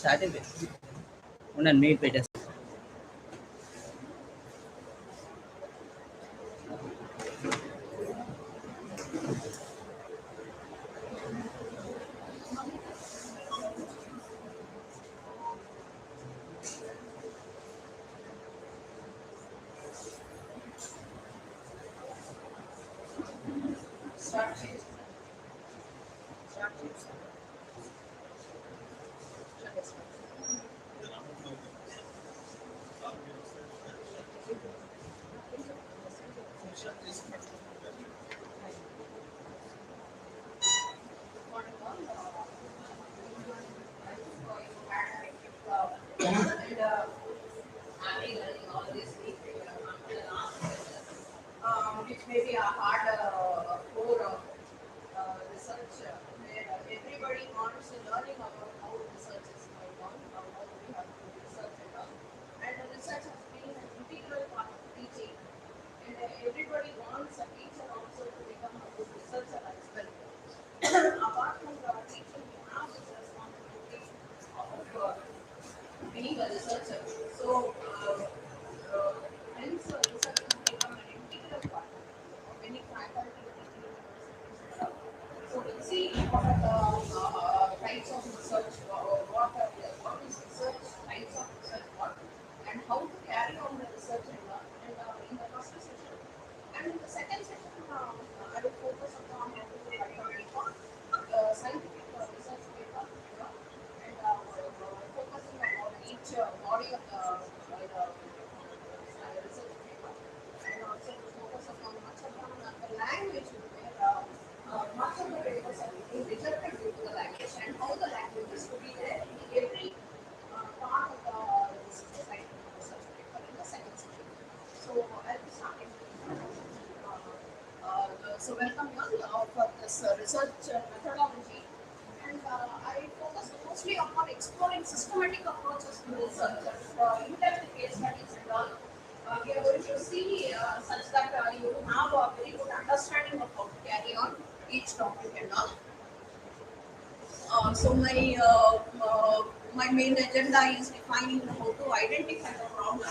started with one made by us. Which may be a hard core of research where everybody wants learning about how research is going on, how we have to research it on. And the research has been an integral part of teaching. And everybody wants a teacher also to become a good researcher as well. Apart from the teaching, we have this responsibility of being a researcher. So, hence, research has become an integral part of any faculty teaching universities. So, we'll see what are the types of research, what is research, types of research, what, and how to carry on the research in the first session. And in the second session, I will focus upon how to write a paper, scientific research paper, and focusing on each body of the research paper, and also focus upon much upon the language where much of the papers are being rejected due to the language and how the language is to be there in every part of the scientific research paper in the second session. So I'll be starting so welcome you all for this research methodology, and I focus mostly upon exploring systematic approaches to research and in-depth case studies and all. We are going to see such that you have a very good understanding of how to carry on each topic and all. So my main agenda is defining how to identify the problem.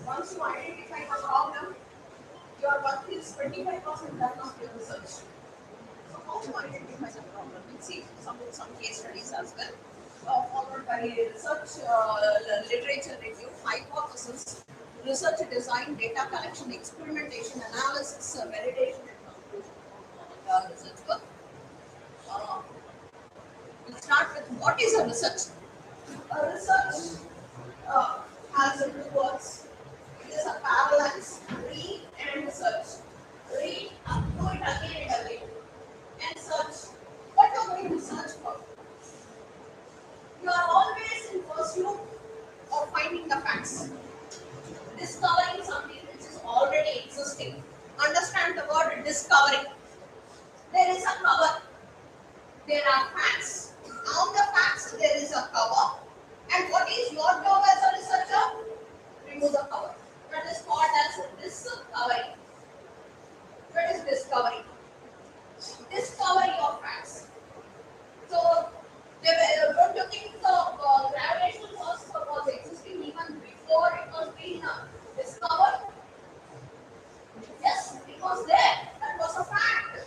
Once you identify the problem, your work is 25% done of your research. So how to identify the problem? We'll see some case studies as well. Followed by research literature review, hypothesis, research design, data collection, experimentation, analysis, validation, and conclusion of the research work. We'll start with what is a research. A research has two words. It is a parallax, read and search. Read, do it again and again. And search. What are you going to search for? You are always in pursuit of finding the facts. Discovering something which is already existing. Understand the word discovering. There is a cover. There are facts. On the facts there is a cover. And what is your job as a researcher? Remove the cover. That is called as discovery. What is discovery? Discovery of facts. So, don't you think the gravitational force was existing even before it was being discovered? Yes, it was there. That was a fact.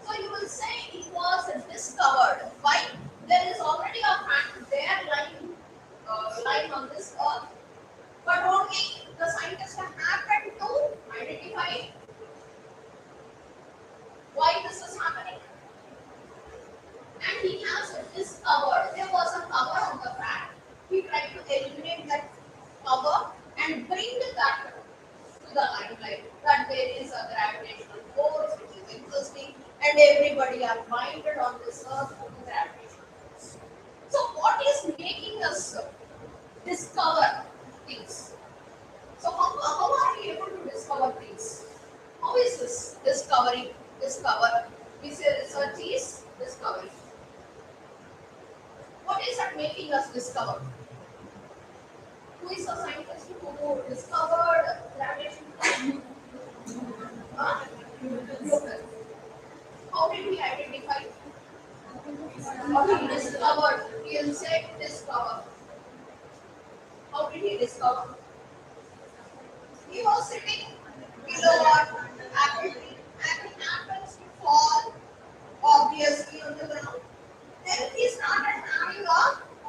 So you will say it was discovered. Why? There is already a fact there lying on this earth. But only the scientist happened to identify why this is happening. And he has discovered there was a cover on the fact. He tried to eliminate that cover and bring that to the limelight that there is a gravitational force which is existing and everybody are minded on this earth to the gravitational force. So what is making us discover things? So how are we able to discover things? How is this discovery? Discover. We say research is discovery. What is that making us discover? Who is the scientist who discovered gravitational? Newton. How did we identify? What he discovered? He said discover? How did he discover? He was sitting below what? Apple tree. And he happens to fall obviously on the ground. Then he started having a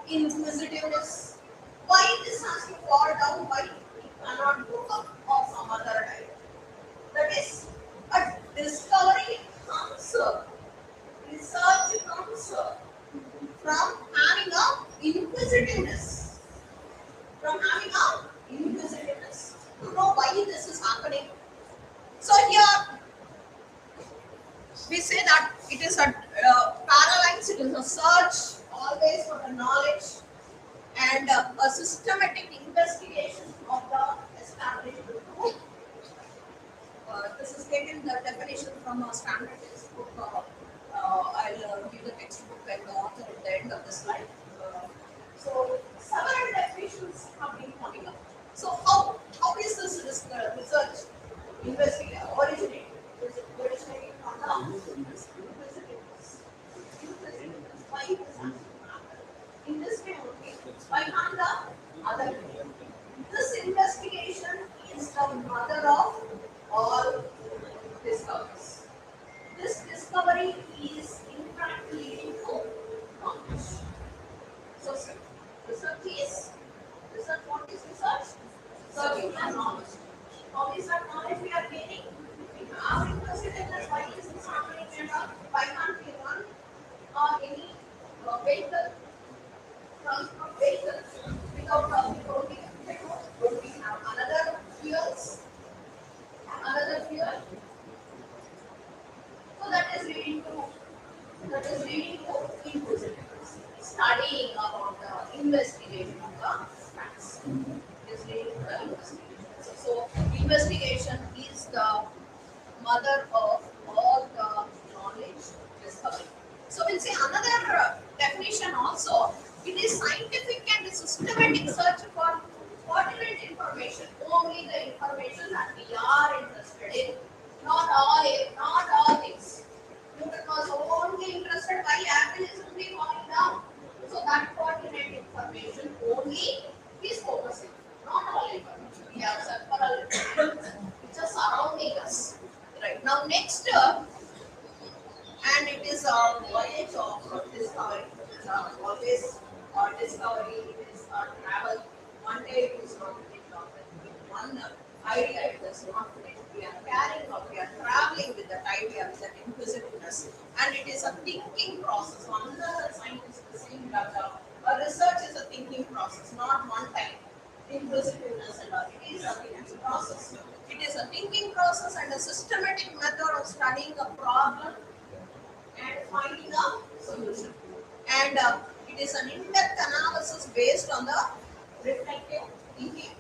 inquisitiveness. Why this has to fall down? Why he cannot go up or some other time? That is a discovery comes, research comes from having a inquisitiveness. From having a inquisitiveness to know why this is happening. So here we say that it is a parallax, it is a search always for the knowledge and a systematic investigation of the established truth. This is taken the definition from a standard textbook. I'll give the textbook and the author at the end of the slide. So several definitions have been coming up. So how is this research investigation originating? Is it originating from the inquisitiveness? Why this has to happen? In this way only. Why not the other way? This investigation is the mother of all discoveries. This discovery is in fact leading to knowledge. So research is research. What is research? Searching for knowledge. How is that knowledge we are gaining? We are interested in this. Why is this happening? And why can't we run any vehicle, transport vehicles without don't we have another fuels? Another fuel. So that is leading to inquisitiveness, studying about the investigation of the facts. It is leading to the investigation. So investigation is the mother of all the knowledge discovery. So we'll see another definition also. It is scientific and systematic search for pertinent information, only the information that we are interested in, not all things. Newton was only interested why apple is only falling down. So that pertinent information only is focusing, not all information. We have several information which are surrounding us. Right now, next, and it is a voyage of discovery. It is always discovery. It is travel. One day it is not finished off with one idea, it is not finished. We are carrying or we are traveling with the idea with that inquisitiveness. And it is a thinking process. Another scientist is saying that a research is a thinking process, not one time. Inquisitiveness and all. It is a thinking process. It is a thinking process and a systematic method of studying a problem and finding a solution. And it is an in-depth analysis based on the reflective thinking.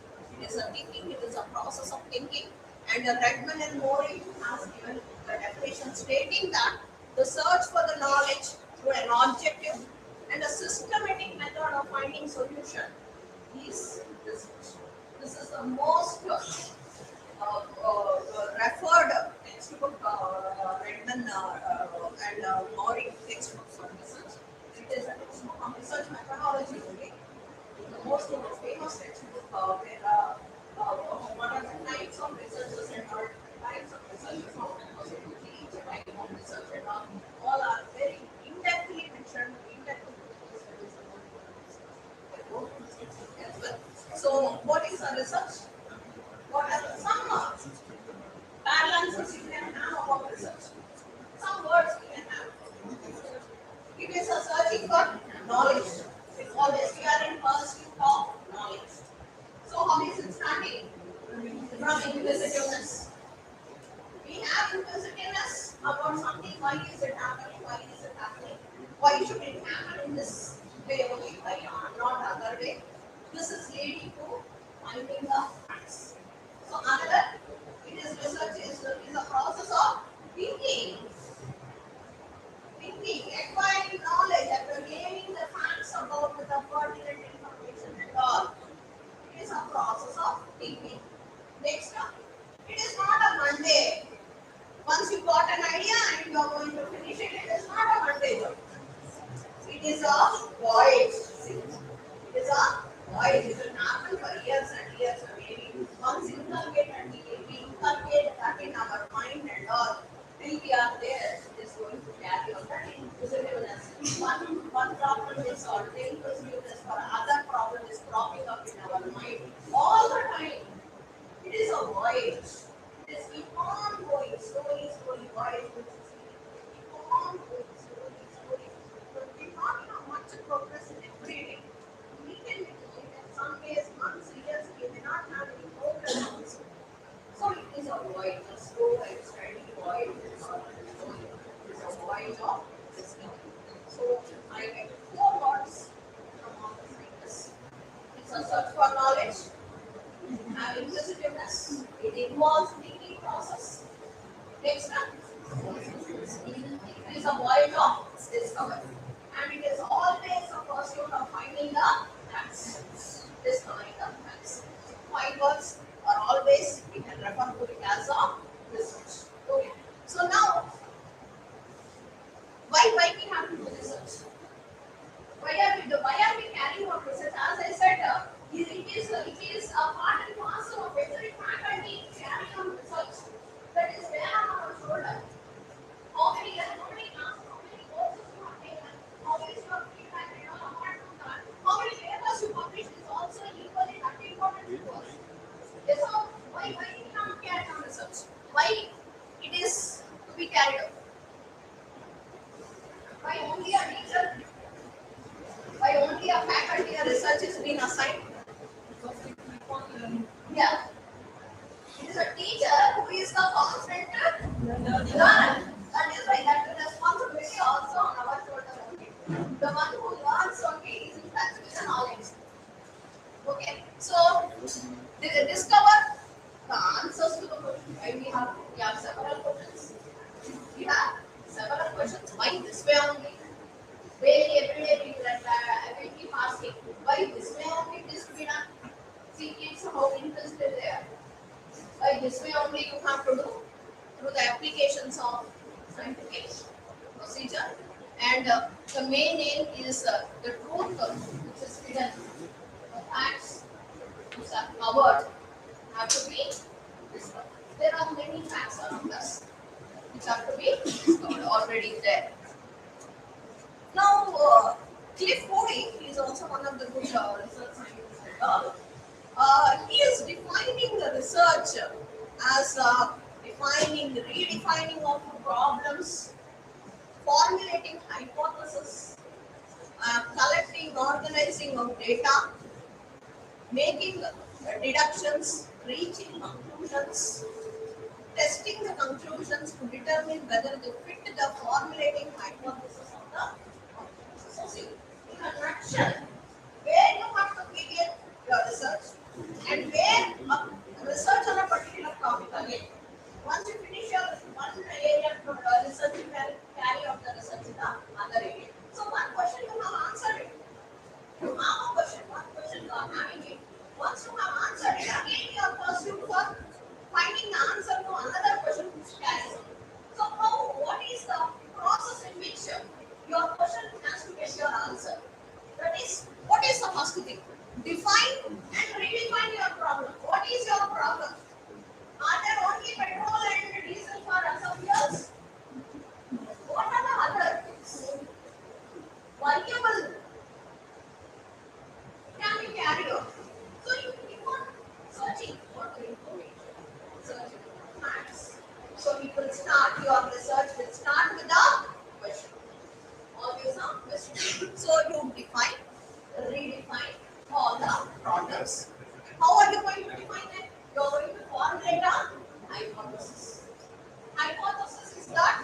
It is a thinking, it is a process of thinking. And Redman and Mori has given the definition stating that the search for the knowledge through an objective and a systematic method of finding solution is research. This is the most referred textbook, Redman and Mori textbooks on research. It is a textbook on research methodology only. The most famous textbook where what are the types of researchers and what types of researchers how each type of research and all are very in-depthly mentioned, as well. So what is a research? What are some balances you can have about research? Some words you can have. It is a searching for knowledge. It's always we are in pursuit of knowledge. So how is it starting? From inquisitiveness. We have inquisitiveness about something. Why is it happening? Why is it happening? Why should it happen in this way only? Why not other way? This is leading to finding the facts. So another, it is research is a process of thinking. Acquiring knowledge, after gaining the facts about the pertinent information and all. It is a process of thinking. Next up, it is not a one day. Once you got an idea and you are going to finish it, it is not a one day job. It is a voyage. there is going to carry on that inquisitiveness. One problem is solved, the inquisitiveness for other problem is cropping up in our mind all the time. It is a void. It is keep on going, slowly, void. Keep on going, slowly. But we not have much progress in every day. We can, in some days, months, years, we may not have any progress also. So it is a void, a slow and steady void. It is a void of wisdom. So I get four words from all the scientists. It's a search for knowledge, have inquisitiveness, it involves thinking process. Next one, it is a void of discovery. And it is always a pursuit of finding the facts. Discovering the facts. Five words are always, we can refer to it as a research. Okay. So now, why we have to do research? Why are we carrying on research? As I said, it is a part and parcel of every faculty carrying on research. That is there on our shoulder. How many classes, how many courses you have taken, how is your feedback, apart from that, how many papers you publish is also equally that important to us. So why we have to carry on research? Why it is to be carried out? Why only a teacher? Why only a faculty or research is being assigned? Yeah. It is a teacher who is the constant learner. That is right. That is responsibility also on our shoulder only. The one who learns only is in touch with the knowledge. Okay. So discover the answers to the question. Why we have several questions. We have several questions. Why this way only? Daily, every day, I will keep asking, why this way only this be done? See, kids how interested they are. Why this way only you have to do through the applications of scientific procedure. And the main aim is the truth which is hidden. The facts which are covered have to be discovered. There are many facts around us which have to be discovered already there. Now, Cliff Moody is also one of the good research scientists. He is defining the research as redefining of problems, formulating hypotheses, collecting, organizing of data, making deductions, reaching conclusions, testing the conclusions to determine whether they fit the formulating hypothesis of the hypothesis. So, see, in a nutshell, where you have to begin your research and where research on a particular topic again. Once you finish your one area of research, you can carry out the research in the other area. So, one question you have answered it. You have a question, one question you are having it. Once you have answered it, again you are pursued for finding the answer to another question which carries on. So, what is the process in which your question has to get your answer? That is, what is the first thing? Define and redefine your problem. What is your problem? Are there only petrol and diesel for some years? What are the other things? Variable can be carried out. So you keep on searching for the information, searching for facts. So you will start your research will start with a question. Always a question. So you define, redefine all the problems. How are you going to define it? You are going to formulate a hypothesis. Hypothesis is that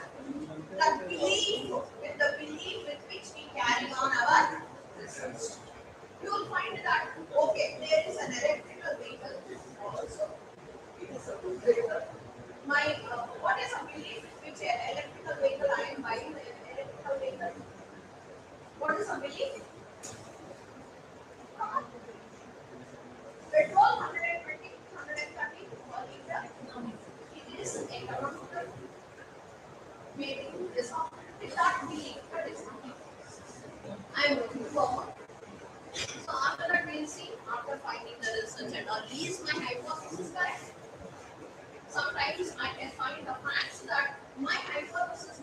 belief with which we carry on our research. You will find that okay, there is an electrical vehicle also. It is a good vehicle. What is a belief with which an electrical vehicle I am buying an electrical vehicle? What is a belief? Petrol 120, 130 per liter. It is economical. Maybe it is not. It's not belief, but it's not. I am looking forward. So after that we'll see, after finding the research and all, is my hypothesis correct? Sometimes I can find the facts that my hypothesis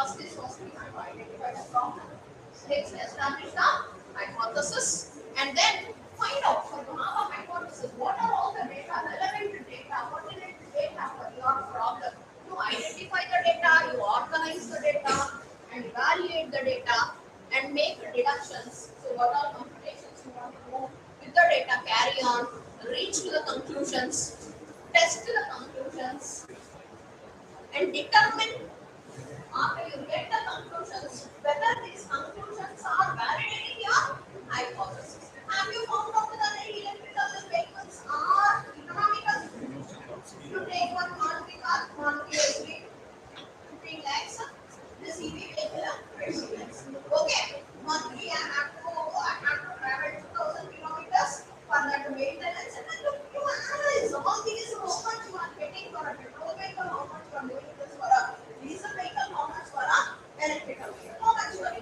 First is we have to identify the problem. Next, establish the hypothesis, and then find out for you have a hypothesis. What are all the data, relevant data, pertinent data for your problem? You identify the data, you organize the data, and evaluate the data, and make deductions. So, what are computations you want to do with the data? Carry on, reach to the conclusions, test the conclusions, and determine after you get the conclusions whether these conclusions are validating your hypothesis. Have you found out that the electrical vehicles are economical? To take one monthly car, monthly SUV, 15 lakhs, this EV vehicle, 20 lakhs. Okay, monthly I have to travel 2,000 kilometers for that maintenance, and then you analyze all these, how much you are getting for a petrol vehicle, how much you are doing this for a diesel vehicle, how much for a electrical vehicle, how much you are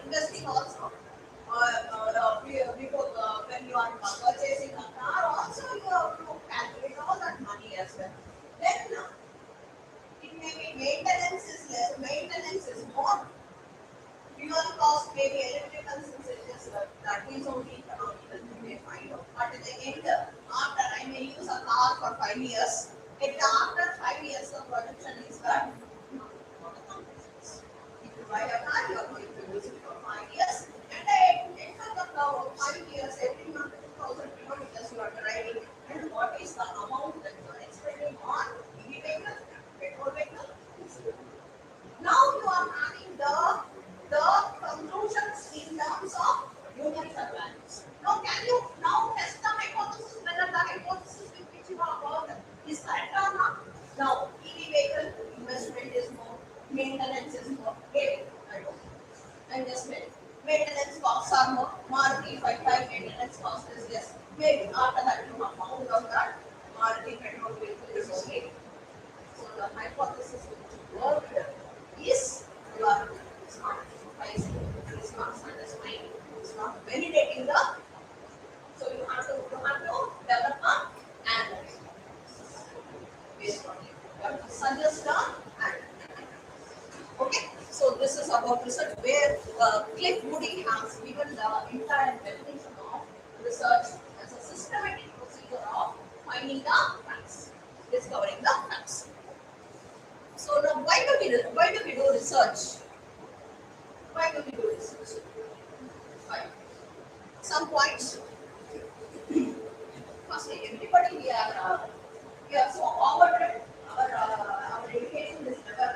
investing also. Before when you are purchasing a car, also you have to calculate all that money as well. Then it may be maintenance is less, maintenance is more. Fuel cost may be electrical since it is that is only economical. You may find out. But in the end, after I may use a car for 5 years, after 5 years the production is that. If you buy a car, you are going to use it for 5 years, and at the end of the 5 years, every month 2,000 kilometers you are driving. And what is the amount that you are expending on EV vehicle, petrol vehicle? Now you are having the conclusions in terms of numerical values. Now can you now test the hypothesis whether the hypothesis with which you have worked is correct or not? Now EV vehicle investment is more, maintenance is more. Maybe I don't know. I'm just saying. Maintenance costs are more. Maruti 55 maintenance cost is less. Maybe after that you have found out that Maruti petrol vehicle is okay. So the hypothesis which you worked is your it's not pricing, it's not satisfying, it's not validating the. So you have to develop an analysis based on it. You have to suggest an. Okay, so this is about research where Cliff Moody has given the entire definition of research as a systematic procedure of finding the facts, discovering the facts. So now, why do we do research? Why do we do research? Why? Some points. Firstly, everybody we are so overtrained. Our education is never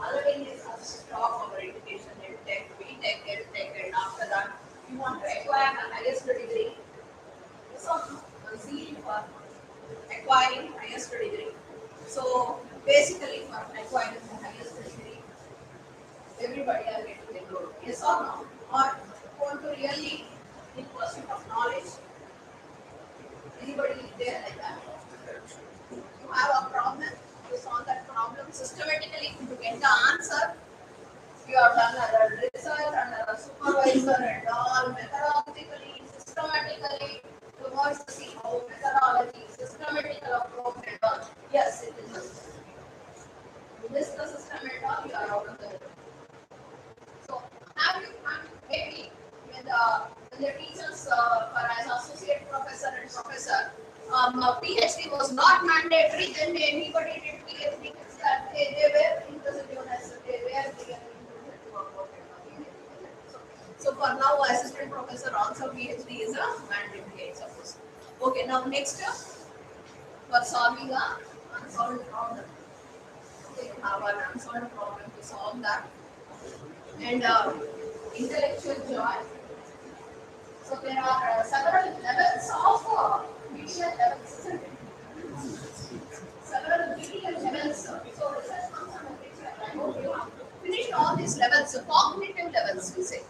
other than this stop our education in tech, B.Tech, EdTech, and after that you want to acquire the highest degree. So zeal for acquiring highest degree. So basically for acquiring the highest degree, everybody are getting enrolled. Yes or no? Or want to really in pursuit of knowledge? Anybody is there like that? You have a problem, you solve that problem systematically to get the answer. You have done a research under a supervisor and all methodologically, systematically. You want to see how methodology, systematical approach and all. Yes, it is necessary. You miss the system and all, you are out of the room. So, have you maybe when the teachers for as associate professor and professor, PhD was not mandatory, then anybody did PhD that they were interested as they were interested to work in. So for now, assistant professor also PhD is a mandatory, I suppose. Okay, now next for solving a unsolved problem. Okay, you have an unsolved problem to solve that. And intellectual joy. So there are several levels of BTL levels, isn't it? Several BTL levels. So research comes under BTL. I hope you have finished all these levels. So cognitive levels, we say.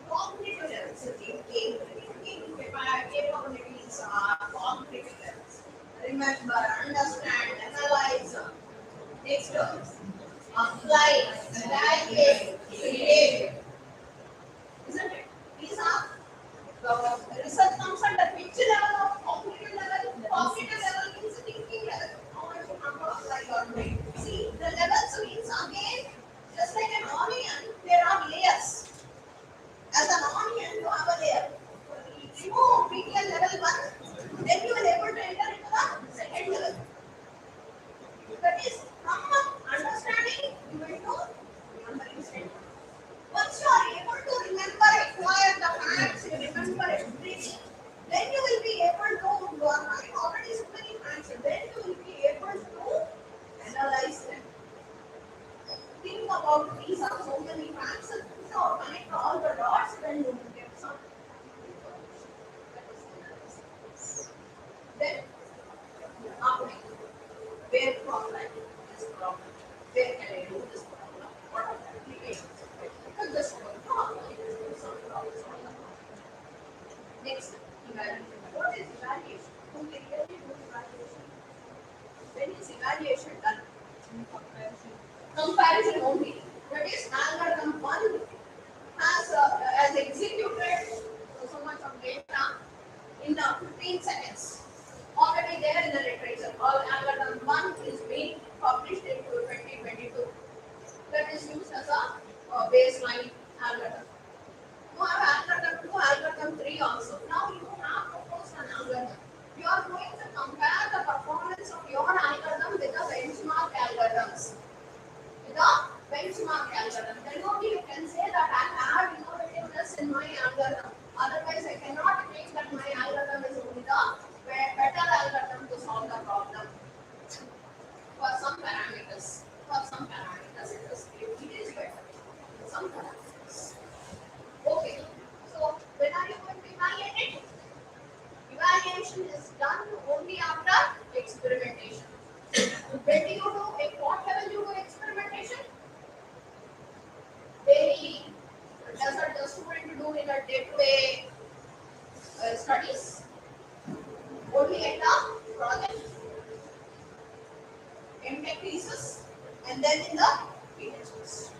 Cognitive levels. So thinking capabilities are cognitive levels. Remember, understand, analyze, next apply, evaluate, create. Isn't it? These are the research comes under which level of cognitive level? Cognitive level means thinking level. How much you have to apply your brain. See, the The levels means again, just like an onion, there are layers. As an onion, you have a layer. Remove BTL level 1, then you will able to enter into the second level. That is, from understanding, you will do remembering statement. Once you are able to remember, acquire the facts, you remember everything, then you will be able to, your mind already so many facts, then you will be able to analyze them. Think about these are so many facts, so connect all the dots, then you will get some information. That is analysis. Then, apply. Where problem is problem? Where can I do this problem? What are the applications of it? Because this one problem is some problems on the problem. Next, evaluation. What is evaluation? Who can really do evaluation? When is evaluation done? Comparison only. That is, algorithm 1 has executed so much of data in 15 seconds. Already there in the literature. All algorithm 1 is being published in 2022. That is used as a baseline algorithm. You have algorithm 2, algorithm 3 also. Now you have proposed an algorithm. You are going to compare the performance of your algorithm with the benchmark algorithms. With the benchmark algorithm. Then only you can say that I have innovativeness in my algorithm. Otherwise, I cannot think that my algorithm is only the better algorithm to solve the problem. For some parameters, it is better. Some parameters. Okay. So when are you going to evaluate it? Evaluation is done only after experimentation. When do you do? At what level you do experimentation? Daily. Does the student do in a day-to-day studies? Only at the project, MTech thesis, and then in the PhDs.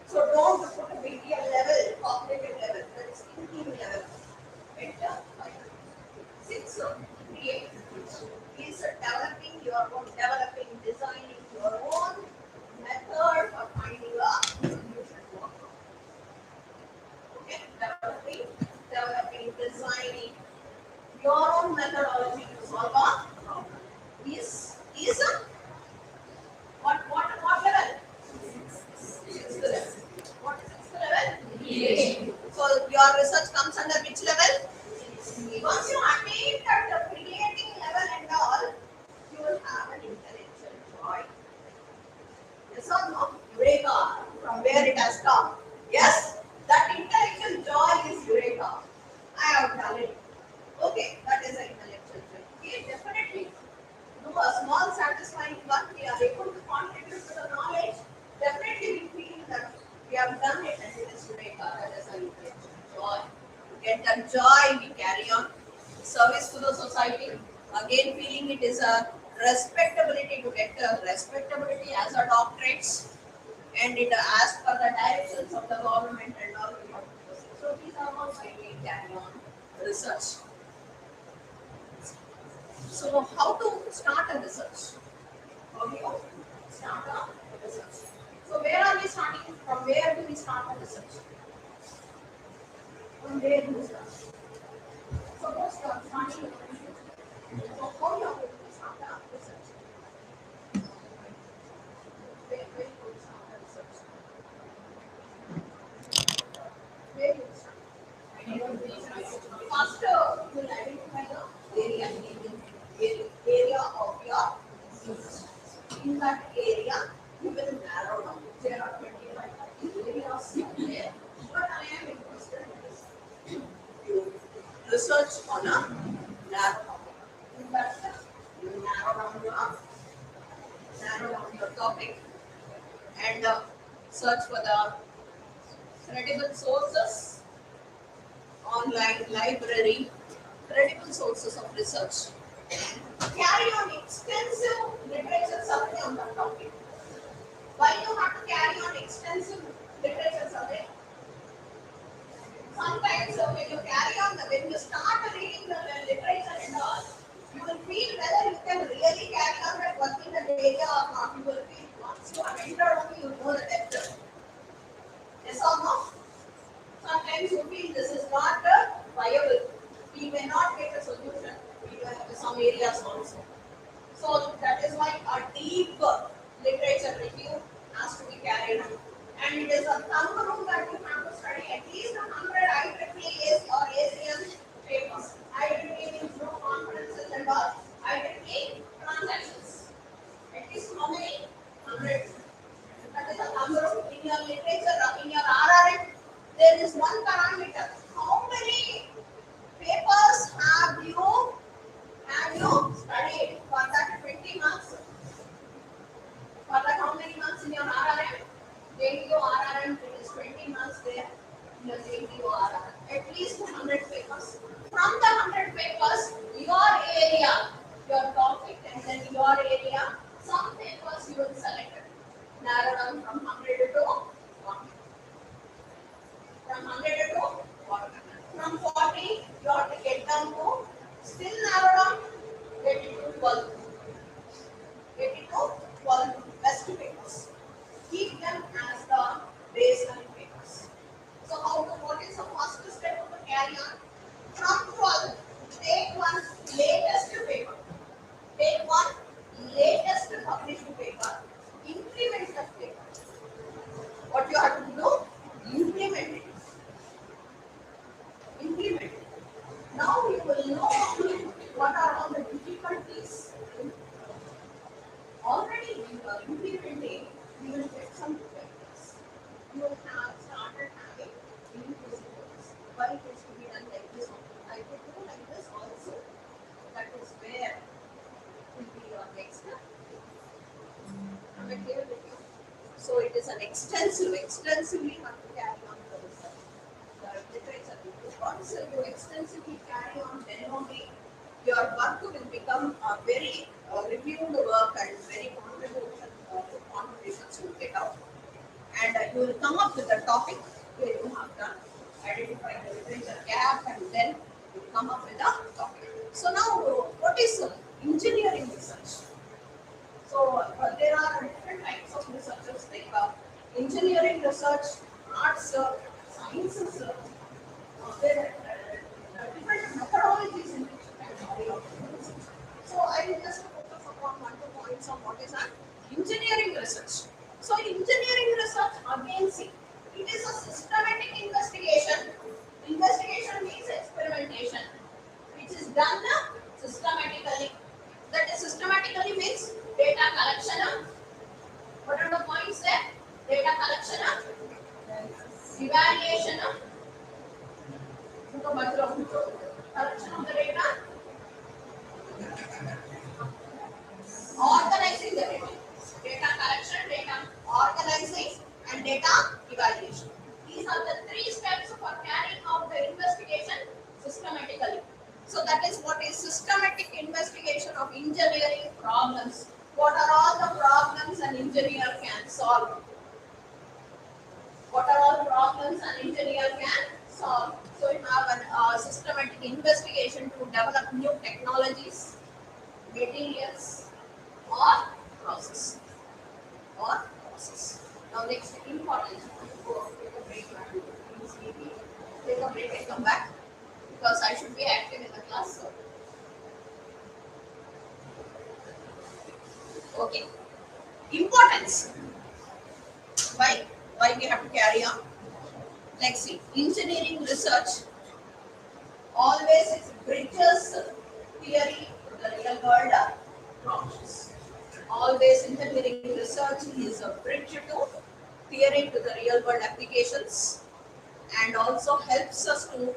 So don't put a BTL level, cognitive level, that is thinking level. At 6, create is developing, designing your own method for finding a solution to a problem. Okay, developing, designing your own methodology to solve a problem. Is a what level? Sixth level. What is sixth level? PhD. So your research comes under which level? Once you attain that creating level and all, you will have an intellectual joy. Yes or no? Eureka, from where it has come. Yes, that intellectual joy is Eureka. I have done it. Okay, that is an intellectual joy. Okay, definitely. Do a small satisfying work, we are able to contribute to the knowledge. Definitely we feel that we have done it and it is Eureka. That is an intellectual joy. To get that joy, we carry on. Service to the society. Again, feeling it is a respectability to get a respectability as a doctorate, and it as per the directions of the government and all. So these are all we carry on research. So how to start a research? How do you start a research? So where are we starting? From where do we start a research? From where do we start? Suppose you are starting a research. So how you are going to start a research? Where you going to start a research? Where you start? First, you will identify the area of your research. In that area, you will narrow down. There are 25 areas there, but I am interested in this. You research on a narrow topic. In that, you narrow down your topic and search for the credible sources, online library, credible sources of research. Carry on extensive literature survey on that topic. Why you have to carry on extensive literature survey? Sometimes when you start reading the literature and all, you will feel whether you can really carry on that work in that area or not. You will feel once you have entered only you know the depth. Yes or no? Sometimes you feel this is not viable. We may not get a solution in some areas also. So that is why a deep literature review has to be carried out. And it is a thumb rule that you have to study at least 100 IEEE or ASEAN papers. IEEE means no conferences and all. IEEE transactions. At least how many? 100. That is a thumb rule in your literature, in your RRM. There is one parameter. How many papers have you studied for that 20 marks? For that how many marks in your RRM? JDO RRM, it is 20 marks there in your JDO RRM. At least 100 papers. From the 100 papers, your area, your topic, and then your area, some papers you will select. Narrow down from 100 to 1. From 100 to 40. From 40, you have to get down to, still narrow down, get it to 12. Get it to 12 best papers. Keep them as the baseline papers. So what is the first step to carry on? From 12, take one latest paper. Take one latest published paper. Implement that paper. What you have to do? Implement it. Implement it. Now you will know what are all the difficulties. Already when you are implementing, you will get some difficulties. You will have started having new principles. Why it is to be done like this? I could do like this also. That is where will be your next step. Am I clear with you? So it is an extensively have to carry on the research. The literature. Once you extensively carry on, then only your work will become a very reviewed work and very contributions will get out. And you will come up with a topic where you have done, identify the literature gap, and then you come up with a topic. So now, what is engineering research? So there are different types of researchers like engineering research, arts, sciences. There are different methodologies in which you can carry out research. So I will just focus upon 1-2 points on what is engineering research. So engineering research, again, see, it is a systematic investigation. Investigation means experimentation, which is done systematically. That is systematically means data collection. What are the points there? Data collection, evaluation, collection of the data, organizing the data. Data collection, data organizing, and data evaluation. These are the 3 steps for carrying out the investigation systematically. So that is what is systematic investigation of engineering problems. What are all the problems an engineer can solve? What are all the problems an engineer can solve? So you have a systematic investigation to develop new technologies, materials, or process. Now next important, go take a break and come back because I should be active in the class. So. Okay. Importance. Why we have to carry on? Let's see. Engineering research always bridges theory to the real world problems. Always engineering research is a bridge to theory to the real world applications and also helps us to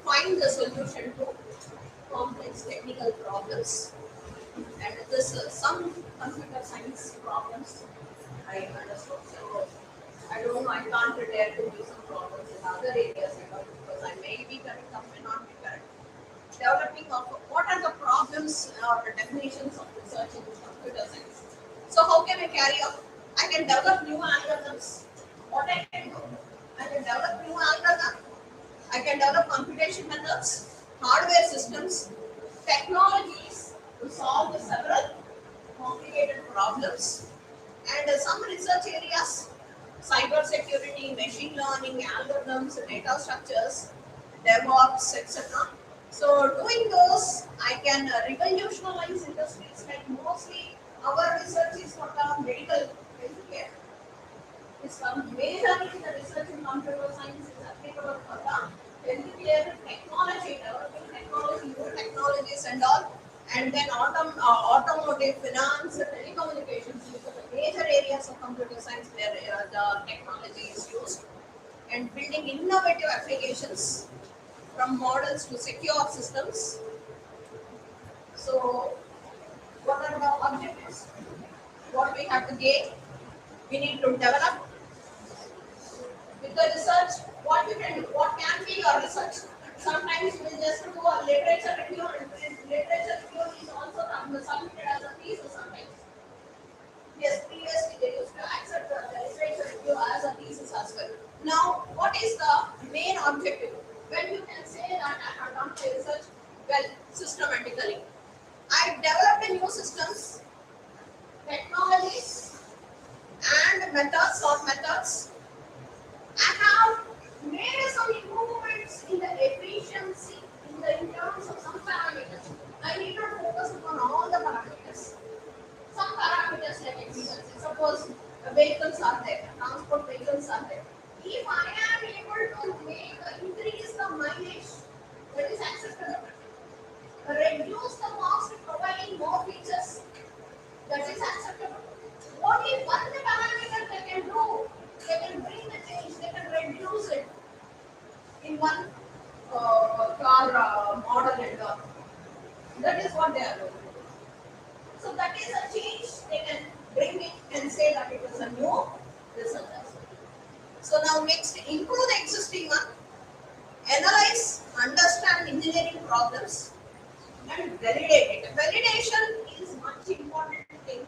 find the solution to complex technical problems. And this some computer science problems I understood. So I don't know, I can't dare to do some problems in other areas because I may be correct, I may not be correct. Developing of what are the problems or the definitions of research in computer science. So how can I carry out? I can develop new algorithms. What I can do? I can develop new algorithms. I can develop computation methods, hardware systems, technologies to solve the several complicated problems. And some research areas, cyber security, machine learning, algorithms, data structures, DevOps, etc. So doing those, I can revolutionize industries like mostly our research is for the medical healthcare. It's majorly the research in computer science is applicable for the healthcare technology, developing technology, new technologies and all. And then automotive, finance, telecommunications, these are the major areas of computer science where the technology is used. And building innovative applications from models to secure systems. So, what are the objectives? What we have to gain? We need to develop with the research. What you can do? What can be your research? Sometimes we just do a literature review, and literature review is also submitted as a thesis sometimes. Yes, previously they used to accept the literature review as a thesis as well. Now, what is the main objective? When you can say that I have done my research well systematically, I developed a new systems, technologies, and methods. I have made some improvements in the efficiency in terms of some parameters. I need not focus upon all the parameters. Some parameters like efficiency. Suppose vehicles are there, transport vehicles are there. If I am able to increase the mileage, that is acceptable. Reduce the cost providing more features, that is acceptable. Only one parameter they can do, they can bring the change, they can reduce it in one car model and all. That is what they are doing. So that is a change they can bring it and say that it is a new result as well. So now next, improve the existing one, analyze, understand engineering problems, and validate it. Validation is much important thing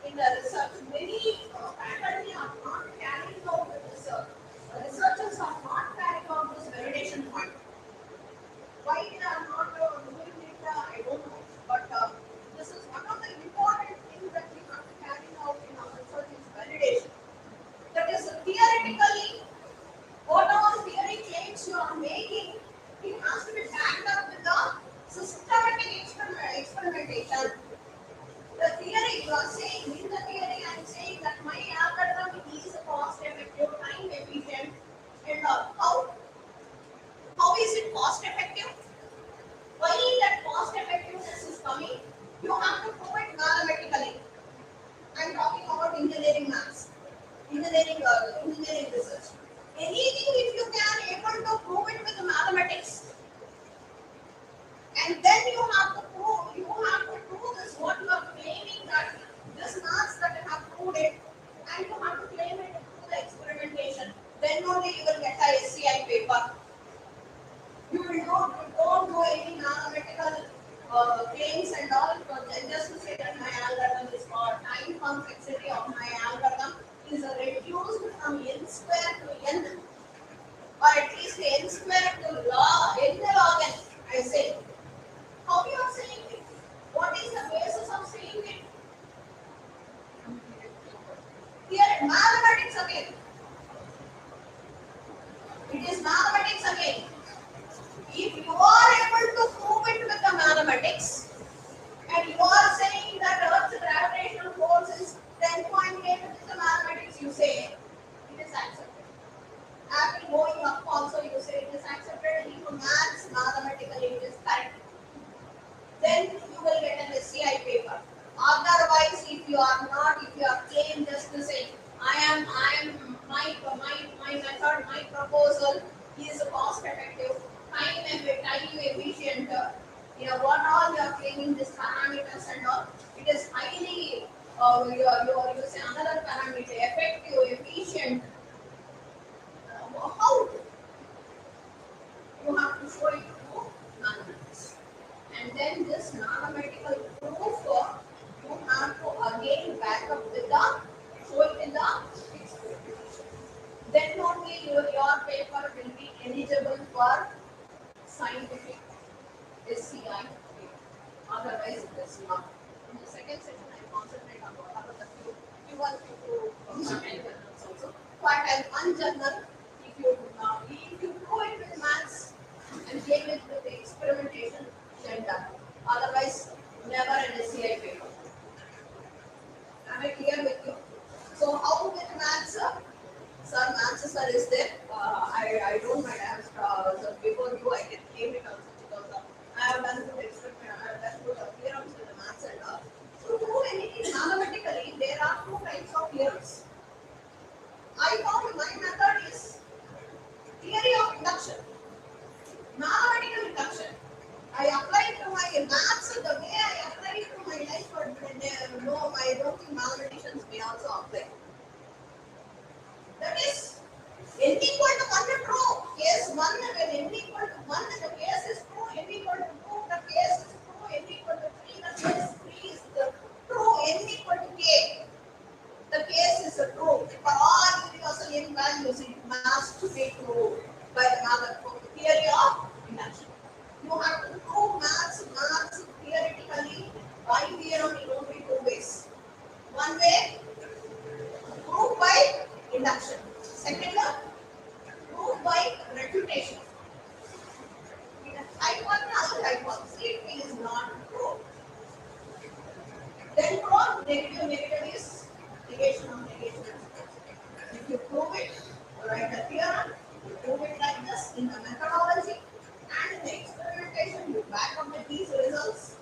in the research. Many faculty are not carrying out the research. Researchers are not carrying out this validation point. Why they are not doing it, I don't know. But this is one of the important things that we have to carry out in our research is validation. That is theoretically, whatever theory claims you are making, it has to be backed up with the systematic experimentation. The theory you are saying, in the theory I am saying that my algorithm is cost effective, time efficient, and how is it cost effective? Why that cost effectiveness is coming? You have to prove it mathematically. I am talking about engineering maths, engineering research. Anything if you can able to prove it with mathematics, and then you have to prove this what you are claiming that this maths that you have proved it, and you have to claim it through the experimentation. Then only you will get a SCI paper. You don't do any mathematical claims and all, just to say that my algorithm is for time complexity of my algorithm is reduced from n square to n, or at least n square to log n. I say, how you are saying it? What is the basis of saying it? Here, mathematics again. It is mathematics again. If you are able to prove it with the mathematics, and you are saying that Earth's gravitational force is 10.8 with the mathematics, you say it is accepted. After going up also, you say it is accepted. Into maths, mathematically it is correct. Then you will get an SCI paper. Otherwise, if you are not, if you are claimed just to say, my method, my proposal is cost effective, time efficient, what all you are claiming, this parameters and all, it is highly, you say another parameter, effective, efficient. How you have to show it through mathematics. And then this mathematical proof, you have to again back up with the show it in the experimentation. Then only your paper will be eligible for scientific SCI paper. Otherwise, it is not. In the second section, I concentrate about the Q1, Q2, answer is there. I don't mind. I have so before you, I can claim it also because I have done good experiment. I have done good theorems with the maths and all. So, to do anything mathematically, there are two types of theorems. I found my method is theory of induction, mathematical induction. I apply it to my maths the way I apply it to my life, but no, I don't think mathematicians may also apply. That is n equal to 1 is true. Case 1 when n equal to 1 the case is true, n equal to 2 the case is true, n equal to 3 the case 3 is the true, n equal to k the case is true. For all universal n values it must be true by the mathematical theory of induction. You have to prove maths theoretically by theorem in only two ways. One way, prove by induction. Second, prove by refutation. In a type 1 hypothesis, it is not true. Then prove negative is negation of negation. If you prove it, you write the theorem, you prove it like this in the methodology, and in the experimentation, you back up with these results.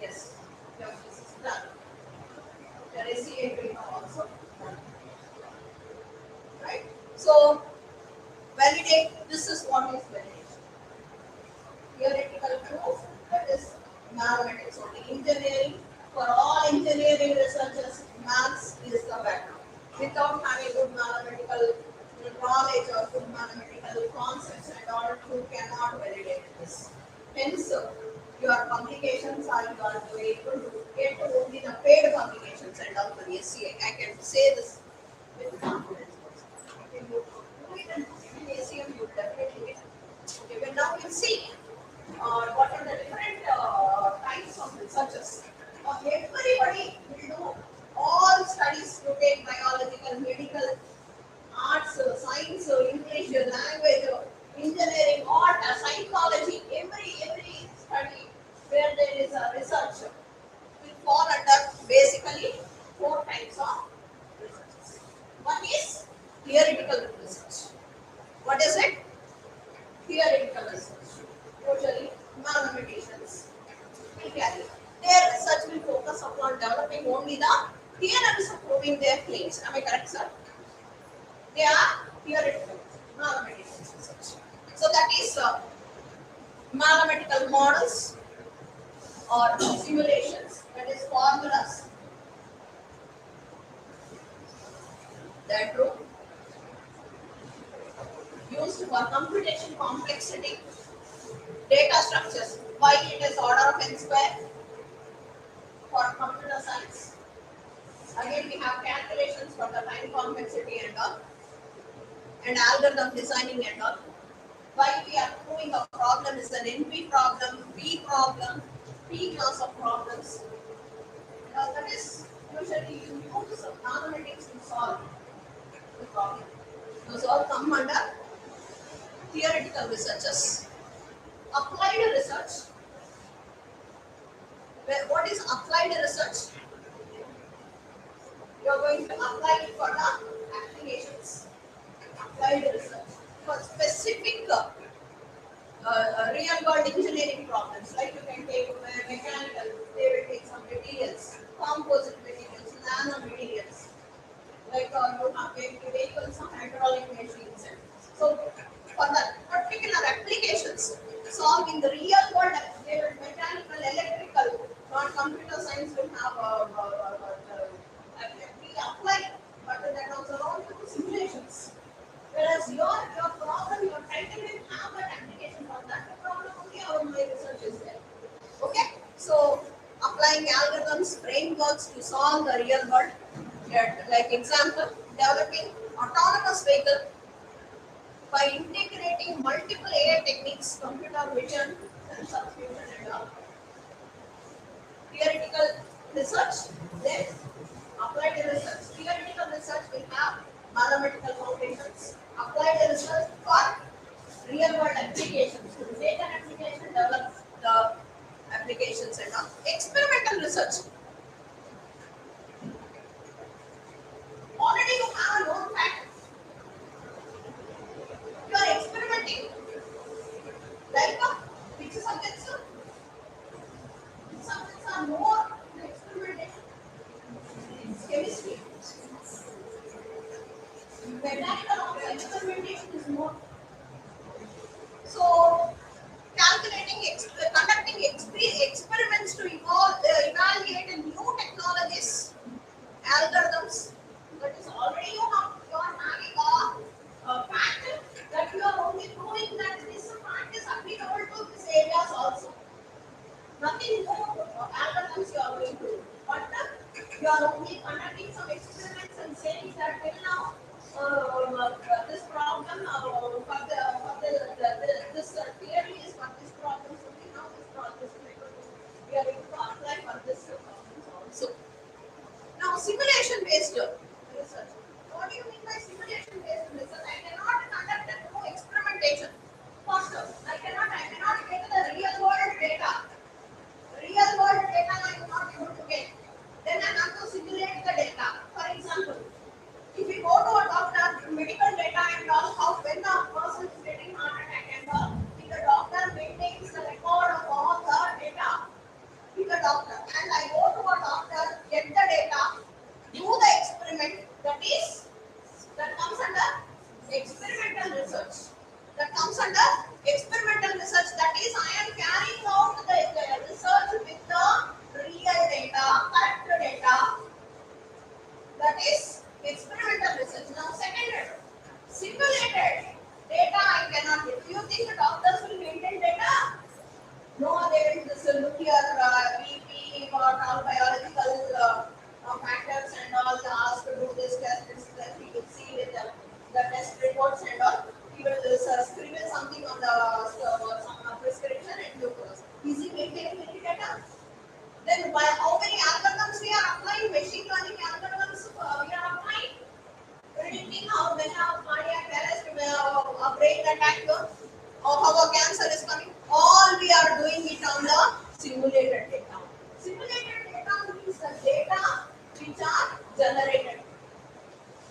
Yes, your thesis is done. The receipt will also done. Right? So, validate, this is what is validation. Theoretical proof, that is mathematics only. Engineering, for all engineering researchers, maths is the background. Without having good mathematical knowledge or good mathematical concepts and all, you cannot validate this. Hence, your publications are you are able to get only the paid publications and all for the SCA. I can say this with confidence. If you do it and put it in SCM, you definitely get it. Okay, but now we'll see what are the different types of researchers. Everybody will do all studies. You take biological, medical, arts, science, English, language, engineering, art, psychology. Every study where there is a research will fall under basically four types of research. One is theoretical research. What is it? Theoretical research. Usually mathematicians will carry. Their research will focus upon developing only the theorems of proving their claims. Am I correct, sir? They are theoretical mathematical research. So that is mathematical models or simulations, that is formulas that are used for computation complexity, data structures, why it is order of n square for computer science. Again, we have calculations for the time complexity and all, and algorithm designing and all. Why we are proving a problem is an NP problem, P problem, P class of problems. That is usually you use mathematics to solve the problem. Those all come under theoretical researches. Applied research. What is applied research? You are going to apply it for the applications. Applied research for specific real world engineering problems. Like you can take mechanical, they will take some materials, composite materials, nano materials. Like you have vehicles, some hydraulic machines. So for the particular applications, solving the real world, they will mechanical, electrical, non-computer science will have we apply, but that also all to simulations. Whereas your problem, your title will have that application for that problem only our my research is there. Okay, so applying algorithms, frameworks to solve the real world. Like example, developing autonomous vehicle by integrating multiple AI techniques, computer vision, sensor fusion and all. Theoretical research, then applied research. Theoretical research will have mathematical foundations. Applied research for real world applications. To take an application, develop the applications and all. Experimental research. Already you have a known fact. mechanical of experimentation is more. So conducting experiments to evaluate new technologies, algorithms. That is already you are having a fact that you are only proving that this fact is applicable to these areas also. Nothing more algorithms you are going to do. But you are only conducting some experiments and saying that till now this problem this theory is for this problem only. Now this problem is we are going to apply for this problems also. Now simulation based research. What do you mean by simulation based research? I cannot conduct a no experimentation. First, I cannot get the real world data. Real world data I am not able to get. Then I have to simulate the data. For example, if we go to a doctor, medical data and all, how when a person is getting heart attack and all, if the doctor maintains the record of all the data, with the doctor, and I go to a doctor, get the data, do the experiment, that comes under experimental research. That comes under experimental research. That is, I am carrying out the research with the real data, correct data. That is experimental research. Now, second, simulated data I cannot get. Do you think the doctors will maintain data? No, they will just look your BP or all biological factors and all. Ask to do this test, this test. You will see with the test reports and all. He will scribble something on the some prescription and you is he maintaining any data? Then by how many algorithms we are applying? Machine learning algorithms we are applying. Predicting how many cardiac arrest, brain attack, or how a cancer is coming. All we are doing it on the simulated data. Simulated data means the data which are generated.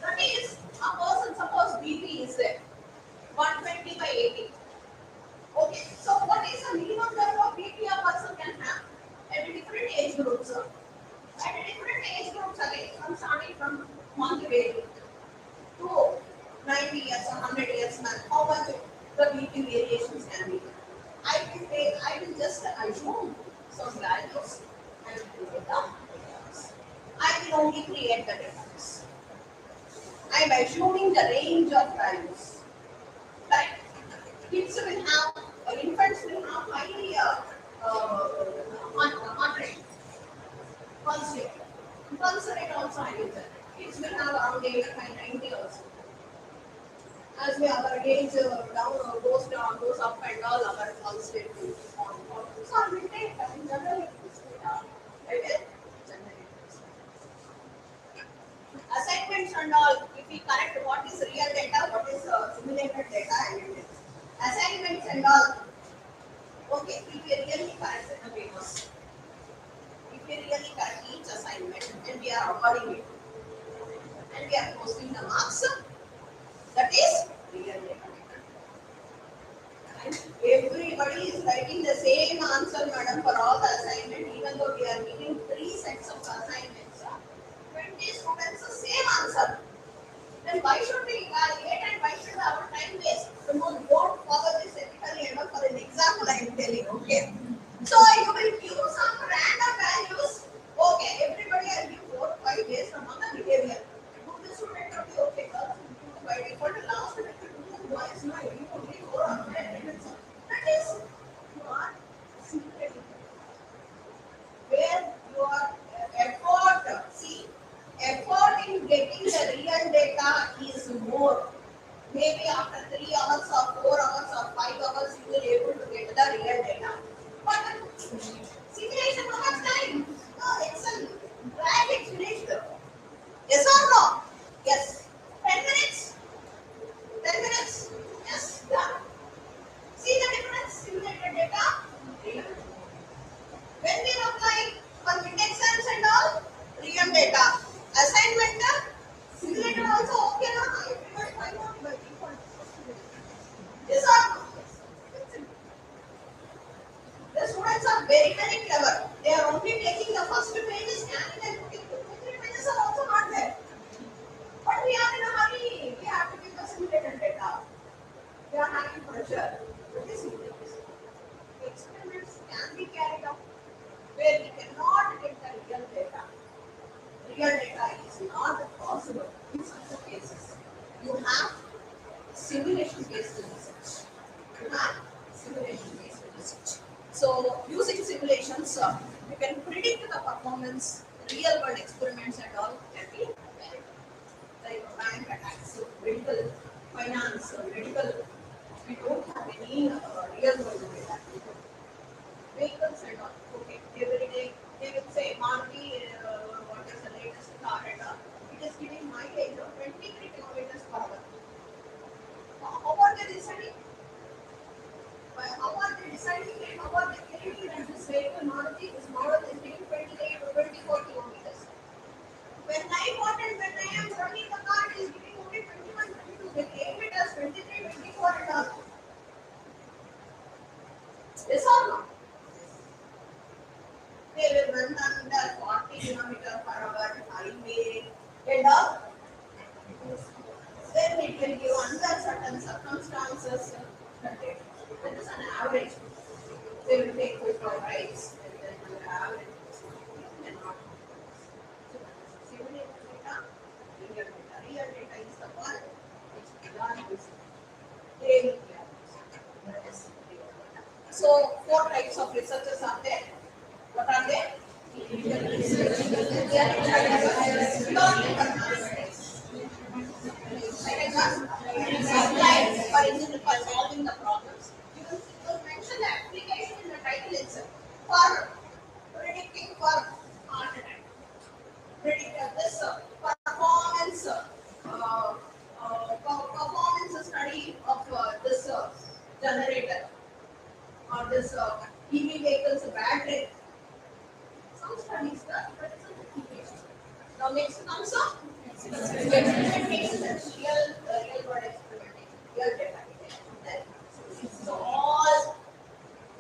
That is, a person, suppose BP is there, 120 by 80. Okay, so what is the minimum level of BP a person can have at different age groups? At different age groups, again, from starting from month baby to 90 years or 100 years man, how much the BP variations can be. I will just assume some values and create the database. I will only create the database. I am assuming the range of values. Like kids will have, infants will have highly heart rate, pulse rate. Pulse rate also I will tell. Kids will have around 85, 90 also. As we our age goes up and all, our pulse rate will fall. So I will take in general I will generate assignments and all. If we correct what is real data, what is simulated data, I will take assignments and all. Okay, if we really correct the papers, if we really correct each assignment and we are awarding it and we are posting the marks, that is real data. And everybody is writing the same answer, madam, for all the assignment, even though we are giving 3 sets of assignments. 20 students, the same answer. Then why should we evaluate and why should our time waste? Don't follow this ethically and for an example I am telling, okay? So you will give some random values. Okay, everybody I give 4, 5 based on the behavior. Do this student will be okay, girls will do by default. Last student will do boys, no, you only 4 or 5 minutes. That is, you are simulating. Where your effort, see, effort in getting the real data is more. Maybe after 3 hours or 4 hours or 5 hours, you will be able to get the real data. But simulation, how much time? Excel, drag it, finished. Yes or structure, what is unique? Experiments can be carried out where we cannot get the real data. Real data is not possible in such cases. You have simulation-based research. You have simulation-based research. So, using simulations, you can predict the performance, real-world experiments and all can be carried out. Like bank attacks, medical, finance, medical. We don't have any real-world data. Vehicles and all. Okay, every day they will say Maruti, what is the latest car and all. It is giving mileage of 23 kilometers per hour. How are they deciding? How are they deciding and how are they creating that this vehicle Maruti, this model is giving 28 or 24 kilometers? When I bought it, when I am running the car, it is giving only 21, 22. They claim it as 23, 24 and all. Yes or no? They will run under 40 kilometers per hour highway and all. Then it will give under certain circumstances. That is an average. They will take photo rights and then do the average. And not. So that is simulated data, real data. Real data is the one which we are using. They will be using. That is real data. So 4 types of researchers are there. What are they? For solving the problems. You will mention the application in the title itself for predicting for heart attack. Predict this performance study of this generator or this EV vehicle's battery. Some studies done, but it's an application. Now next comes up experimentation, real world experimentation, real data. So all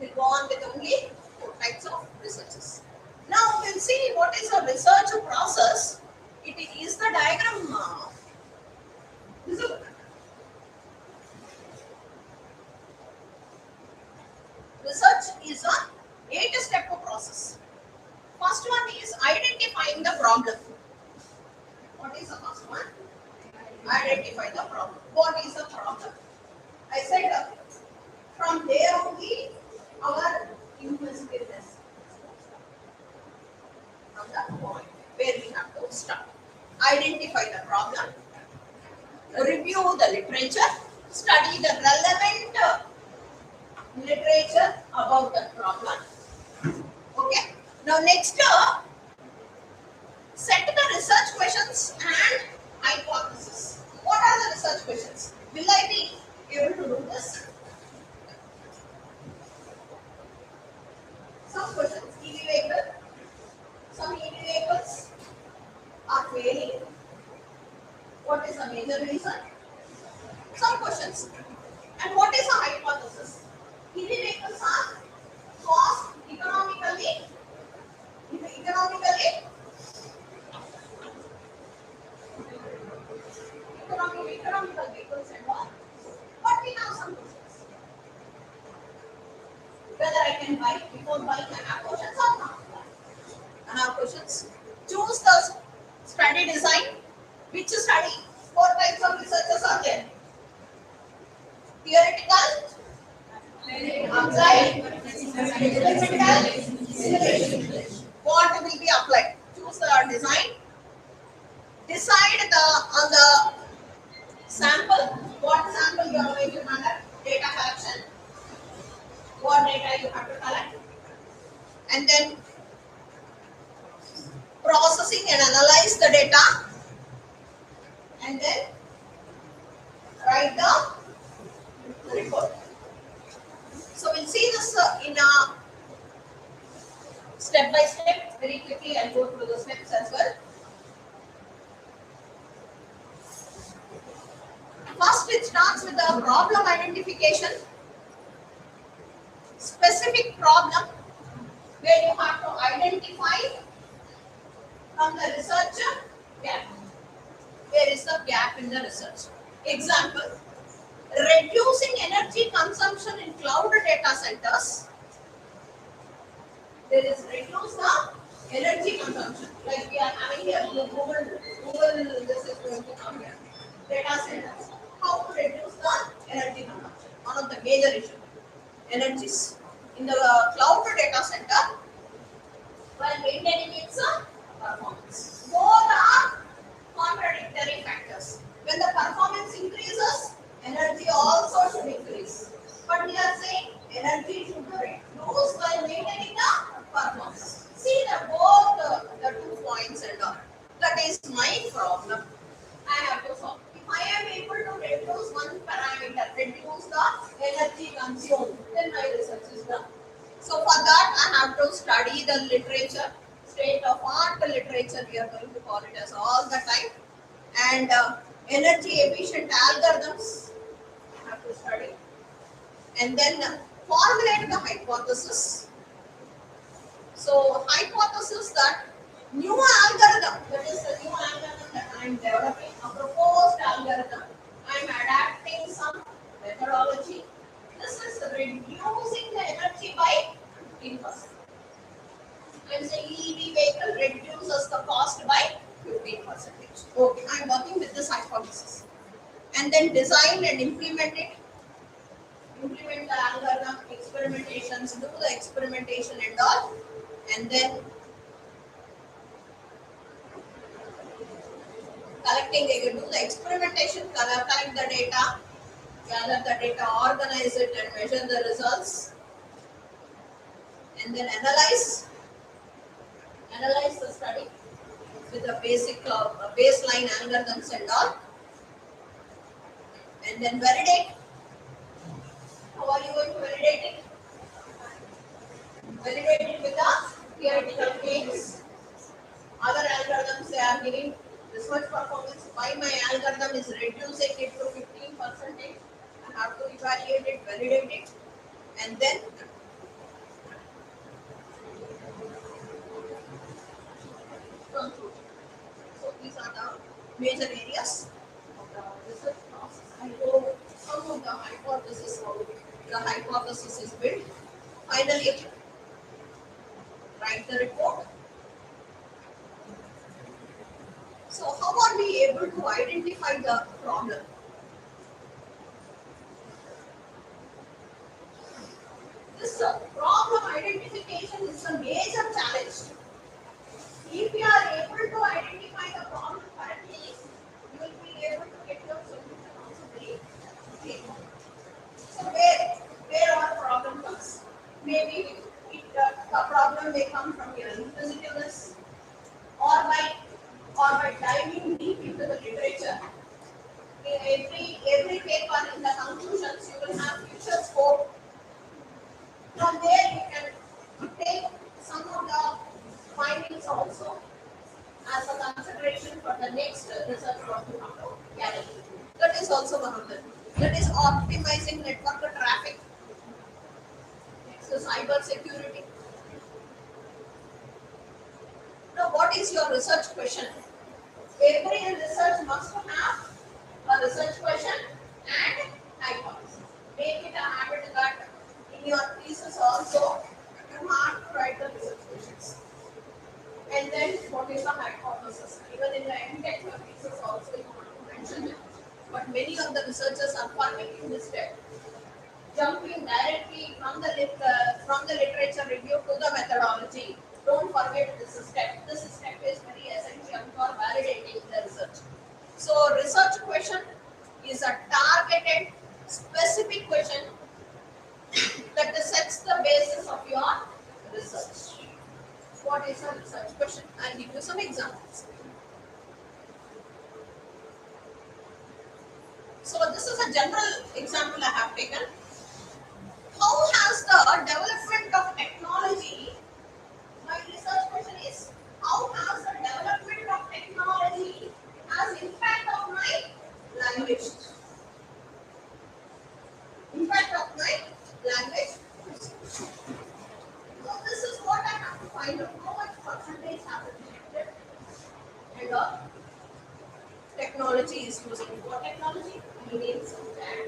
will go on with only 4 types of researches. Now we'll see what is a research process. It is the diagram. Research is a 8-step process. First one is identifying the problem. What is the first one? Identify the problem. What is the problem? I said from there only our inquisitiveness. From the point where we have to start. Identify the problem. Review the literature. Study the relevant literature about the problem. Okay. Now next, set the research questions and hypothesis. What are the research questions? Will I be able to do this? Some questions, EV vehicle. Some EV vehicles are failing. What is the major reason? Some questions. And what is the hypothesis? EV vehicles are cost economical vehicles and all. But we have some questions. Whether I can buy before buying, I have questions or not. I have questions. Choose the study design. Which study? 4 types of researchers are there. Theoretical, applied, experimental, simulation. What will be applied? Choose the design. Decide on the sample. What sample you are going to conduct? Data collection. What data you have to collect, and then processing and analyze the data, and then write the report. So we'll see this in a step by step. Very quickly, I'll go through the steps as well. First, it starts with the problem identification. Specific problem where you have to identify from the researcher gap. Where is the gap in the research? Example, Reducing energy consumption in cloud data centers. There is reduce the energy consumption. Like we are having here Google this is going to come here. Data centers. How to reduce the energy consumption? One of the major issues. Energies. In the cloud data center, while maintaining its performance. Both are contradictory factors. When the performance increases, energy also should increase. But we are saying energy should reduce while maintaining the performance. See the both the 2 points and all. That is my problem. I have to solve. If I am able to reduce one parameter, reduce the energy consumed, then my research is done. So for that, I have to study the literature, state of art literature. We are going to call it as all the time, and energy efficient algorithms. I have to study, and then formulate the hypothesis. So hypothesis that new algorithm, that is the new algorithm that I am developing, a proposed algorithm. I am adapting some methodology. This is reducing the energy by 15%. And say EV vehicle reduces the cost by 15%. Okay, I am working with this hypothesis. And then design and implement it. Implement the algorithm, experimentations, do the experimentation and all. And then collecting, you do the experimentation, collect the data, gather the data, organize it and measure the results. And then analyze the study with the basic baseline algorithms and all. And then validate. How are you going to validate it? Validate it with the theoretical claims. Other algorithms they are giving this much performance. Why my algorithm is reducing it to 15%? I have to evaluate it, validate it, and then conclude. So these are the major areas of the research process. I go some of the hypothesis, how the hypothesis is built. Finally, write the report. So how are we able to identify the problem? This problem identification is a major challenge. If you are able to identify the problem correctly, you will be able to get your solution also very quickly. So where our problem comes? Maybe the problem may come from your inquisitiveness, or by diving deep into the literature. In every paper in the conclusions you will have future scope. From there you can take some of the findings also as a consideration for the next research work you have to carry. That is also one of them. That is optimizing network traffic. Next is cyber security. Now, what is your research question? Every research must have a research question and hypothesis. Make it a habit that in your thesis also you have to write the research questions. And then what is the hypothesis? Even in the MTech thesis also you want to mention it. But many of the researchers are forgetting this step. Jumping directly from the literature review to the methodology. Don't forget this step. This step is very essential for validating the research. So research question is a targeted, specific question that sets the basis of your research. What is a research question? I'll give you some examples. So this is a general example I have taken. How has the development of technology, my research question is, how has the development of technology has impact on my language? Impact of my language. So this is what I have to find out. How much percentage have detected and technology is using. What technology? Means that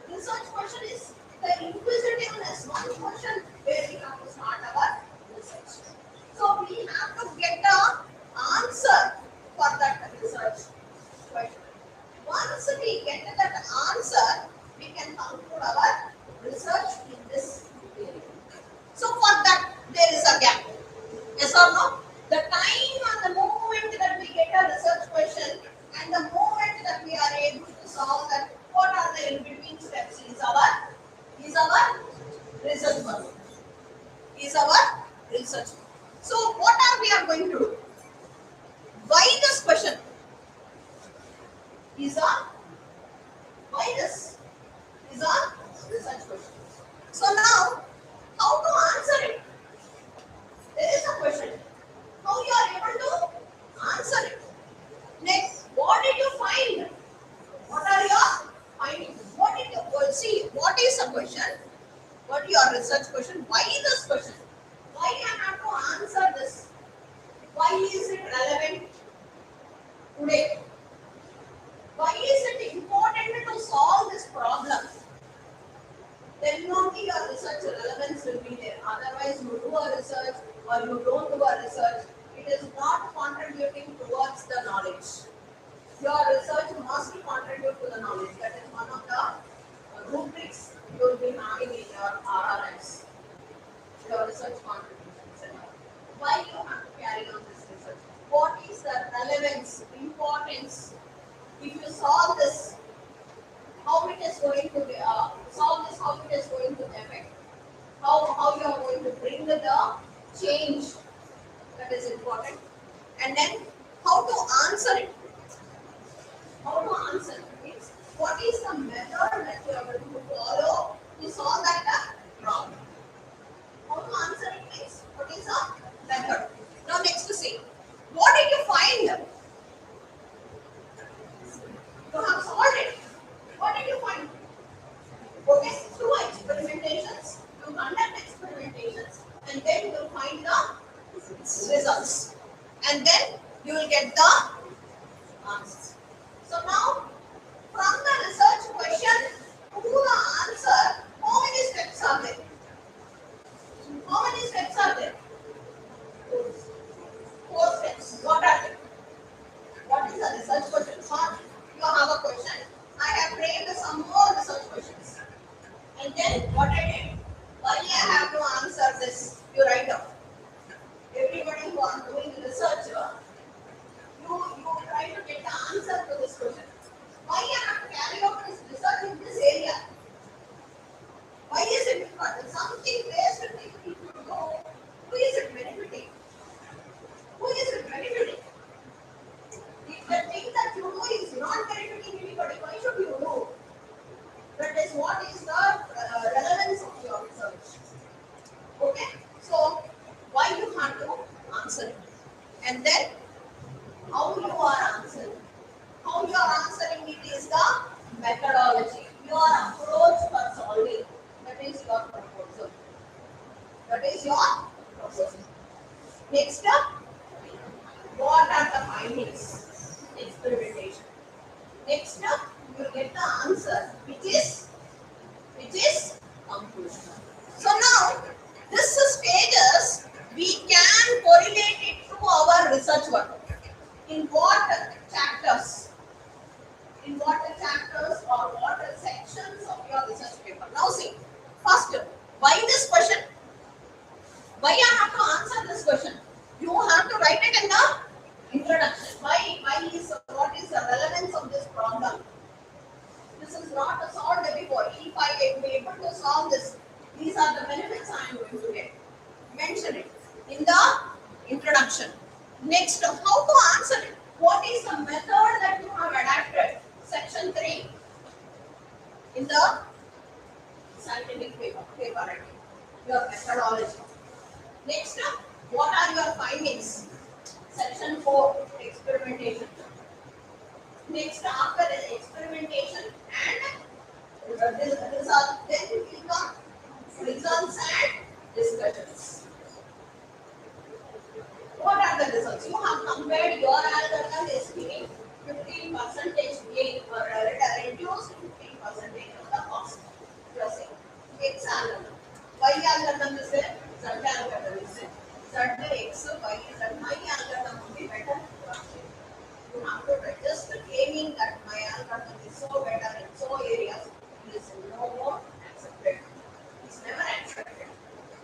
research question is the inquisitiveness, one question where we have to start our research. So we have to get the answer for that research question. Once we get that answer, we can conclude our research in this area. So for that, there is a gap. Yes or no? The time and the moment that we get a research question and the moment that we are able to solve that, what are the in between steps is our research work. Is our research. So what are we are going to do? Why this question? Is a why this? Is a research question. So now, how to answer it? There is a question. How you are able to answer it? Next, what did you find? What are your findings? What did you see? What is the question? What is your research question? Why this question? Why you have to answer this? Why is it relevant today? Why is it important to solve this problem? Then only your research relevance will be there. Otherwise, you do a research or you don't do a research, it is not contributing towards the knowledge. Your research must contribute to the knowledge. That is one of the rubrics you will be having in your RRS. Your research contributions. Why you have to carry on this research? What is the relevance, importance? If you solve this, how it is going to be solve this, how it is going to affect, how you are going to bring the change, that is important. And then how to answer it. How to answer it means what is the method that you are going to follow to solve that problem. How to answer it means what is the method. Now next to see, what did you find? You have solved it. What did you find? Okay, through experimentations, you conduct experimentations and then you will find the results. And then you will get the answers. So now, from the research question to the answer, how many steps are there? How many steps are there? 4 steps. What are they? What is the research question? First, you have a question. I have framed some more research questions. And then what I did? Why I have to answer this? You write down. Everybody who are doing research, you try to get the answer to this question. Why I have to carry out this research in this area? Why is it important? Something based on people to know who is it benefiting? Who is it benefiting? If the thing that you know is not benefiting anybody, why should you know? That is what is the relevance of your research. Okay? So, why you have to answer it? And then, how you are answering. How you are answering it is the methodology. Your approach for solving. That is your proposal. That is your proposal. Next up, what are the findings? Experimentation. Next up, you get the answer, which is conclusion. So now, this stages we can correlate it to our research work. In what chapters? In what chapters or what sections of your research paper? Now see, first, why this question? Why I have to answer this question? You have to write it in the introduction. What is the relevance of this problem? This is not solved before. If I am able to solve this, these are the benefits I am going to get. Mention it in the introduction. Next, how to answer it? What is the method that you have adapted? Section 3 in the scientific paper writing. Your methodology. Next, what are your findings? Section 4, experimentation. Next, after the experimentation and result, then we come results and discussions. What are the results? You have compared your algorithm is giving 15% gain or reduced 15% of the cost. Y algorithm is there, Z algorithm is there. Z X, Y, Z, my algorithm would be better. You have to register claiming that my algorithm is so better in so areas. It is no more accepted. It's never accepted.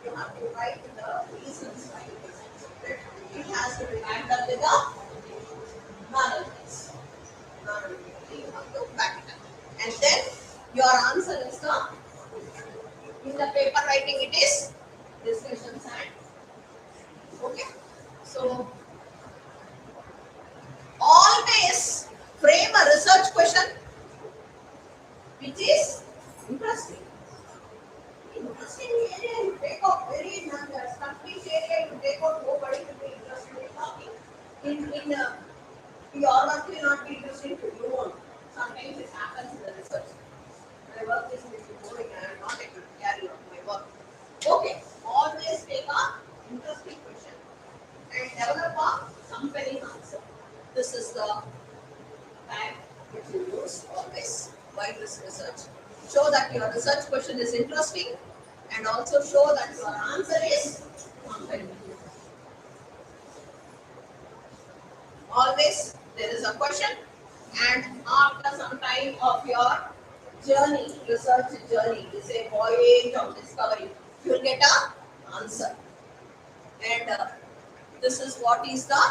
You have to write the reasons why it is accepted. It has to be backed up with a null case. You have to back it up. And then your answer is the, in the paper writing it is discussions and, okay. So always frame a research question which is interesting. Interesting area you take out, very complete area you take out, nobody will be interested in talking. Your work will not be interesting to you only. Sometimes it happens in the research. My work is little boring and I am not able to carry on my work. Okay, always take a interesting question and develop a compelling answer. This is the tag which you use always while this research. Show that your research question is interesting and also show that your answer is compelling. Always there is a question, and after some time of your journey, research journey, is a voyage of discovery, you will get a answer. And this is what is the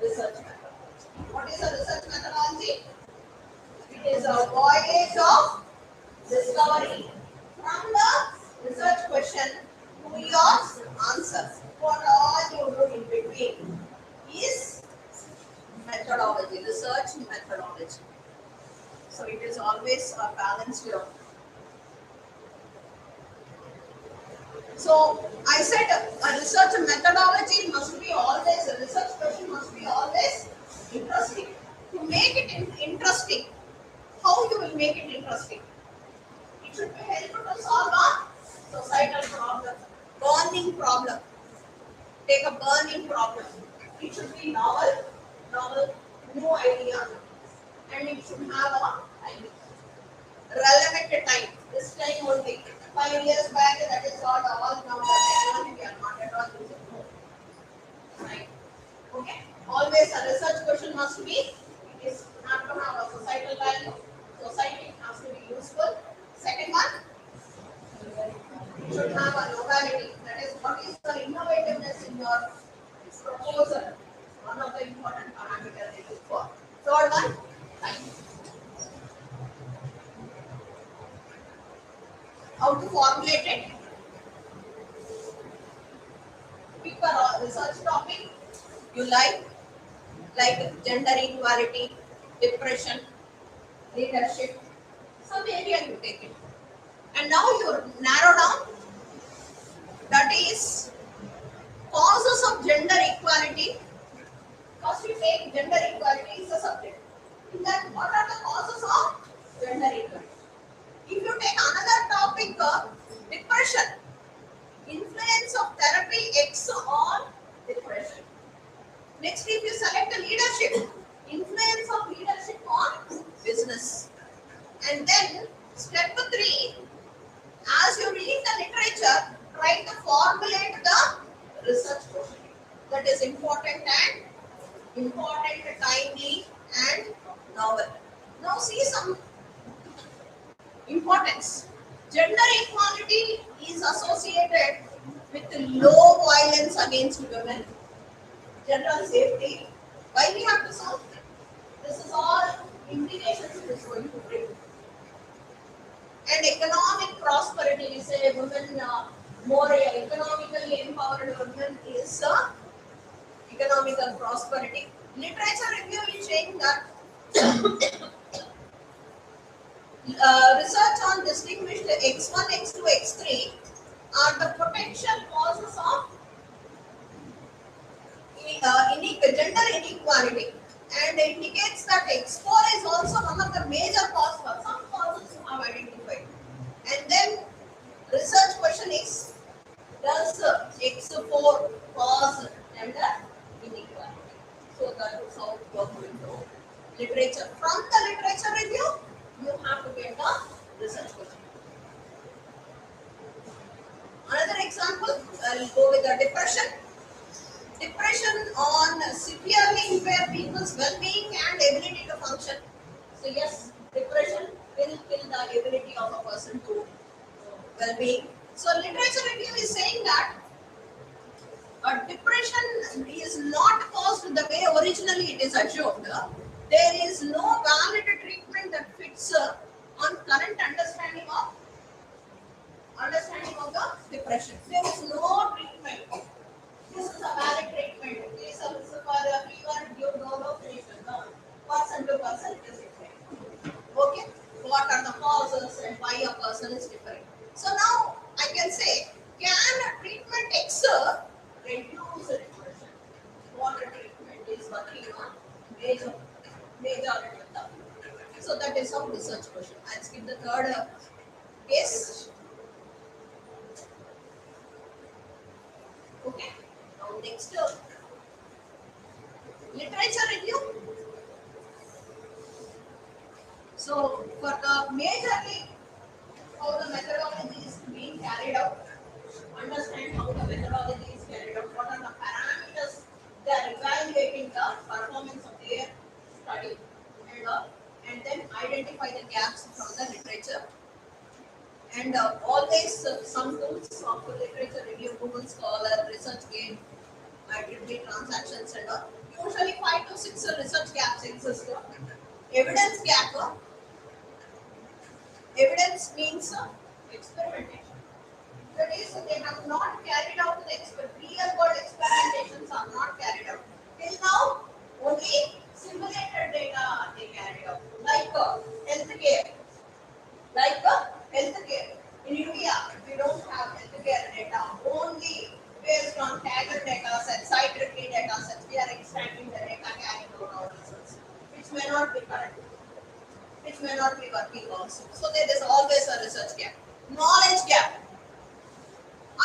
research methodology. What is the research methodology? It is a voyage of discovery from the research question to your answer. What all you do in between is methodology, research methodology. So it is always a balanced job. So I said a research methodology must be always, a research question must be always interesting. To make it interesting, how you will make it interesting? It should be helpful to solve a societal problem, burning problem. Take a burning problem. It should be novel, new idea, and it should have a time, relevant time. This time only. 5 years back, that is what all now the technology we are not at all using. Right? Okay. Always a research question must be. It is not to have a societal value. Society has to be useful. Second one, it should have a novelty. That is, what is the innovativeness in your proposal? One of the important parameters they look for. Third one, time. How to formulate it? Pick a research topic you like gender equality, depression, leadership. Some area you take it. And now you narrow down. That is causes of gender equality. First you take gender equality is a subject. In that, what are the causes of gender equality? If you take another topic, depression, influence of therapy X on depression. Next, if you select a leadership, influence of leadership on business. And then, step 3, as you read the literature, try to formulate the research question. That is important, timely, and novel. Now, see some importance. Gender equality is associated with low violence against women, general safety. Why we have to solve it? This is all implications it is going to bring. And economic prosperity, we say women more economically empowered women is economical prosperity. Literature review is saying that research on distinguished X1, X2, X3 are the potential causes of gender inequality, and indicates that X4 is also one of the major causes for some causes you have identified. And then research question is, does X4 cause gender inequality? So that is how you are going to literature. From the literature review, you have to get the research question. I'll go with the depression. Depression on severely impair people's well-being and ability to function. So yes, depression will kill the ability of a person to well-being. So literature review is saying that depression is not caused the way originally it is assumed. There is no valid treatment that fits on current understanding of the depression. There is no treatment. This is a valid treatment. This is also for a fever due to no patient. No. Person to person it is different. Okay? What are the causes and why a person is different? So now I can say, can treatment X reduce depression? What treatment is working on majority of the. So that is some research question. I'll skip the third case. Okay. Now next literature review. So for the majorly how the methodology is being carried out, understand how the methodology is carried out, what are the parameters they are evaluating the performance of their study, and then identify the gaps from the literature. And always some tools of literature review, Google Scholar, ResearchGate, IEEE transactions, and usually 5 to 6 research gaps exist. Evidence gap. Evidence means experimentation. That is, they have not carried out the real world experimentations are not carried out. Till now, only simulated data they carried out, like healthcare. Healthcare. In India, we don't have healthcare data, only based on Kaggle data sets, Citricity data sets, we are extracting the data carrying out our results, which may not be correct, which may not be working also. So there is always a research gap. Knowledge gap.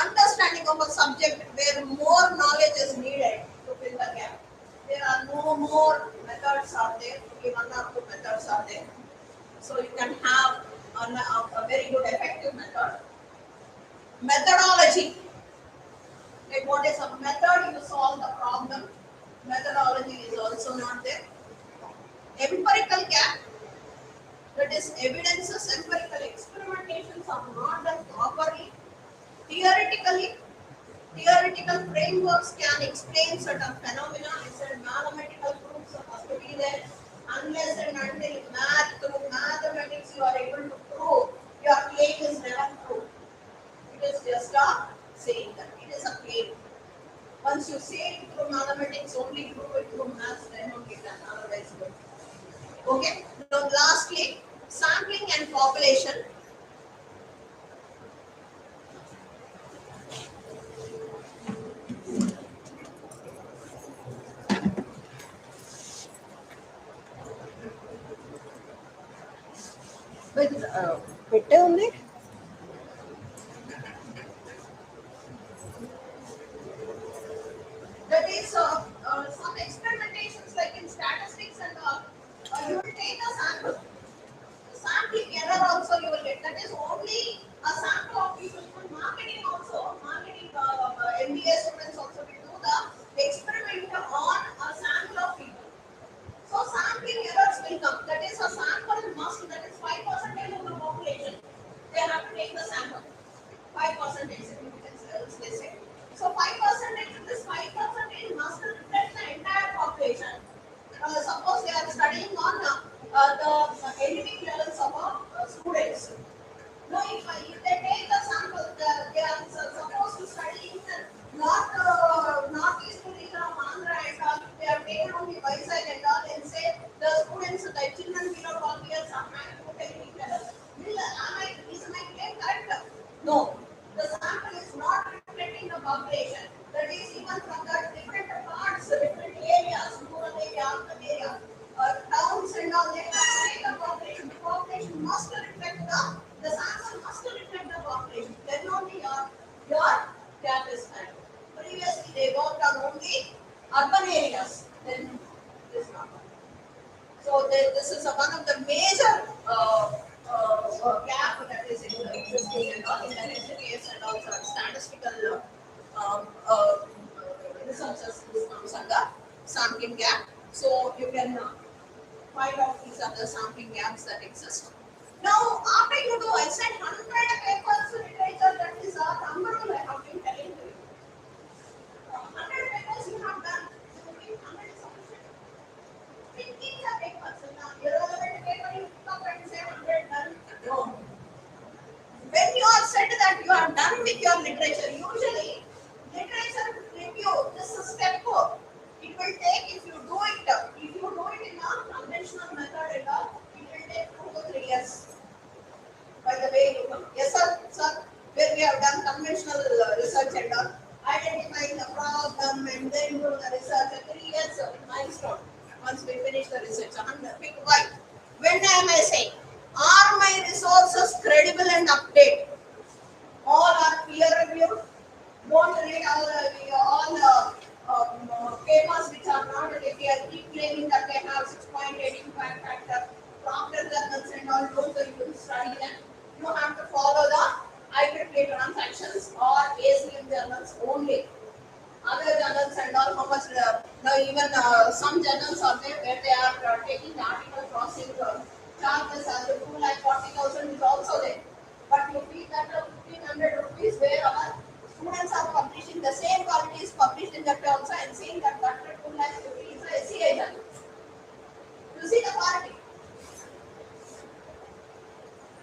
Understanding of a subject where more knowledge is needed to fill the gap. There are no more methods are there, only one or two methods are there. So you can have a very good effective method. Methodology. Like what is a method to solve the problem? Methodology is also not there. Empirical gap. That is evidences, empirical experimentations are not done properly. Theoretical frameworks can explain certain phenomena. Instead, mathematical proofs must be there. Unless and until through mathematics you are able to prove, your claim is never true. It is just a saying that it is a claim. Once you say it through mathematics, only prove it through maths, then only can. Otherwise, good. Okay. Now, lastly, sampling and population. పెట్టే ఉంది. That is some experimentations like in statistics and you will take a sample. Sampling error also you will get. That is only a sample of people. Marketing also, MBA students also will do the experiment on a sample of people. So sampling errors will come. That is a sample must. That is 5% of the population. They have to take the sample. 5% significance levels they say. So 5% this 5% must reflect the entire population. Suppose they are studying on the endemic levels of students. No, if they take the sample, they are supposed to study in northeast region of Andhra and all. They are taken only Vizag and all, and say the students, the children below 12 years are having endemic levels. Is my claim correct? No. The sample is not reflecting the population. That is even from the different parts, different areas, rural area, urban area, towns and all. They have to take the population. The population must reflect the sample must reflect the population. Then only your gap is met. Previously they worked on only urban areas. Then this is not. So this is one of the major gap that is existing and all in the case and also statistical sampling gap. So you can find out these are the sampling gaps that exist. Now, after you do, I said 100 papers literature, that is a number I have been telling you. 100 papers you have done. You think 100 is sufficient? 15 are papers. Now, irrelevant paper you pick up and say 100 done. No. When you have said that you are done with your literature, usually literature review, this is step 4. It will take, if you do it in a conventional method and all, it will take 2 to 3 years. By the way, you come. Yes, sir, where we have done conventional research and all, identifying the problem and then do the research, 3 years milestone. Once we finish the research, 100. Why? When am I saying? Are my resources credible and updated? All are peer reviewed. Don't read all papers which are not. If you are keep claiming that they have 6.8 impact factor, proctor journals and all, don't you study them. You have to follow the IEEE transactions or ACM journals only. Other journals and all, how much now even some journals are there where they are taking the article crossing charges as the 2,40,000 is also there. But you feel that 1,500 rupees where our students are publishing the same quality is published in that also and saying that 2,50,000 is a SCI journal. You see the quality.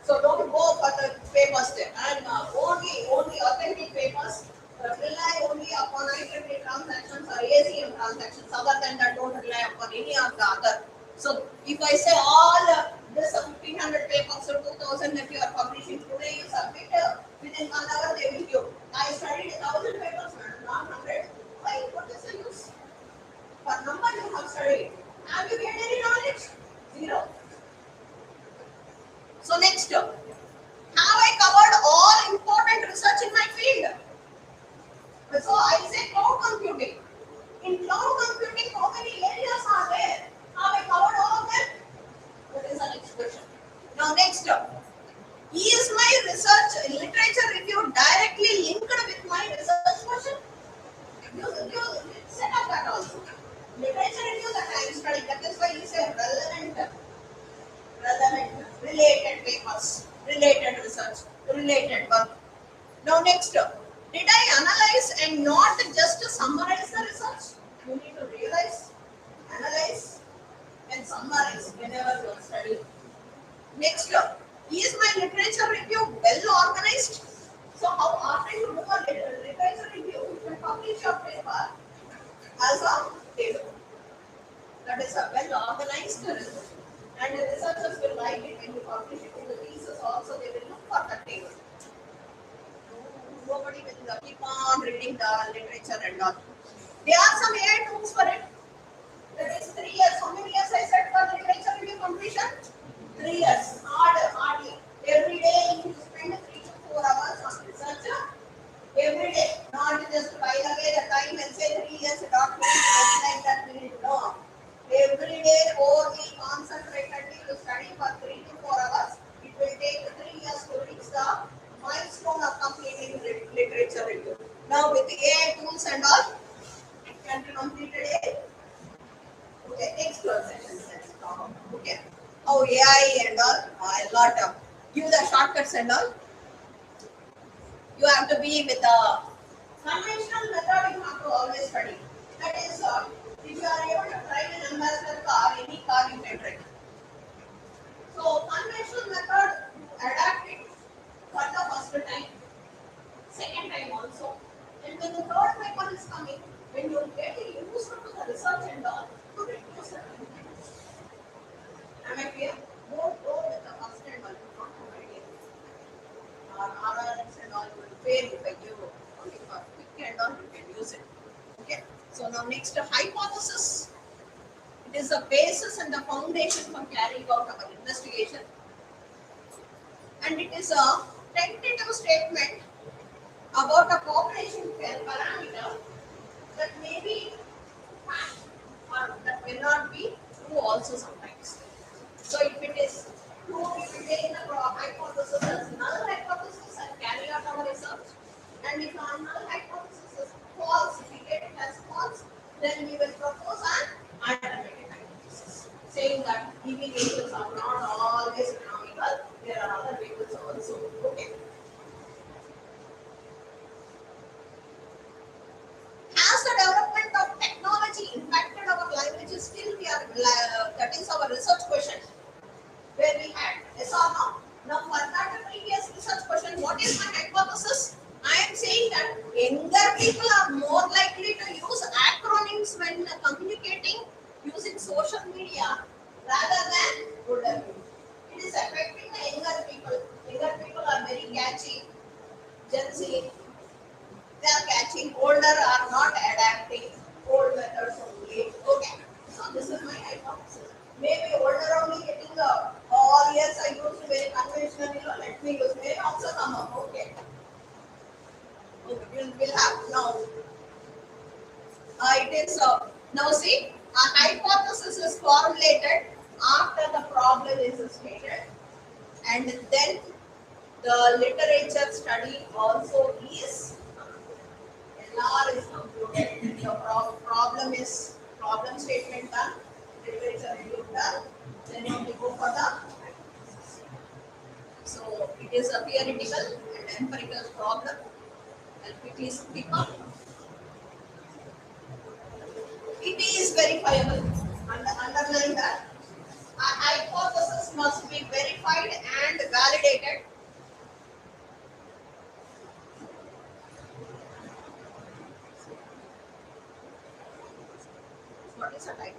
So don't go for the papers there and only authentic papers. Rely only upon IEEE transactions or ACM transactions. Other than that, don't rely upon any of the other. So if I say all this 1,500 papers or 2,000 that you are publishing today, you submit within 1 hour they will give. I studied 1,000 papers, not 100. Why? What is the use? For number you have studied. Have you gained any knowledge? Zero. So next, have I covered all important research in my field? So I say cloud computing. In cloud computing, how many areas are there? Have I covered all of them? That is the next question. Now next, is my research literature review directly linked with my research question? You set up that also. Literature review that I am studying, that is why you say relevant, related papers, related research, related work. Now next, did I analyze and not just summarize the research? You need to realize, analyze and summarize whenever you are studying. Next, is my literature review well organized? So how after you do a literature review, you will publish your paper as a table. That is a well organized research. And the researchers will like it when you publish it in the thesis also, they will look for the table. Nobody will keep on reading the literature and all. There are some AI tools for it. That is 3 years. How many years I said for literature review completion? 3 years. Hardly. Every day you spend 3 to 4 hours on research. Every day. Not just while away the time and say 3 years document like that we need to know. Every day, only concentratedly you study for 3 to 4 hours. It will take 3 years to reach the milestone of completing literature review. Now with the AI tools and all, it can be completed in. Okay, next session. Okay. Oh, AI and all, a lot of give the shortcuts and all. You have to be with the conventional method. You have to always study. That is, if you are able to drive an ambassador car, any car you can drive. So conventional method, you adapt it for the first time, second time also, and when the third paper is coming, when you get used to the research and all, you reduce the time. Am I clear? Don't go with the first and all, not the idea. RRMs and all will fail if I give only for quick and all, you can use it. Okay. So now next, hypothesis. It is the basis and the foundation for carrying out our investigation. And it is a tentative statement about a population parameter that may be fact or that may not be true also sometimes. So if it is true, if we take the hypothesis as null hypothesis and carry out our research, and if our null hypothesis is false, if we get it as false, then we will propose an is my hypothesis? I am saying that younger people are more likely to use acronyms when communicating using social media rather than older people. It is affecting the younger people. Younger people are very catchy. Gen Z, they are catching. Older are not adapting. Old methods only. Okay. So this is my hypothesis. Maybe older only getting the all years I used very conventional, let me use. Maybe also come up. Okay. Okay. We'll have now. It is now see a hypothesis is formulated after the problem is stated, and then the literature study also is LR is concluded. The problem statement done, literature review done. Then we go for the so it is a theoretical and empirical problem. I'll quickly skip up. It is verifiable. Underline that. A hypothesis must be verified and validated. What is a type?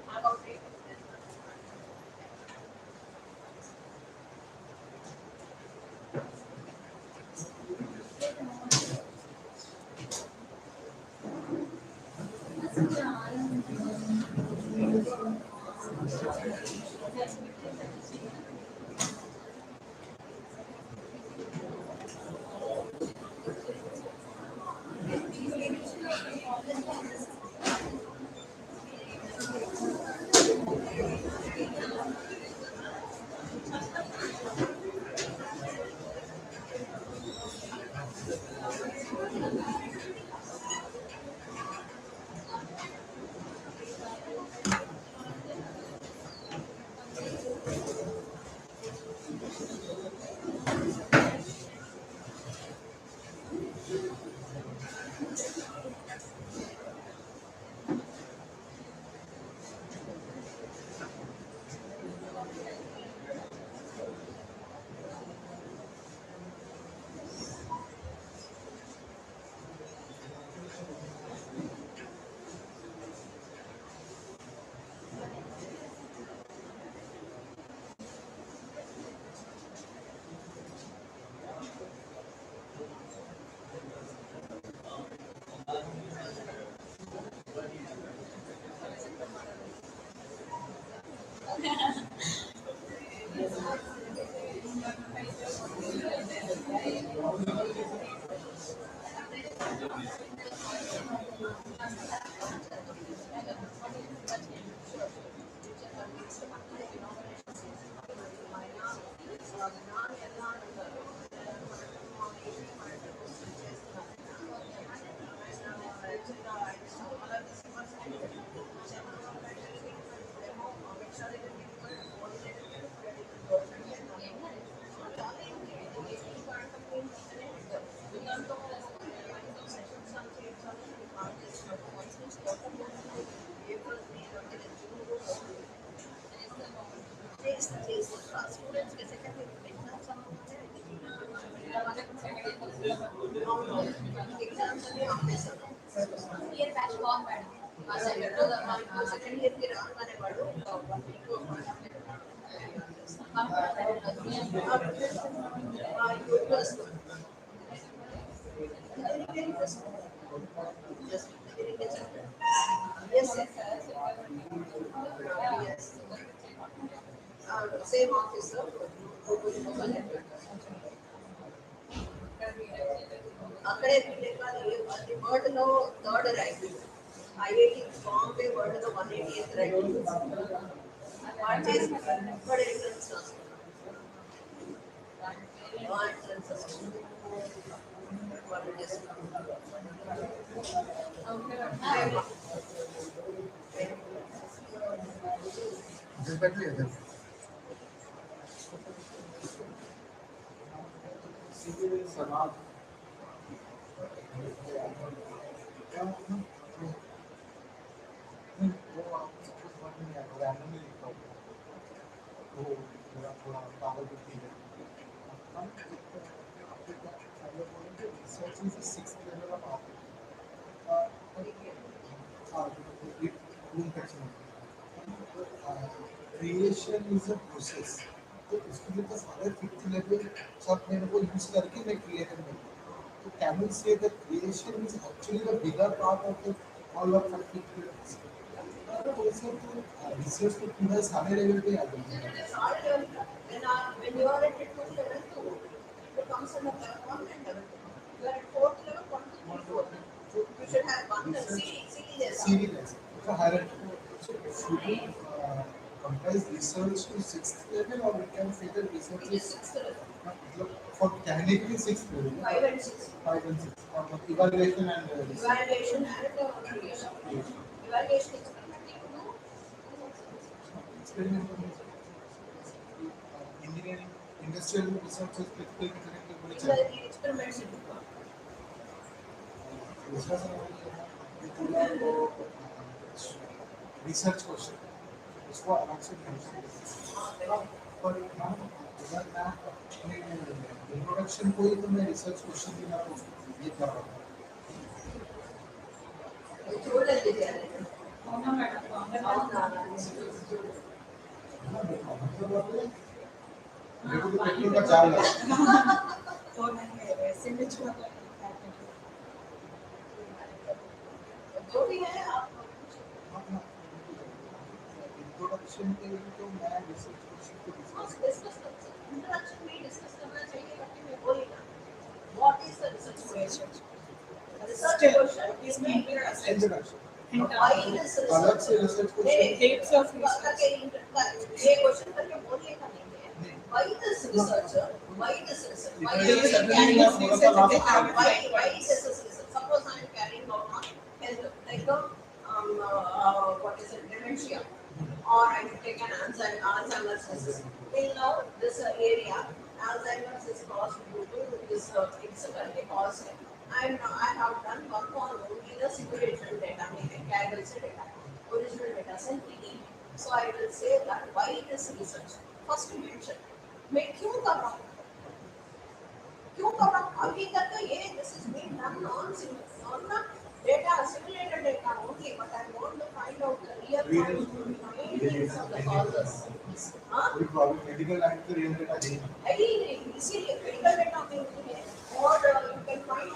About it. Students के second exams year batch form madam. Second year के रांगाने वालों 1 week yes yes same officer అక్కడే BTech అది word లో third rank IIT Bombay word లో 188th rank what చేసి ఇక్కడ entrance రాస్తున్నాను ఎంట్రన్స్ వాళ్ళు చేస్తున్నారు Research is the sixth level of art. Creation is a process तो उसके लिए तो सारे फिफ्थ लेवल सब मेरे को यूज करके मैं क्रिएट कर तो can you say that creation is actually the bigger part of the all of the fifth levels also to research to पूरा सारे लेवल पे आ जाए when you are at the 2 level 2, it becomes a level 1 and level 2. You are at 4th level 1 to 3 4. You should have one series so hierarchy so should we compare research to 6th level or we can say that research is 6th level for technically 6th level 5 and 6 or evaluation and evaluation and creation evaluation experiment engineering industrial research is experiments research question उसको अलग से पर अगर मैं introduction को ही तो मैं research question भी ना पूछूं ये क्या होगा मेरे को तो टेक्निक का चाल लगा तो नहीं है वैसे में जो जो भी है आप इंट्रोडक्शन के लिए तो मैं रिसर्च क्वेश्चन को डिस्कस इंट्रोडक्शन में डिस्कस करना चाहिए ताकि मैं बोलेगा what is the research question research question is main introduction why is अलग से research question Types of research. ये क्वेश्चन करके बोलेगा नहीं है why this researcher why this research why It is is certainly carrying not one of the last why is this research suppose I am carrying out health like what is it dementia or I have taken Alzheimer's disease till now this area Alzheimer's is caused due to this it's caused I have done work on only the simulation data, carrier data, original data, and so I will say that why this research? First mention, मैं क्यों कर रहा हूँ? क्यों कर रहा हूँ? अभी तक तो ये this is being done on the data, simulated data only, but I want to find out the real of the causes. हाँ? कोई प्रॉब्लम मेडिकल लाइन पे रियल डेटा नहीं इसीलिए मेडिकल डेटा में है और you can find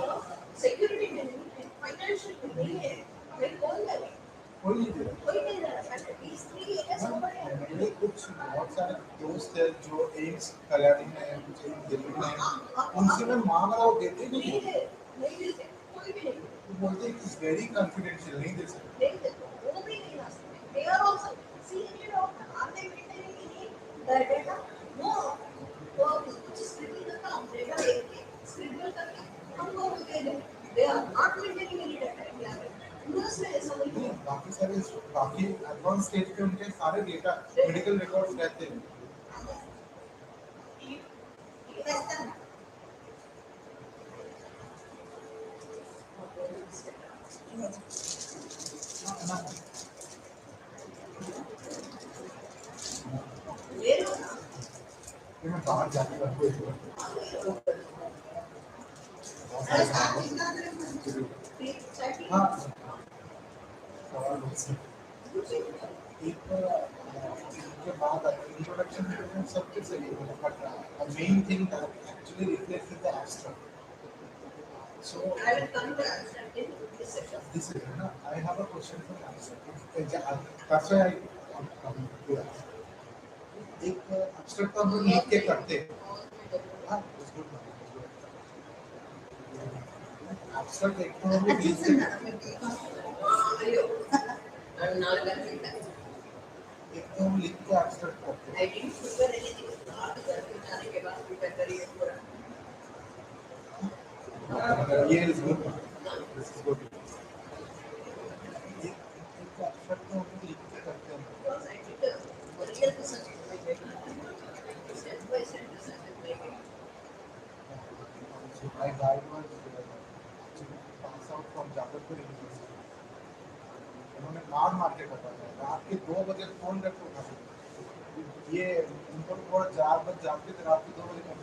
security में नहीं है financial में नहीं है फिर कौन करेगा कोई नहीं दे रहा है these three areas मेरे कुछ बहुत सारे दोस्त हैं जो एम्स कल्याणी में हैं कुछ एम्स दिल्ली में हैं उनसे मैं मांग रहा हूँ देते नहीं नहीं देते कोई भी नहीं वो बोलते हैं इट्स वेरी कॉन्फिडेंशियल नहीं दे सकते नहीं देते वो भी नहीं ला सकते they are also senior are they maintaining the data no तो कुछ स्क्रिप्टिंग करता हूँ डेटा लेके स्क्रिप्टिंग करके हमको दे दे they are not maintaining any data US में ऐसा नहीं है बाकी सारे बाकी एडवांस स्टेज पे उनके सारे डेटा मेडिकल रिकॉर्ड्स रहते हैं ले लो ना ये मैं बाहर जाके रखूँ हाँ के बाद इंट्रोडक्शन में सब कुछ सही है but main thing that actually reflects the abstract so I will come to abstract in this section this is I have a question for abstract that's why I come to that एक abstract हम लोग लिख के करते हैं हाँ it's good abstract एक तो हम लोग लिख के अयो I'm not going to that एक तो हम लिख के एब्स्ट्रैक्ट करते हैं I didn't prepare anything आप घर पे जाने के बाद prepare करिए पूरा ये is good this is good मार मार के बताता है रात के 2 बजे फोन करके उठा सकते ये उनको तो थोड़ा 4 बजे जागते थे रात के 2 बजे का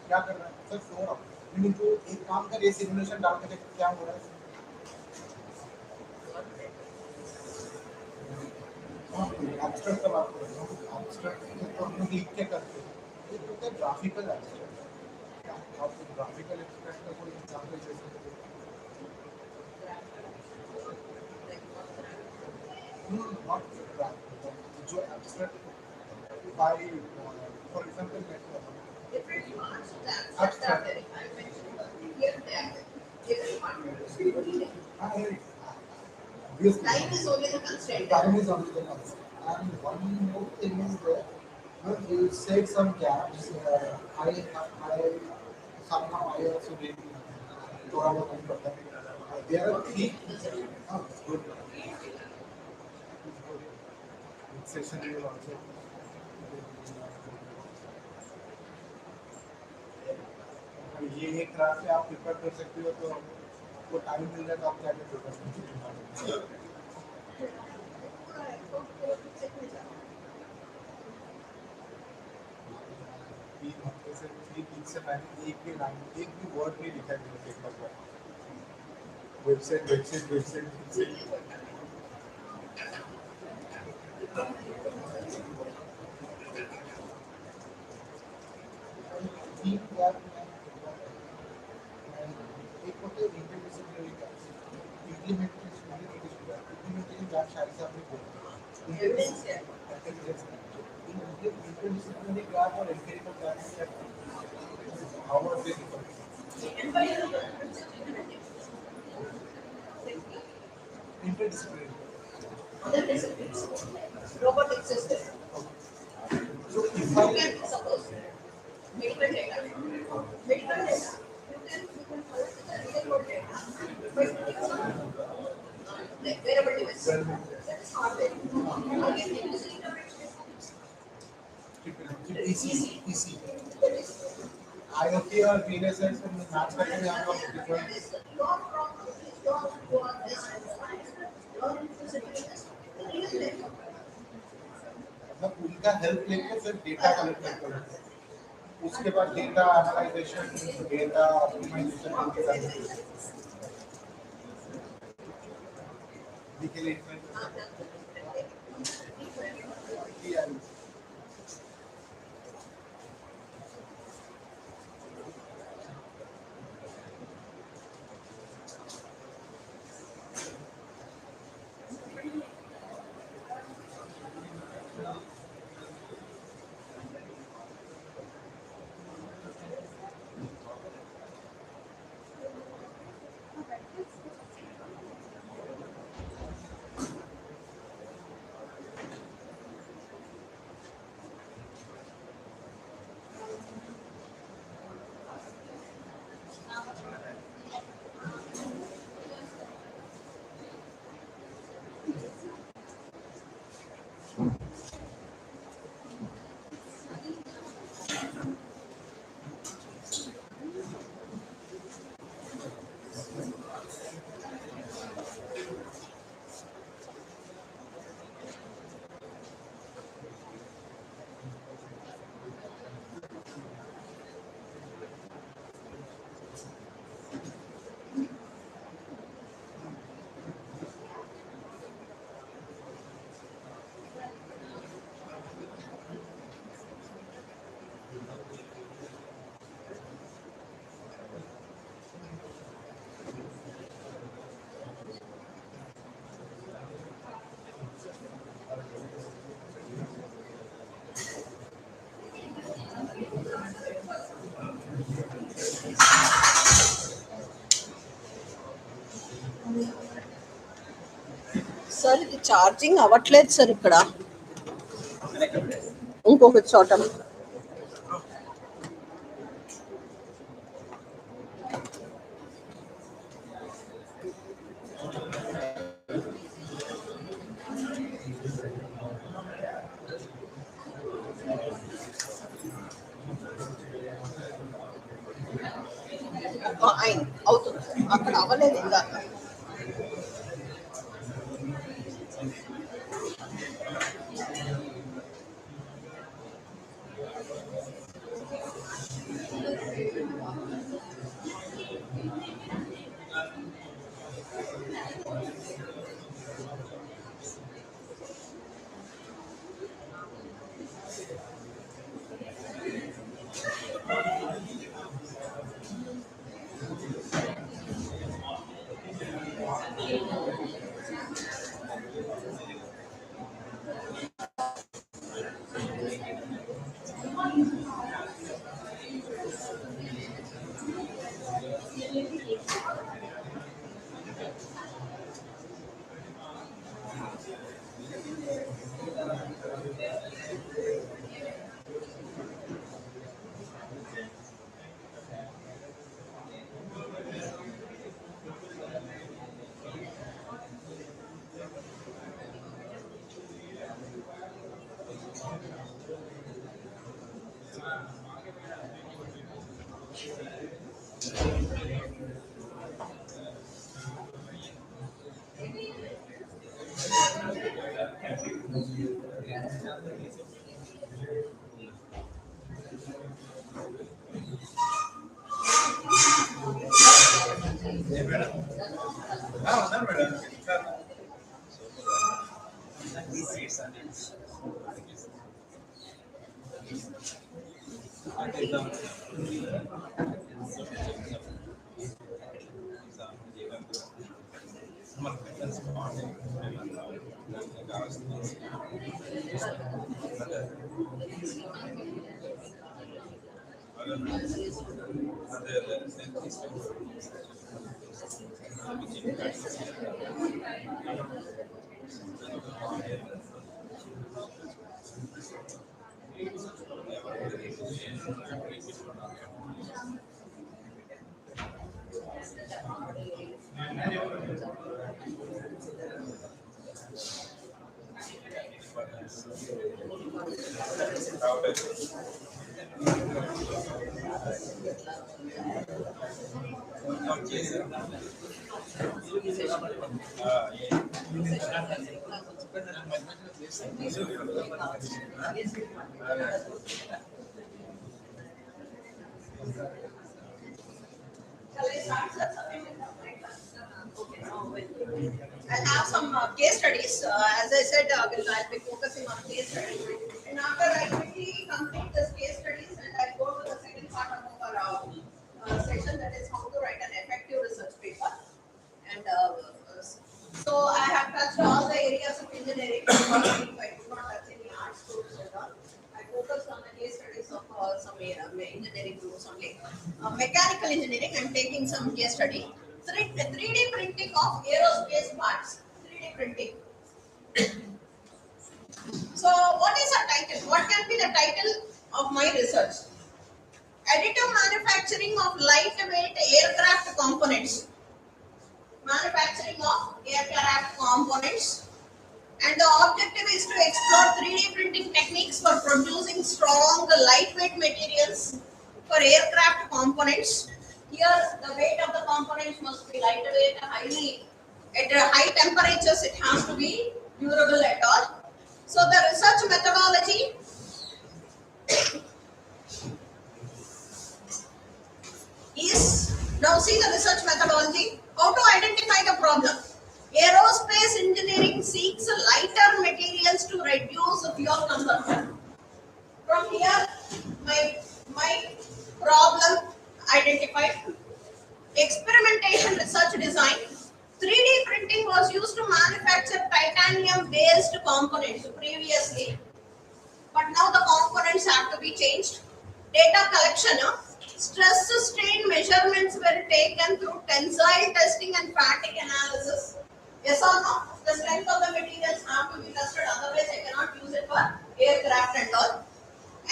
क्या कर रहा है सर सो रहा हूँ लेकिन तो एक काम कर ये सिमुलेशन डाल के देख क्या हो रहा है एब्स्ट्रैक्ट का बात कर रहा हूँ एब्स्ट्रैक्ट तो हम लोग लिख के करते हैं ये तो क्या ग्राफिकल एब्स्ट्रैक्ट आप ग्राफिकल एब्स्ट्रैक्ट का कोई एग्जांपल दे सकते हो not जो abstract by for example Different parts of the abstract are there. I mentioned here that different parts. Time is only the constraint. Time is only the concept. And one more thing is that you said some gaps. I somehow I also did थोड़ा बहुत हम पढ़ते हैं. There are three. It's good. Session will also. ये एक रात से आप प्रिपेयर कर सकते हो तो आपको टाइम मिल जाए तो आप क्या कर सकते हो तीन हफ्ते से 3 वीक से मैंने एक भी लाइन एक भी वर्ड नहीं लिखा है मेरे पेपर पर वेबसाइट तीन बार एक होते इंटरडिसिप्लिनरी गैप्स इम्प्लीमेंटेशन गैप शायद से आपने बोला Evidence here. इंटरडिसिप्लिनरी गैप और empirical gap how are they different And by interdisciplinary other disciplines, robotic system. so if You I can suppose medical data. Medical data. You can collect the real world data. But like wearable device. That is hardware. Again, using intervention. EC IoT और VLSI से match करके भी हम लोग different Your problem is not your this your necessity is real data. मतलब उनका help लेके फिर डेटा कलेक्ट करते हैं उसके बाद डेटा एनालाइजेशन डेटा ऑप्टिमाइजेशन उनके साथ निकले సార్ ఇది ఛార్జింగ్ అవ్వట్లేదు సార్ ఇక్కడ ఇంకొక చోట అవుతుంది అక్కడ అవ్వలేదు ఇంకా Shall I start, sir? Okay, I'll have some case studies. As I said, I'll be focusing on case studies. And after I quickly complete this case studies, and I'll go to the second part of our session, that is how to write an effective research paper. And so I have touched all the areas of engineering. I do not touch any arts groups at all. I focused on the case studies of some engineering groups only. Mechanical engineering, I'm taking some case study. 3D printing of aerospace parts. 3D printing. So, what is a title? What can be the title of my research? Additive manufacturing of lightweight aircraft components. Manufacturing of aircraft components. And the objective is to explore 3D printing techniques for producing strong, lightweight materials for aircraft components. Here, the weight of the components must be lightweight, highly at high temperatures. It has to be durable at all. So, the research methodology is, now see the research methodology. How to identify the problem? Aerospace engineering seeks lighter materials to reduce fuel consumption. From here, my problem identified. Experimentation research design. 3D printing was used to manufacture titanium-based components previously, but now the components have to be changed. Data collection. Stress strain measurements were taken through tensile testing and fatigue analysis. Yes or no? The strength of the materials have to be tested, otherwise I cannot use it for aircraft and all.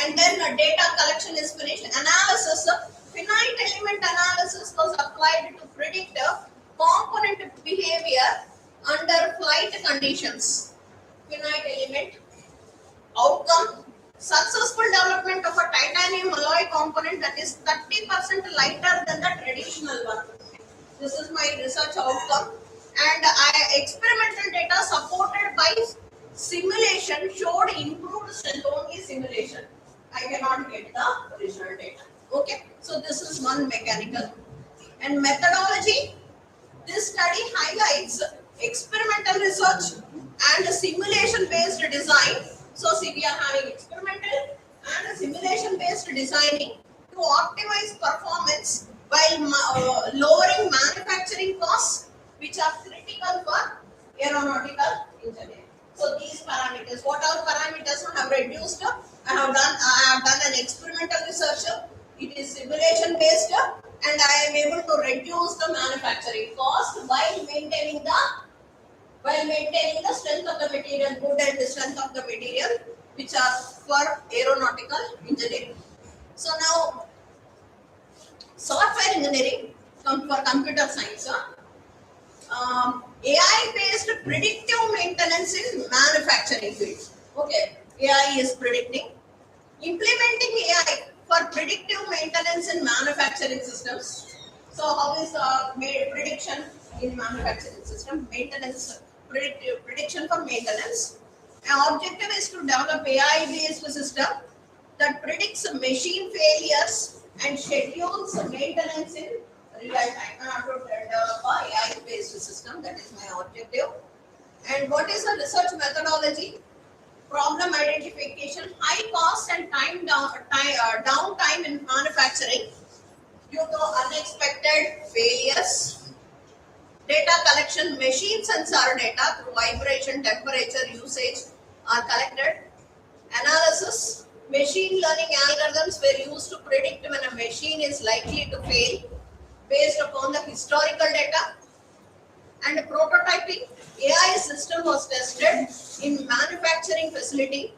And then data collection is finished. Analysis. Finite element analysis was applied to predict component behavior under flight conditions. Finite element. Outcome. Successful development of a titanium alloy component that is 30% lighter than the traditional one. This is my research outcome. And experimental data supported by showed improved strength only simulation. I cannot get the original data. Okay, so this is one mechanical. And methodology, this study highlights experimental research and simulation based design. So see, we are having experimental and simulation based designing to optimize performance while lowering manufacturing costs, which are critical for aeronautical engineering. So these parameters, what are parameters I have reduced? I have done an experimental research. It is simulation based, and I am able to reduce the manufacturing cost while maintaining the strength of the material, good and the strength of the material, which are for aeronautical engineering. So now, software engineering for computer science. AI-based predictive maintenance in manufacturing field. Okay, AI is predicting. Implementing AI for predictive maintenance in manufacturing systems. So how is prediction in manufacturing system? Maintenance, prediction for maintenance. Our objective is to develop AI-based system that predicts machine failures and schedules maintenance in real time. I have to develop a AI-based system. That is my objective. And what is the research methodology? Problem identification, high cost and downtime in manufacturing due to unexpected failures. Data collection, machine sensor data through vibration, temperature, usage are collected. Analysis, machine learning algorithms were used to predict when a machine is likely to fail based upon the historical data. And prototyping, AI system was tested in manufacturing facility,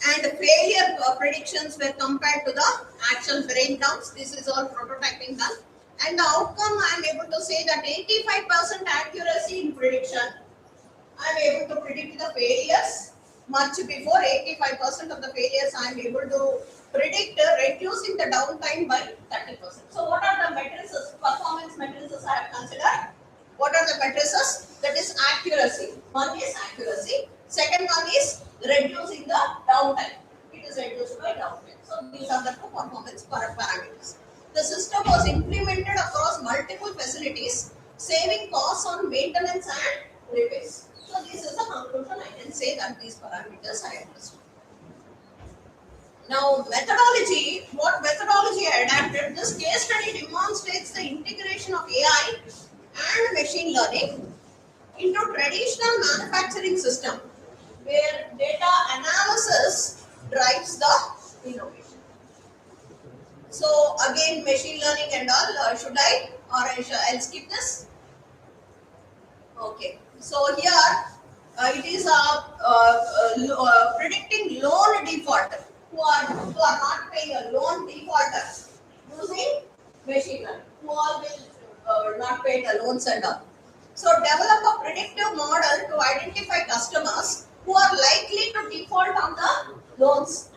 and failure predictions were compared to the actual breakdowns. This is all prototyping done. And the outcome, I am able to say that 85% accuracy in prediction. I am able to predict the failures much before 85% of the failures. I am able to predict reducing the downtime by 30%. So what are the matrices, performance matrices I have considered? What are the matrices? That is accuracy. One is accuracy. Second one is reducing the downtime. It is reduced by downtime. So these are the two performance parameters. The system was implemented across multiple facilities, saving costs on maintenance and repairs. So this is the conclusion. I can say that these parameters I understood. Now, methodology, what methodology I adapted? This case study demonstrates the integration of AI and machine learning into traditional manufacturing system where data analysis drives the innovation. So again, machine learning and all, should I or I'll skip this? Okay. So here it is predicting loan default who are not paying a loan defaulters using machine learning, who all will not pay the loans and all. So develop a predictive model to identify customers who are likely to default on the loans.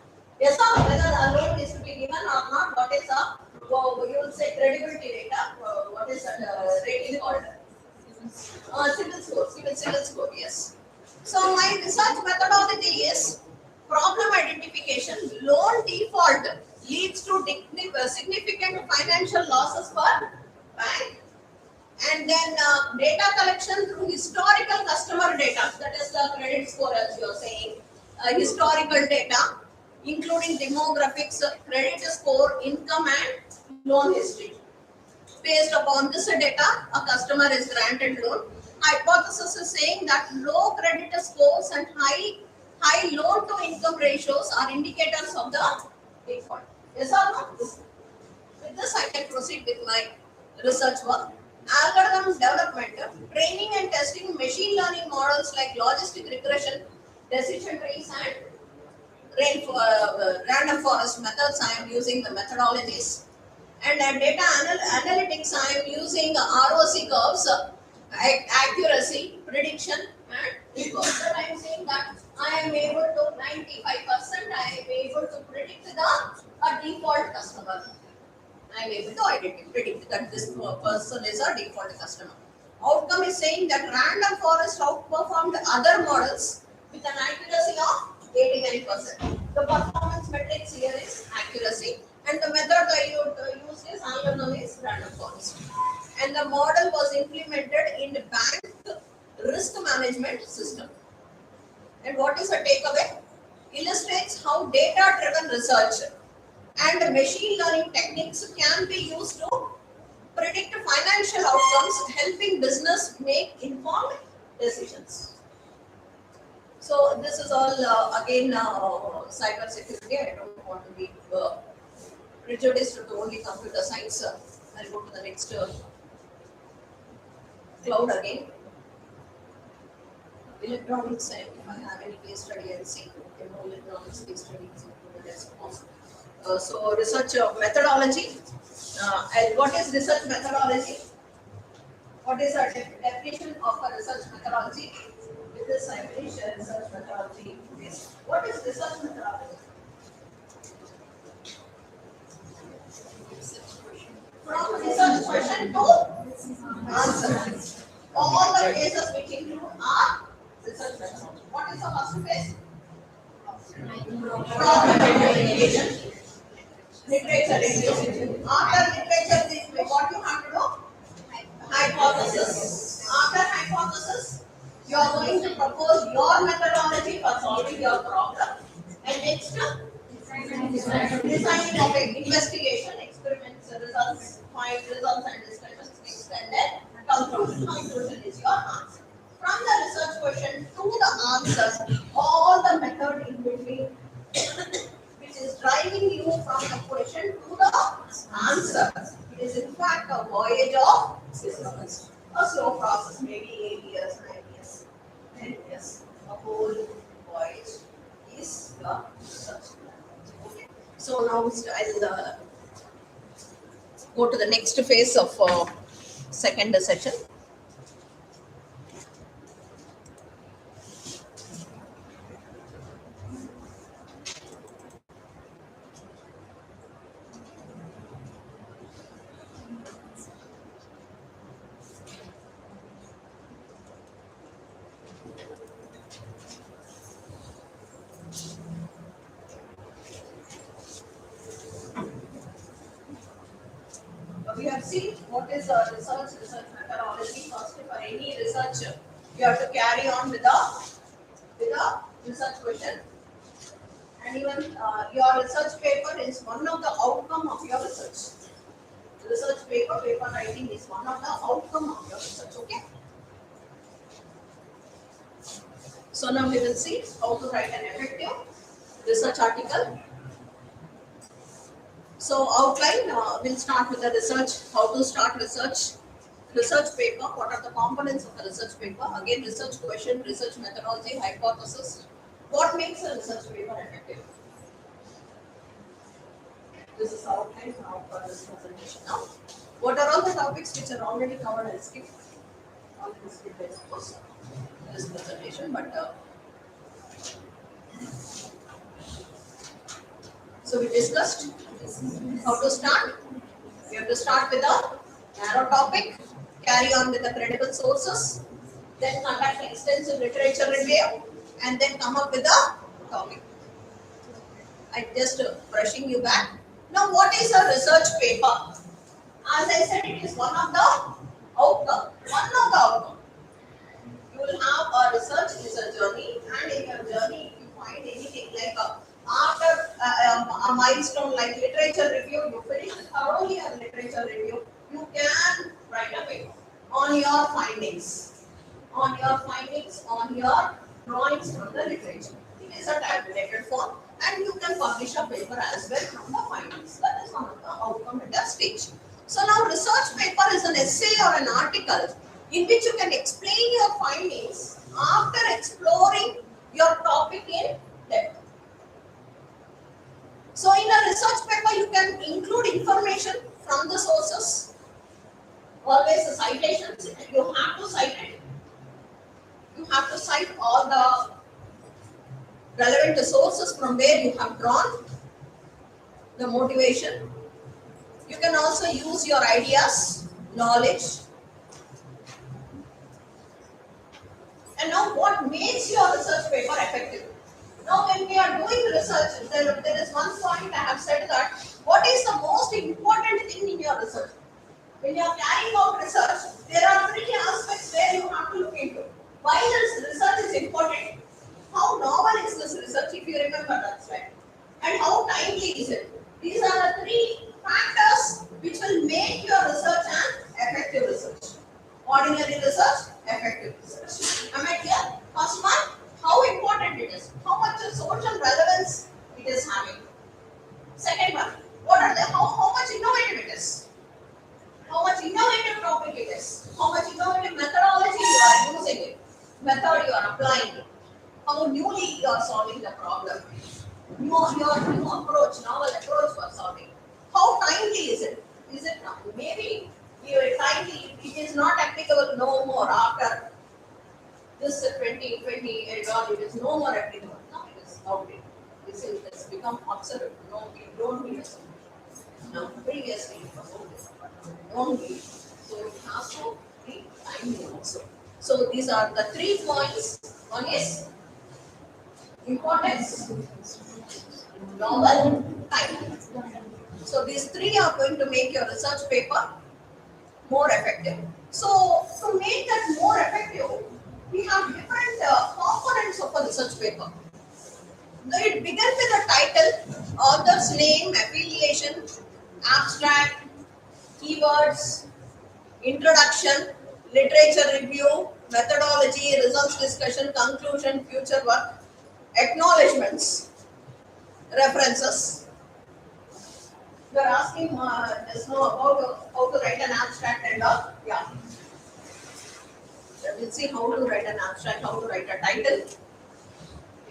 Yes, or whether a loan is to be given or not. What is you will say credibility data. What is that rating called? Civil score. Yes. So my research methodology is problem identification. Loan default leads to significant financial losses for bank. And then data collection through historical customer data, that is the credit score as you are saying, historical data including demographics, credit score, income and loan history. Based upon this data, a customer is granted loan. Hypothesis is saying that low credit scores and high loan to income ratios are indicators of the default. Yes or no? With this I can proceed with my research work. Algorithm development, training and testing machine learning models like logistic regression, decision trees and random forest methods. I am using the methodologies. And data analytics, I am using ROC curves, accuracy, prediction and reverse. So I am saying that I am able to 95%, I am able to predict a default customer. I am able to predict that this person is a default customer. Outcome is saying that random forest outperformed other models with with an accuracy of 89%. The performance metrics here is accuracy, and the method I used is another is random forest. And the model was implemented in the bank risk management system. And what is the takeaway? Illustrates how data-driven research and machine learning techniques can be used to predict financial outcomes, helping business make informed decisions. So this is all again cyber security. I don't want to be prejudiced to only computer science. I'll go to the next cloud again. Electronics, and if I have any case study, I'll see. Electronics case study is included as possible. So research methodology. And what is research methodology? What is our definition of a research methodology? With this, I finish research methodology. What is research methodology? From research question to answer. All the phases which include are research methodology. What is the first phase? Documentation. Literature. After literature, what you have to do? Hypothesis. After hypothesis, you are going to propose your methodology for solving your problem. And next, designing of an investigation, experiments, results, find results and discussions, next, and then conclusion. Conclusion is your answer. From the research question to the answer, all the method in between, which is driving you from the question to the answer. It is in fact a voyage of systems. A slow process, maybe 8 years, 9 years, 10 years. A whole voyage is the research. Okay. So now I'll go to the next phase of second session. We have seen what is a research methodology. First, for any research, you have to carry on with a research question. And even your research paper is one of the outcome of your research. Research paper writing is one of the outcome of your research. Okay. So now we will see how to write an effective research article. So outline, we'll start with the research, how to start research paper, what are the components of the research paper, again research question, research methodology, hypothesis, what makes a research paper effective. This is outline of this presentation now. What are all the topics which are already covered? I'll skip. Already skipped, I suppose, this presentation, but so we discussed how to start. We have to start with a narrow topic, carry on with the credible sources, then conduct extensive literature review, and then come up with a topic. I'm just brushing you back. Now, what is a research paper? As I said, it is one of the outcome. You will have a research is a journey, and in your journey, if you find anything like after a milestone like literature review, you finish thoroughly a literature review, you can write a paper on your findings, on your drawings from the literature. It is a tabulated form, and you can publish a paper as well from the findings. That is one of the outcome at that stage. So now research paper is an essay or an article in which you can explain your findings after exploring your topic in depth. So in a research paper, you can include information from the sources. Always the citations, you have to cite it. You have to cite all the relevant sources from where you have drawn the motivation. You can also use your ideas, knowledge. And now what makes your research paper effective? Now when we are doing research, there is one point I have said that what is the most important thing in your research? When you are carrying out research, there are three aspects where you have to look into. Why this research is important? How novel is this research, if you remember that slide? And how timely is it? These are the three factors which will make your research an effective research. Ordinary research, effective research. Am I clear? First one, how important it is, how much social relevance it is having. Second one, how much innovative it is, how much innovative topic it is, how much innovative methodology you are using it, method you are applying it, how newly you are solving the problem, your new approach, novel approach for solving. How timely is it? Is it not? Maybe timely, it is not applicable no more after this 2020 and all, it is no more applicable. Now it is outdated. This is has become obsolete. No, we don't need it. Now previously it was okay. Don't need it. So it has to be timely also. So these are the 3 points. One is importance, novel, timely. So these 3 are going to make your research paper more effective. So to make that more effective, we have different components of a research paper. It begins with a title, author's name, affiliation, abstract, keywords, introduction, literature review, methodology, results discussion, conclusion, future work, acknowledgements, references. You are asking just now about how to write an abstract and all. Yeah. We'll see how to write an abstract, how to write a title,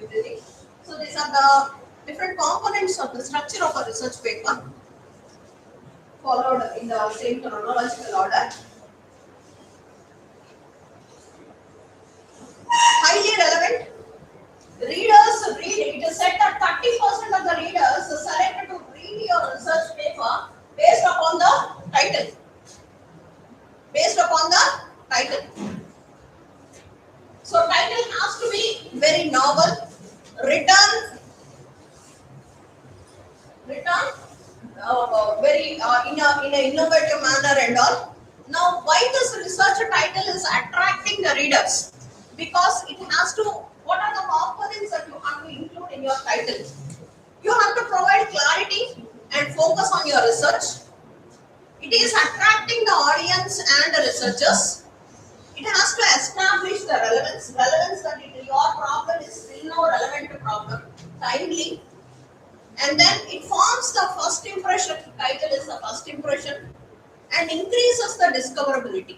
everything. So these are the different components of the structure of a research paper, followed in the same chronological order. Highly relevant. Readers read. It is said that 30% of the readers are selected to read your research paper based upon the title. Based upon the title. So title has to be very novel, written very in an innovative manner and all. Now, why this research title is attracting the readers? Because it has to. What are the components that you have to include in your title? You have to provide clarity and focus on your research. It is attracting the audience and the researchers. It has to establish the relevance that your problem is still now relevant to problem, timely, and then it forms the first impression. Title is the first impression and increases the discoverability.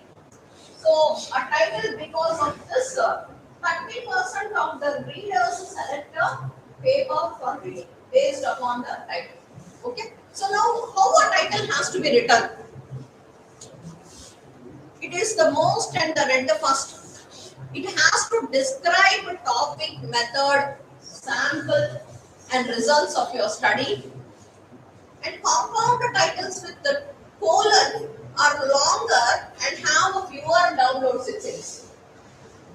So a title, because of this, 30% of the readers select a paper for reading based upon the title. Okay. So now, how a title has to be written? It is the most and the first. It has to describe a topic, method, sample, and results of your study. And compound titles with the colon are longer and have a fewer downloads, it says.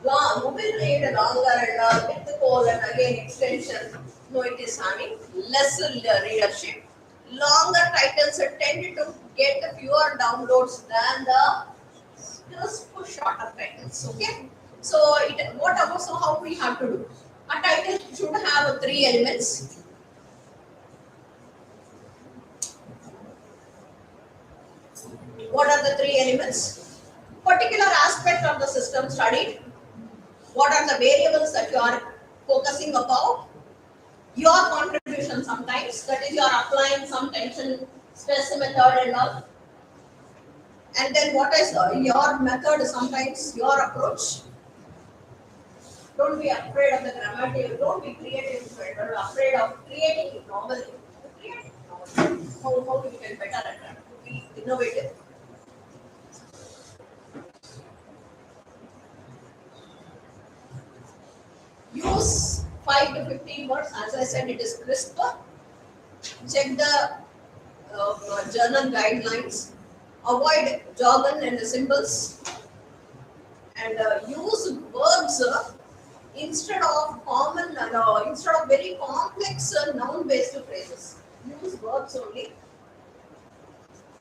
Long, you will read longer and with the colon, again extension. No, it is having less readership. Longer titles tend to get fewer downloads than the crisp shorter titles. Okay. So how we have to do? A title should have 3 elements. What are the 3 elements? Particular aspect of the system studied. What are the variables that you are focusing about? Your contribution sometimes, that is you are applying some tension stress method and all. And then what is your method, sometimes your approach. Don't be afraid of the grammatical, don't be creative, don't be afraid of creating it normally. Create normally. How to get better at that, to be innovative. Use 5 to 15 words. As I said, it is crisper. Check the journal guidelines. Avoid jargon and the symbols. And use verbs instead of instead of very complex noun-based phrases. Use verbs only.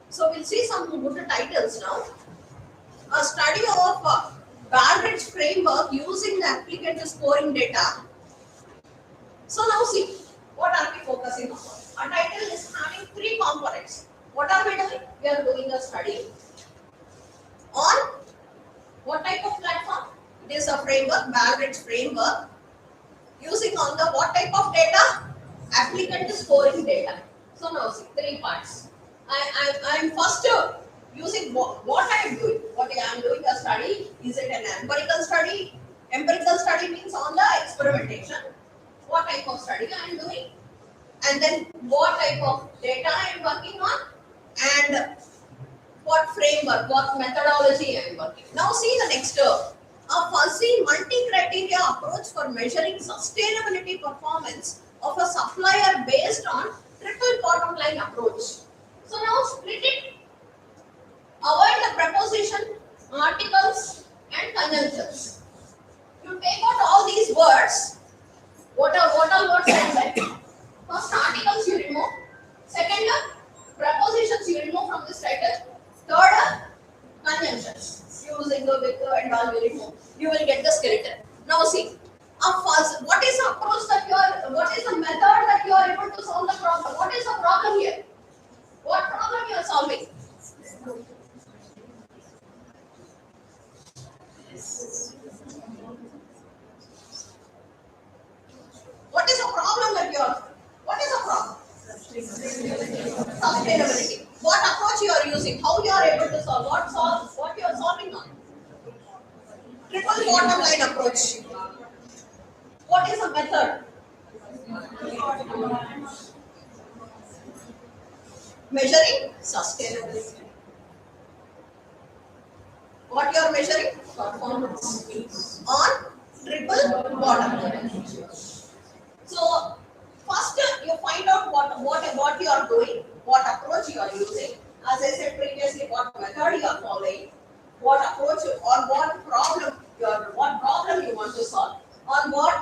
So we'll see some good titles now. A study of Baldrige framework using the applicant scoring data. So now see, what are we focusing on? Our title is having three components. What are we doing? We are doing a study on what type of platform? It is a framework, Baldrige framework. Using on the what type of data? Applicant scoring data. So now see, three parts. I'm first using what I am doing. What I am doing a study. Is it an empirical study? Empirical study means on the experimentation. What type of study I am doing? And then what type of data I am working on? And what framework, what methodology I am working. Now see the next a fuzzy multi-criteria approach for measuring sustainability performance of a supplier based on triple bottom line approach. So now split it. Avoid the preposition, articles and conjunctions. You take out all these words. What are words are there? First articles you remove. Second prepositions you remove from this title. Third conjunctions. Using the with and all you remove. You will get the skeleton. Now see. What is the approach that you are, what is the method that you are able to solve the problem? What is the problem here? What problem you are solving? What is the problem that you are? What is the problem? Sustainability. What approach you are using? How you are able to solve? What you are solving on? Triple bottom line approach. What is the method? Measuring sustainability. What you are measuring? Performance on triple bottom line. So first you find out what you are doing, what approach you are using. As I said previously, what method you are following, what approach or what problem you want to solve, on what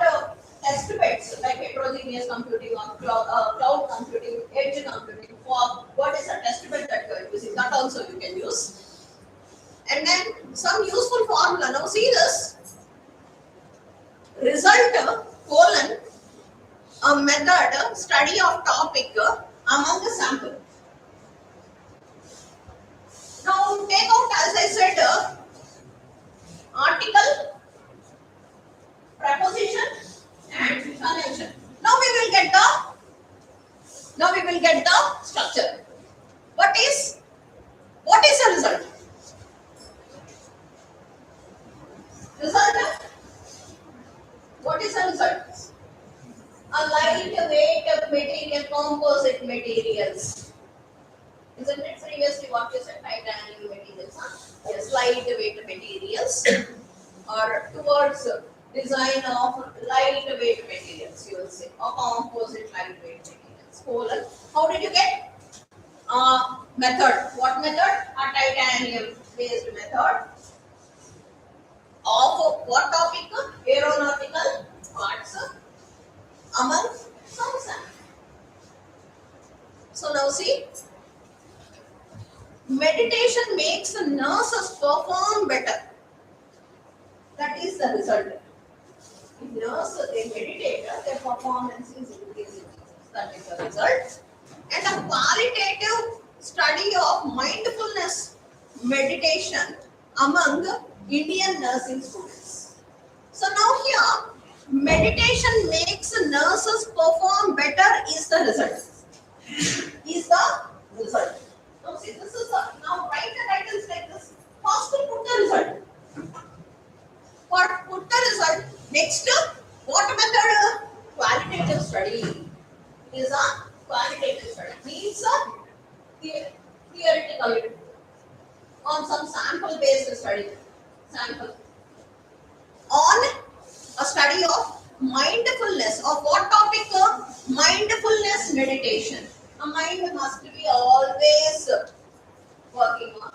test beds like heterogeneous computing or cloud computing, edge computing, fog. What is the test bed that you are using? That also you can use. And then some useful formula. Now see this. Result colon a method study of topic among the sample. Now take out, as I said, article, preposition and conjunction. Now we will get the structure. What is the result? What is the result? A lightweight material, composite materials. Isn't it previously what you said? Titanium materials. Huh? Yes, lightweight materials or towards design of lightweight materials. You will say or composite lightweight materials. Colon. How did you get? Method. What method? A titanium based method. Of what topic? Aeronautical parts among some sample. So now see, meditation makes the nurses perform better. That is the result. If nurses they meditate, their performance is increasing. That is the result. And a qualitative study of mindfulness meditation among Indian nursing students. So now here, meditation makes nurses perform better is the result. Is the result. Now see, this is now write the titles like this. First put the result. Put the result. Next, what method? Qualitative study. Is a qualitative study. Means theoretical on some sample based study. Sample on a study of mindfulness. Of what topic? Mindfulness meditation. A mind must be always working on.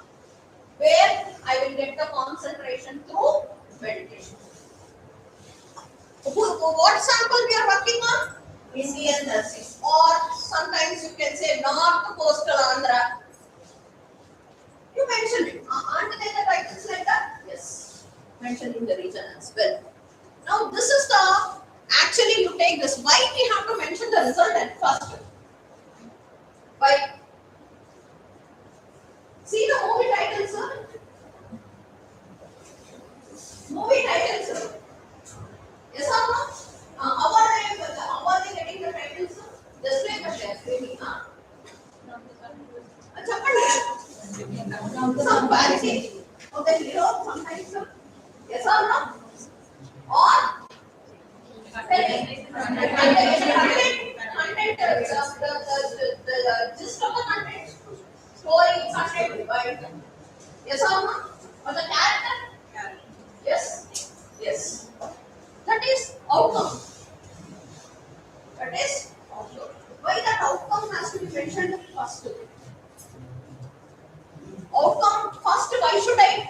Where I will get the concentration through meditation. What sample we are working on? Indian nursing. Or sometimes you can say North Coastal Andhra. You mentioned it. Aren't they the titles like that? Yes. Mentioning the region as well. Now this is the, actually you take this. Why we have to mention the result at first? Why? See the movie title, sir? Movie title, sir? Yes or no? How are they getting the title, sir? Just like a chef, maybe, huh? Some parity of the hero sometimes, sir? Yes or no? Or content, the gist of the content, story, content, right? Yes or no? Or the character? Yes? Yes. That is outcome. That is outcome. Why that outcome has to be mentioned first? Outcome first.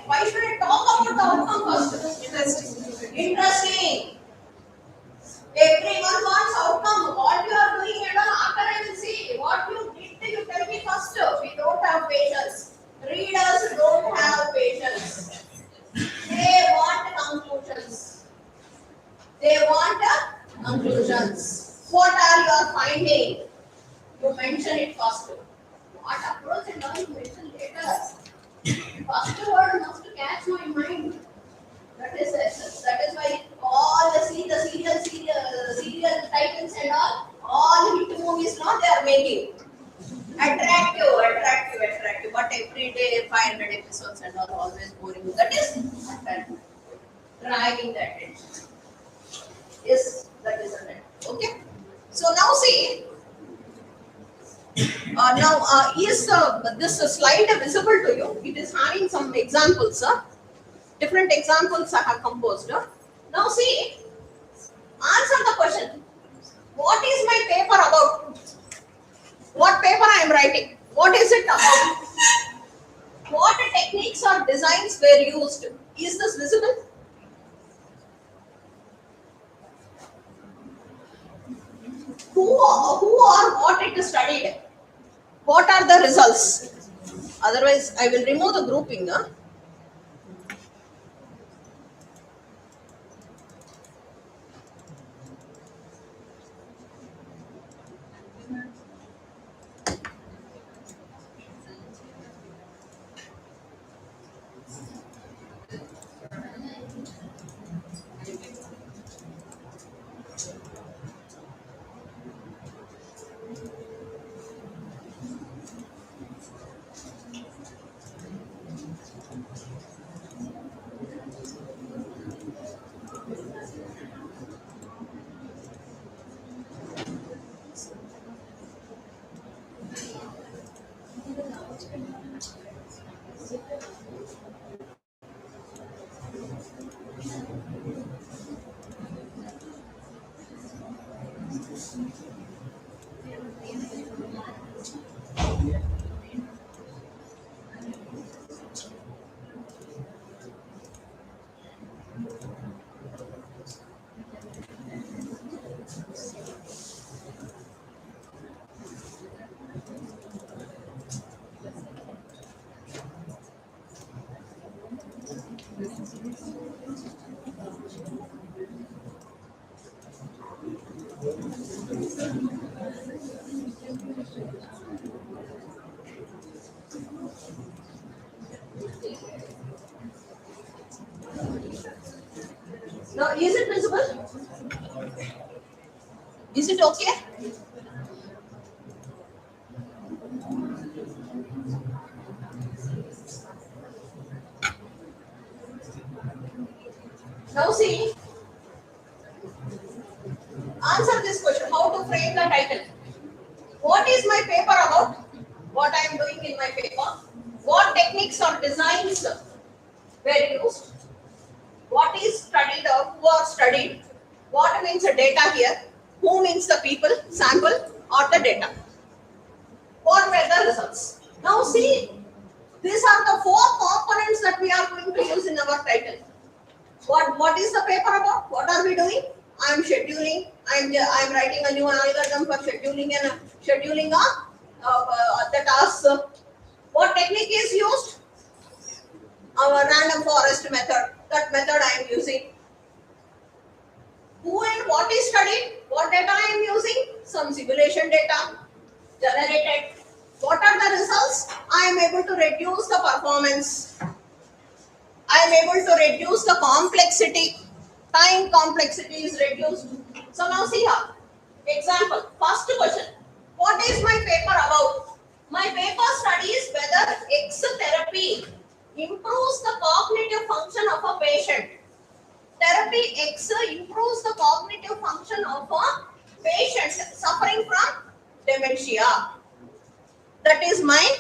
Why should I talk about the outcome first? Interesting. Interesting. Everyone wants outcome. What you are doing, after I will see what you did. You tell me first. We don't have patience. Readers don't have patience. They want conclusions. They want conclusions. What are you finding? You mention it first. What approach and all you mention later. First word must catch my mind. That is essence. That is why all the serial titles and all hit movies now they are making. Attractive. But every day 500 episodes and all always boring. That is dragging the attention. Yes, that is it. Okay. So now see. Is this slide visible to you? It is having some examples. Different examples I have composed. Now see, answer the question. What is my paper about? What paper I am writing? What is it about? What techniques or designs were used? Is this visible? Who or what it is studied? What are the results? Otherwise, I will remove the grouping. Now, is it visible? Is it okay? Now see, answer this question. How to frame the title? What is my paper about? What I am doing in my paper? What techniques or designs were used? What is studied or who are studied? What means the data here? Who means the people, sample or the data? What were the results? Now see, these are the four components that we are going to use in our title. What is the paper about? What are we doing? I'm scheduling. I'm writing a new algorithm for scheduling and scheduling the tasks. What technique is used? Our random forest method. That method I am using. Who and what is studied? What data I am using? Some simulation data generated. What are the results? I am able to reduce the performance. I am able to reduce the complexity. Time complexity is reduced. So now see here. Example. First question. What is my paper about? My paper studies whether X therapy improves the cognitive function of a patient. Therapy X improves the cognitive function of a patient suffering from dementia. That is my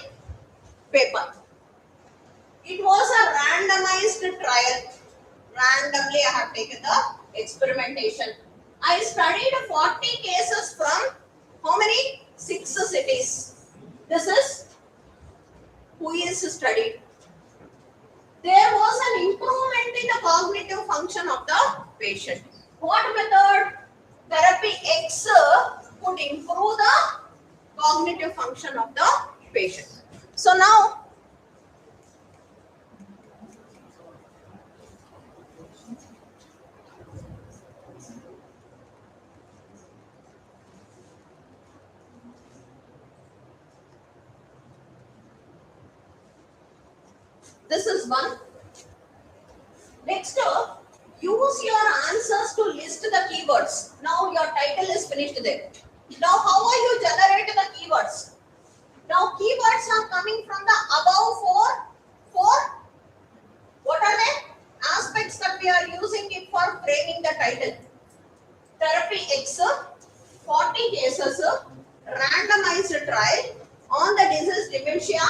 paper. It was a randomized trial. Randomly, I have taken the experimentation. I studied 40 cases from how many? 6 cities. This is who is studied. There was an improvement in the cognitive function of the patient. What method? Therapy X would improve the cognitive function of the patient. So now, this is one. Next, use your answers to list the keywords. Now your title is finished there. Now how are you generate the keywords? Now keywords are coming from the above four. What are they? Aspects that we are using it for framing the title. Therapy X, 40 cases, randomized trial on the disease dementia.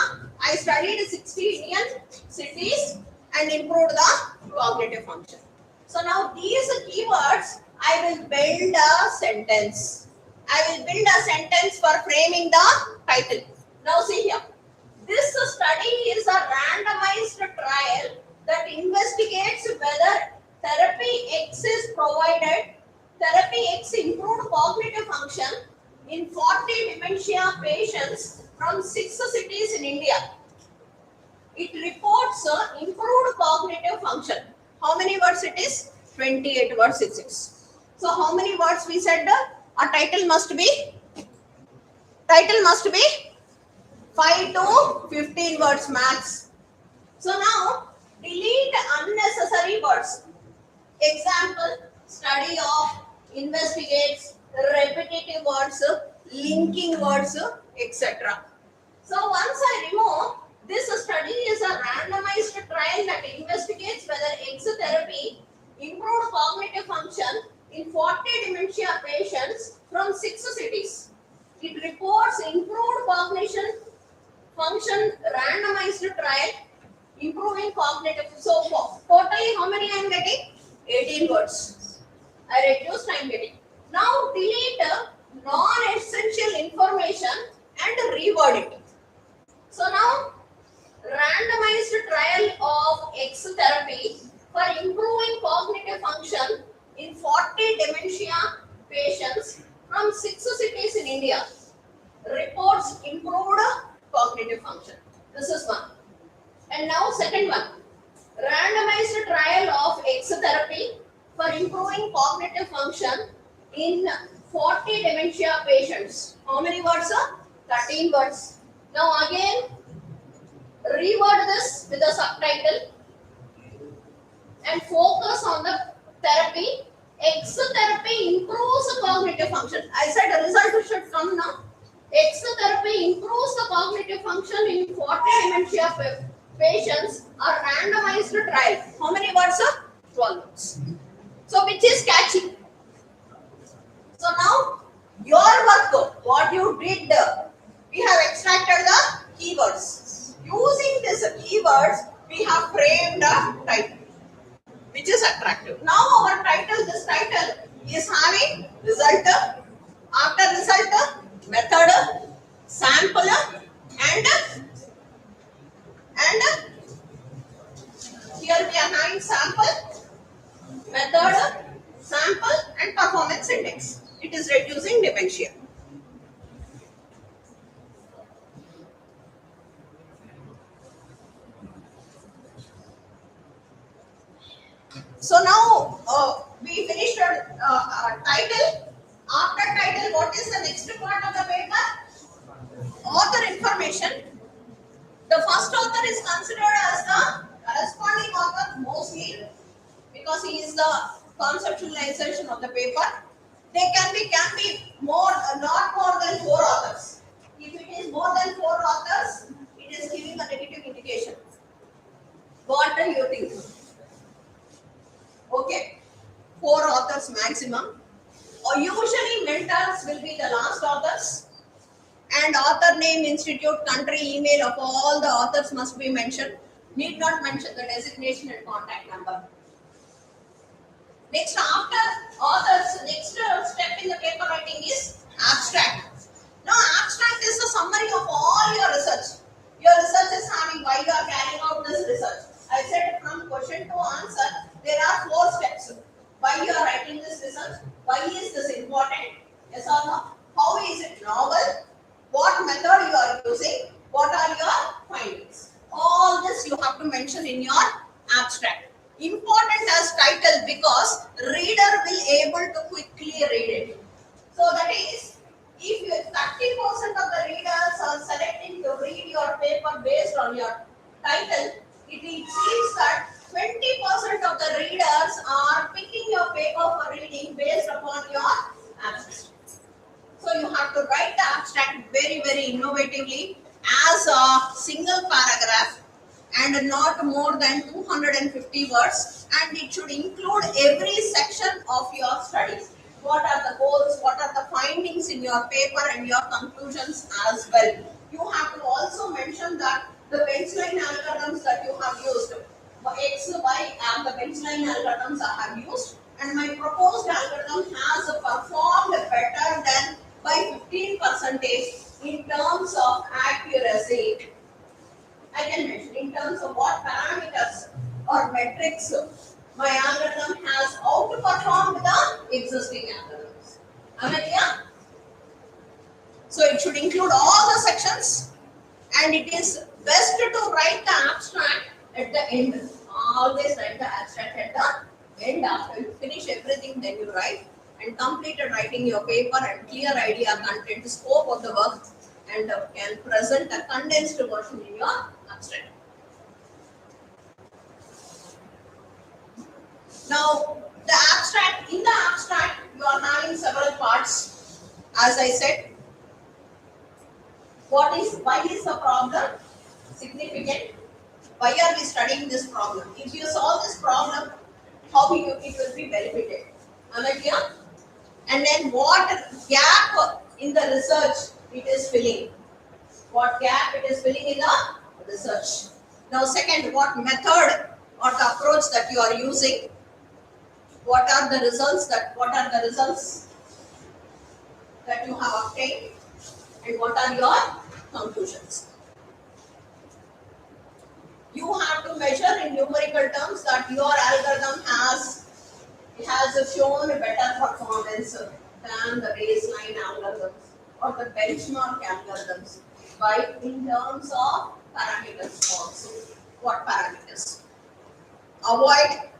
I studied 60 Indian cities and improved the cognitive function. So now these keywords, I will build a sentence. I will build a sentence for framing the title. Now see here. This study is a randomized trial that investigates whether therapy X is provided. Therapy X improved cognitive function in 40 dementia patients from 6 cities in India. It reports improved cognitive function. How many words it is? 28 words it is. So how many words we said? A title must be 5 to 15 words max. So now delete unnecessary words. Example, study of, investigates, repetitive words, linking words, etc. So once I remove, this study is a randomized trial that investigates whether X therapy improved cognitive function in 40 dementia patients from 6 cities. It reports improved cognition function randomized trial improving cognitive. So totally how many I am getting? 18 words. I reduced I am getting. Now delete non-essential information and reword it. So now randomized trial of X therapy for improving cognitive function in 40 dementia patients from 6 cities in India reports improved cognitive function. This is one. And now second one. Randomized trial of X therapy for improving cognitive function in 40 dementia patients. How many words? 13 words. Now again, reword this with a subtitle and focus on the therapy. X therapy improves cognitive function. I said the result should come now. X therapy improves the cognitive function in 40 dementia patients are randomized trial. How many words? 12 words. So which is catchy? So now your work, what you did, we have extracted the keywords. Using these keywords, we have framed a title, which is attractive. Now our title, this title is having result, after result, method, sample, and here we are having sample, method, sample, and performance. performance index. It is reducing dementia. So now we finished our title. After title, what is the next part of the paper? Author information. The first author is considered as the corresponding author mostly because he is the conceptualization of the paper. They can be more, not more than 4 authors. If it is more than 4 authors, it is giving a negative indication. What do you think? Okay, 4 authors maximum. Or usually mentors will be the last authors. And author name, institute, country, email of all the authors must be mentioned. Need not mention the designation and contact number. Next, after authors, next step in the paper writing is abstract. Now, abstract is a summary of all your research. Your research is having why you are carrying out this research. I said from question to answer, there are 4 steps. Why you are writing this research? Why is this important? Yes or no? How is it novel? What method you are using? What are your findings? All this you have to mention in your abstract. Important as title because reader will able to quickly read it. So that is, if 30% of the readers are selecting to read your paper based on your title, it seems that 20% of the readers are picking your paper for reading based upon your abstract. So you have to write the abstract very, very innovatively as a single paragraph and not more than 250 words, and it should include every section of your studies. What are the goals, what are the findings in your paper and your conclusions as well. You have to also mention that the baseline algorithms that you have used, X, Y, and the baseline algorithms I have used, and my proposed algorithm has performed better than by 15% in terms of accuracy. I can mention in terms of what parameters or metrics my algorithm has outperformed the existing algorithms. Am I clear? So it should include all the sections, and it is best to write the abstract at the end. Always write the abstract at the end. After you finish everything, then you write and completed writing your paper and clear idea, content, scope of the work, and can present a condensed version in your abstract. Now, in the abstract, you are having several parts. As I said, why is the problem significant? Why are we studying this problem? If you solve this problem, how it will be benefited? Am I clear? And then what gap in the research it is filling? What gap it is filling in the research? Now, second, what method or the approach that you are using? What are the results that you have obtained, and what are your conclusions? You have to measure in numerical terms that your algorithm has shown better performance than the baseline algorithms or the benchmark algorithms by in terms of parameters also. What parameters? Avoid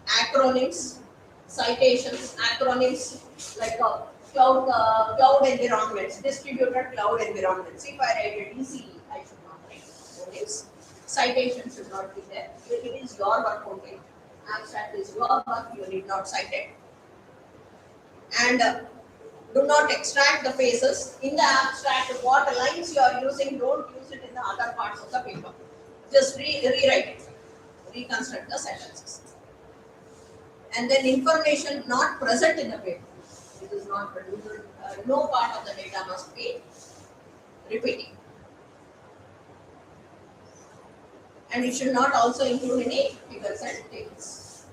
acronyms, citations, acronyms like cloud environments, distributed cloud environments. If I write a DCE, I should not write acronyms. Citation should not be there. It is your work only. Abstract is your work, you need not cite it. And do not extract the phases. In the abstract, what lines you are using, don't use it in the other parts of the paper. Just rewrite it. Reconstruct the sentences. And then information not present in the paper. It is not produced. No part of the data must be repeating. And it should not also include any figures and tables.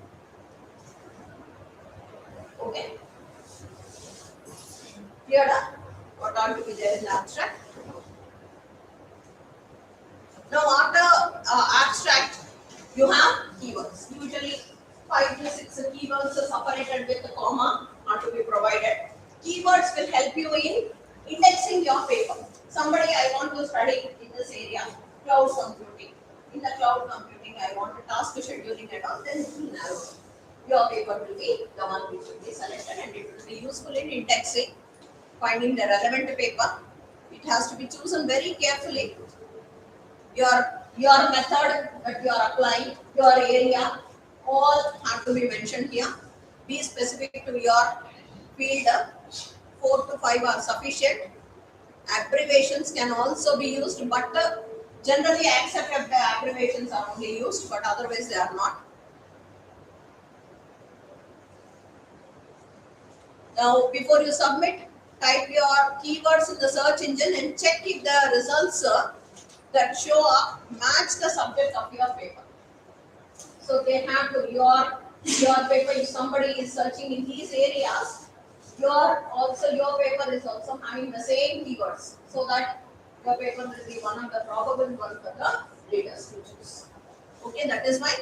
Okay? Clear? What are to be there in the abstract? Now, after abstract, you have keywords. Usually, 5 to 6 keywords are separated with a comma are to be provided. keywords will help you in indexing your paper. Somebody, I want to study in this area, cloud computing. In the cloud computing, I want a task scheduling and all, then it will narrow. Your paper will be the one which will be selected and it will be useful in indexing, finding the relevant paper. It has to be chosen very carefully. Your method that you are applying, your area, all have to be mentioned here. Be specific to your field. 4 to 5 are sufficient. Abbreviations can also be used, but generally accepted abbreviations are only used, but otherwise they are not. Now, before you submit, type your keywords in the search engine and check if the results that show up match the subject of your paper. So they have to your paper. If somebody is searching in these areas, your paper is also having the same keywords, so that your paper will be one of the probable ones for the readers to choose. Okay, that is why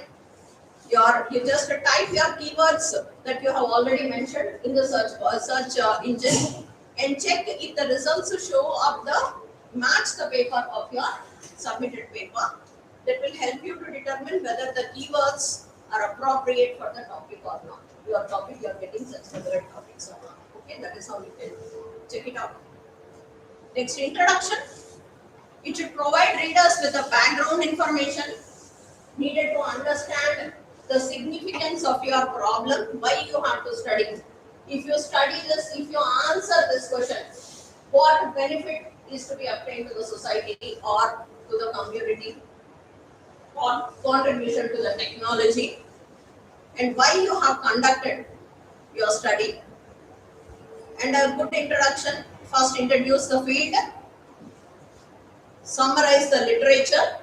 you just type your keywords that you have already mentioned in the search engine and check if the results show up match the paper of your submitted paper. That will help you to determine whether the keywords are appropriate for the topic or not. Your topic, you are getting such relevant topics or not. Okay, that is how you can check it out. Next, introduction. It should provide readers with the background information needed to understand the significance of your problem, why you have to study. If you study this, if you answer this question, what benefit is to be obtained to the society or to the community, or contribution to the technology, and why you have conducted your study. And a good introduction, first introduce the field, summarize the literature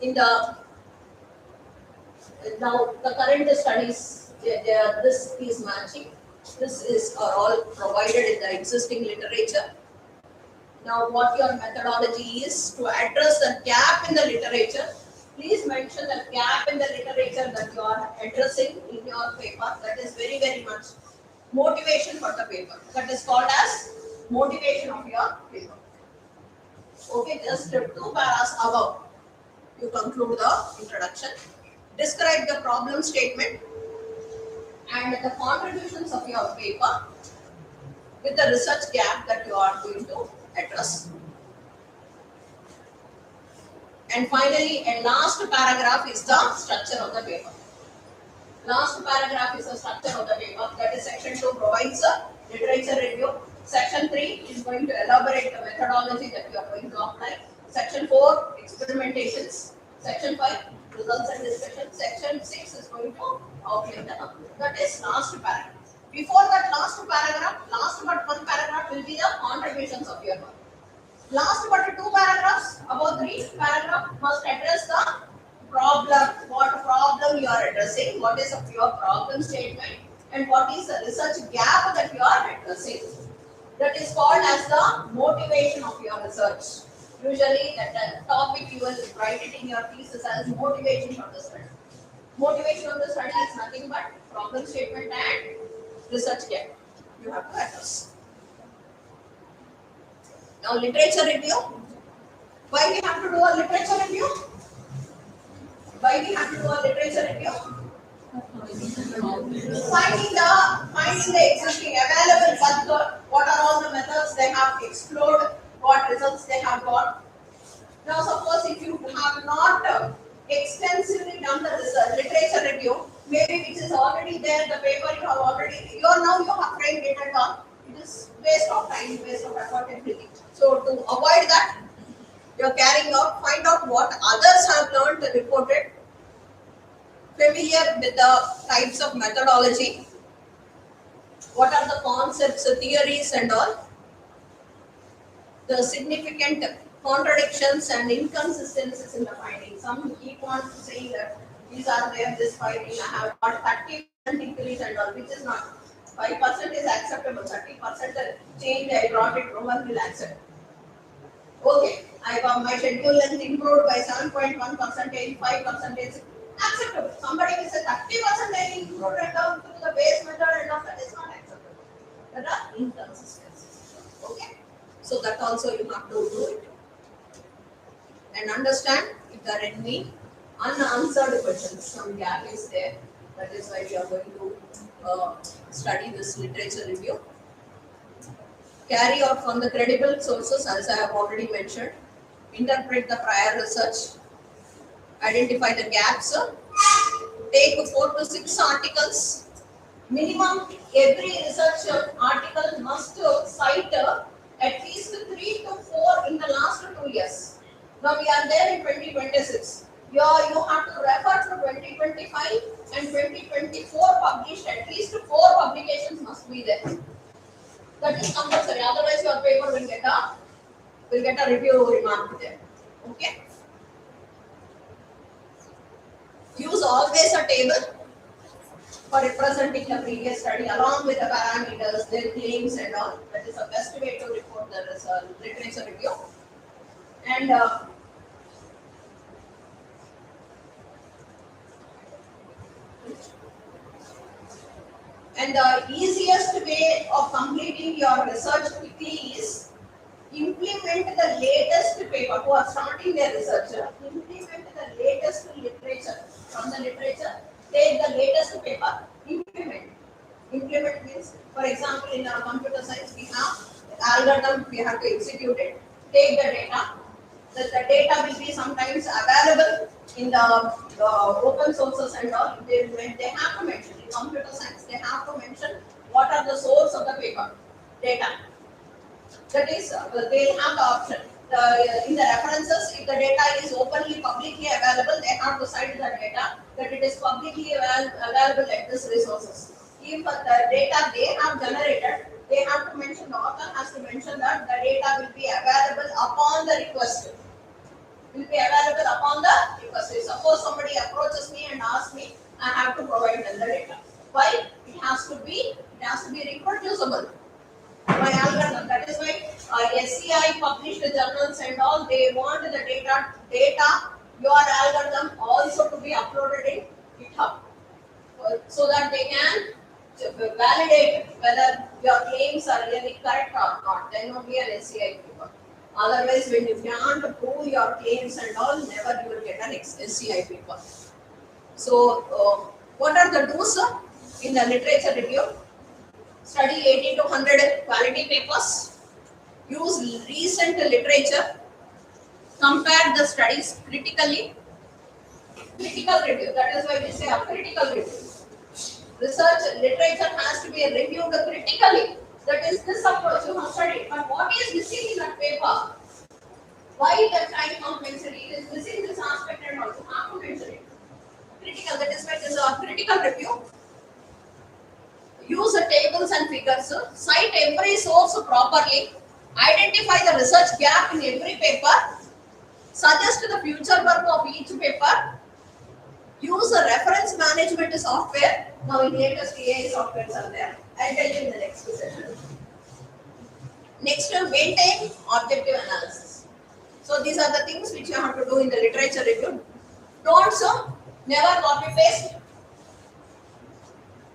in the now the current studies, this is matching. This is are all provided in the existing literature. Now, what your methodology is to address the gap in the literature. Please mention the gap in the literature that you are addressing in your paper. That is very, very much motivation for the paper. That is called as motivation of your paper. Okay, just 2 paras above, you conclude the introduction. Describe the problem statement and the contributions of your paper with the research gap that you are going to address. And finally, a last paragraph is the structure of the paper. Last paragraph is the structure of the paper. That is section 2 provides a literature review. Section 3 is going to elaborate the methodology that you are going to apply. Section 4, experimentations. Section 5, results and discussion. Section 6 is going to outline the number. That is last paragraph. Before that last paragraph, last but one paragraph will be the contributions of your work. Last but 2 paragraphs, about 3 paragraphs must address the problem. What problem you are addressing, what is your problem statement, and what is the research gap that you are addressing. That is called as the motivation of your research. Usually that topic you will write it in your thesis as motivation for the study. Motivation of the study is nothing but problem statement and research gap you have to address. Now, literature review. Why we have to do a literature review? Why we have to do a literature review? Finding the existing available method, what are all the methods they have explored, what results they have got. Now, suppose if you have not extensively done the research, literature review, maybe which is already there, the paper you have already, you have framed it and all, it is waste of time, waste of effort, everything. So, to avoid that, you are carrying out, find out what others have learned and reported, familiar with the types of methodology, what are the concepts, theories and all, the significant contradictions and inconsistencies in the findings. Some keep on saying that these are there, this finding, I have got 30% increase and all, which is not. 5% is acceptable, 30% change I brought it, no one will accept. Okay, I got my schedule length improved by 7.1%, 5%, acceptable. Somebody will say 30% improved and down to the base method and all, that is not acceptable. There are inconsistencies. So that also you have to do it and understand if there are any unanswered questions. Some gap is there. That is why we are going to study this literature review. Carry out from the credible sources, as I have already mentioned. Interpret the prior research. Identify the gaps. Take 4 to 6 articles. Minimum every research article must cite at least 3 to 4 in the last 2 years. Now we are there in 2026. You have to refer to 2025 and 2024 published. At least 4 publications must be there. That is compulsory. Otherwise, your paper will get a review remark there. Okay. Use always a table for representing the previous study along with the parameters, their claims and all. That is the best way to report the literature review. And the easiest way of completing your research quickly is implement the latest paper. Who are starting their research, implement the latest literature from the literature. Take the latest paper, implement. Implement means, for example, in our computer science, we have algorithm, we have to execute it. Take the data. The data will be sometimes available in the open sources and all. They have to mention in computer science. They have to mention what are the source of the paper data. That is, they have the option. In the references, if the data is openly, publicly available, they have to cite the data that it is publicly available at this resources. If the data they have generated, they have to mention, the author has to mention that the data will be available upon the request. Will be available upon the request. If suppose somebody approaches me and asks me, I have to provide them the data. Why? It has to be reproducible by algorithm. That is why SCI published the journals and all. They want the data, your algorithm also to be uploaded in GitHub, so that they can validate whether your claims are really correct or not. Then only an SCI paper. Otherwise, when you can't prove your claims and all, never you will get an SCI paper. So, what are the do's in the literature review? Study 80 to 100 quality papers. Use recent literature. Compare the studies critically. Critical review. That is why we say a critical review. Research literature has to be reviewed critically. That is this approach you have studied. But what is missing in that paper? Why the time not mentioned? It is missing this aspect and also have to mention it. Critical. That is why it is a critical review. Use the tables and figures. Cite every source properly. Identify the research gap in every paper. Suggest the future work of each paper. Use a reference management software. Now in latest AI softwares are there. I'll tell you in the next session. Next, maintain objective analysis. So these are the things which you have to do in the literature review. Don't never copy paste.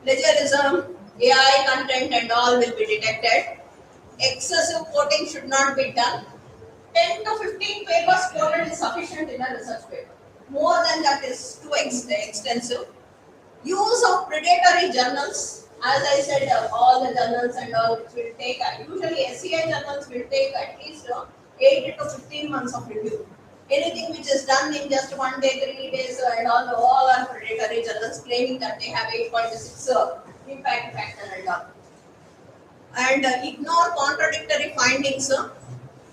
Plagiarism, AI content and all will be detected. Excessive quoting should not be done. 10 to 15 papers quoted is sufficient in a research paper. More than that is too extensive. Use of predatory journals. As I said, all the journals and all which will take, usually SCI journals will take at least 8 to 15 months of review. Anything which is done in just 1 day, 3 days and all are predatory journals claiming that they have 8.6 impact factor and all. And ignore contradictory findings.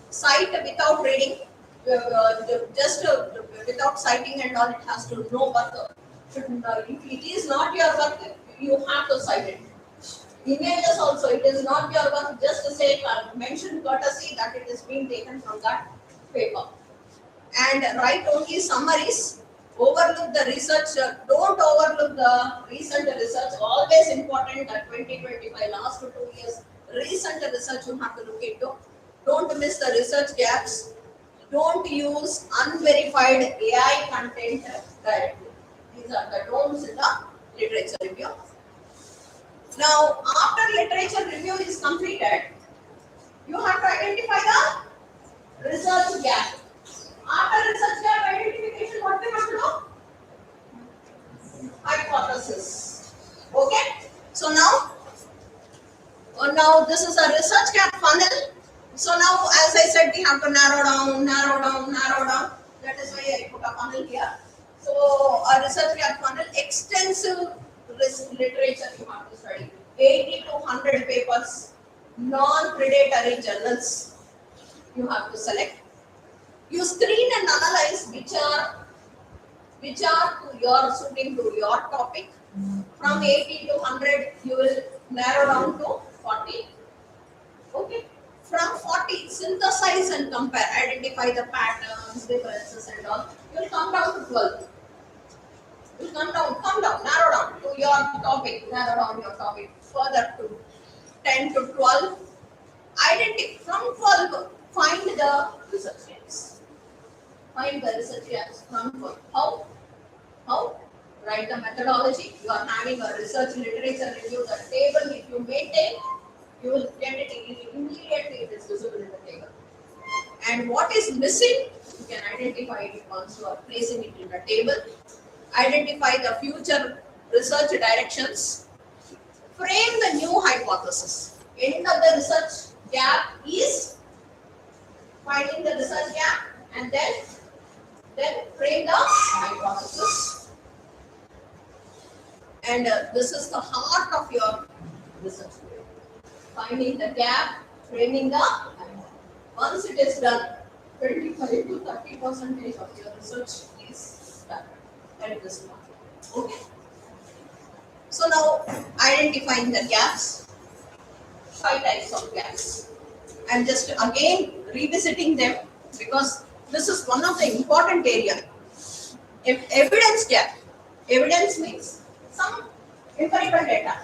Cite without reading. Just without citing and all, it has to know work. If it is not your work, you have to cite it. Images also, it is not your work, just to say, mention courtesy that it is being taken from that paper. And write only summaries. Overlook the research. Don't overlook the recent research. Always important that 2025, last 2 years, recent research you have to look into. Don't miss the research gaps. Don't use unverified AI content directly. These are the don'ts in the literature review. Now, after literature review is completed, You have to identify the research gap. After research gap identification, what we have to do? Hypothesis. Okay. So now this is a research gap funnel. So now, as I said, we have to narrow down. That is why I put a funnel here. So a research gap funnel, extensive literature you have to study. 80 to 100 papers, non-predatory journals you have to select. You screen and analyze which are to your suiting to your topic. From 80 to 100, you will narrow down to 40. Okay. From 40, synthesize and compare, identify the patterns, differences and all. You will come down to 12. You will come down, narrow down to your topic, narrow down your topic further to 10 to 12. From 12, find the research gaps. Find the research gaps from 12. How? Write the methodology. You are having a research literature review, the table if you maintain, you will get it immediately, it is visible in the table. And what is missing, you can identify it once you are placing it in the table. Identify the future research directions. Frame the new hypothesis. End of the research gap is finding the research gap and then frame the hypothesis. And this is the heart of your research. Finding the gap, framing the hypothesis. Once it is done, 25 to 30% of your research is done at this point. Okay. So now identifying the gaps, 5 types of gaps. I'm just again revisiting them because this is one of the important area. If evidence gap, evidence means some empirical data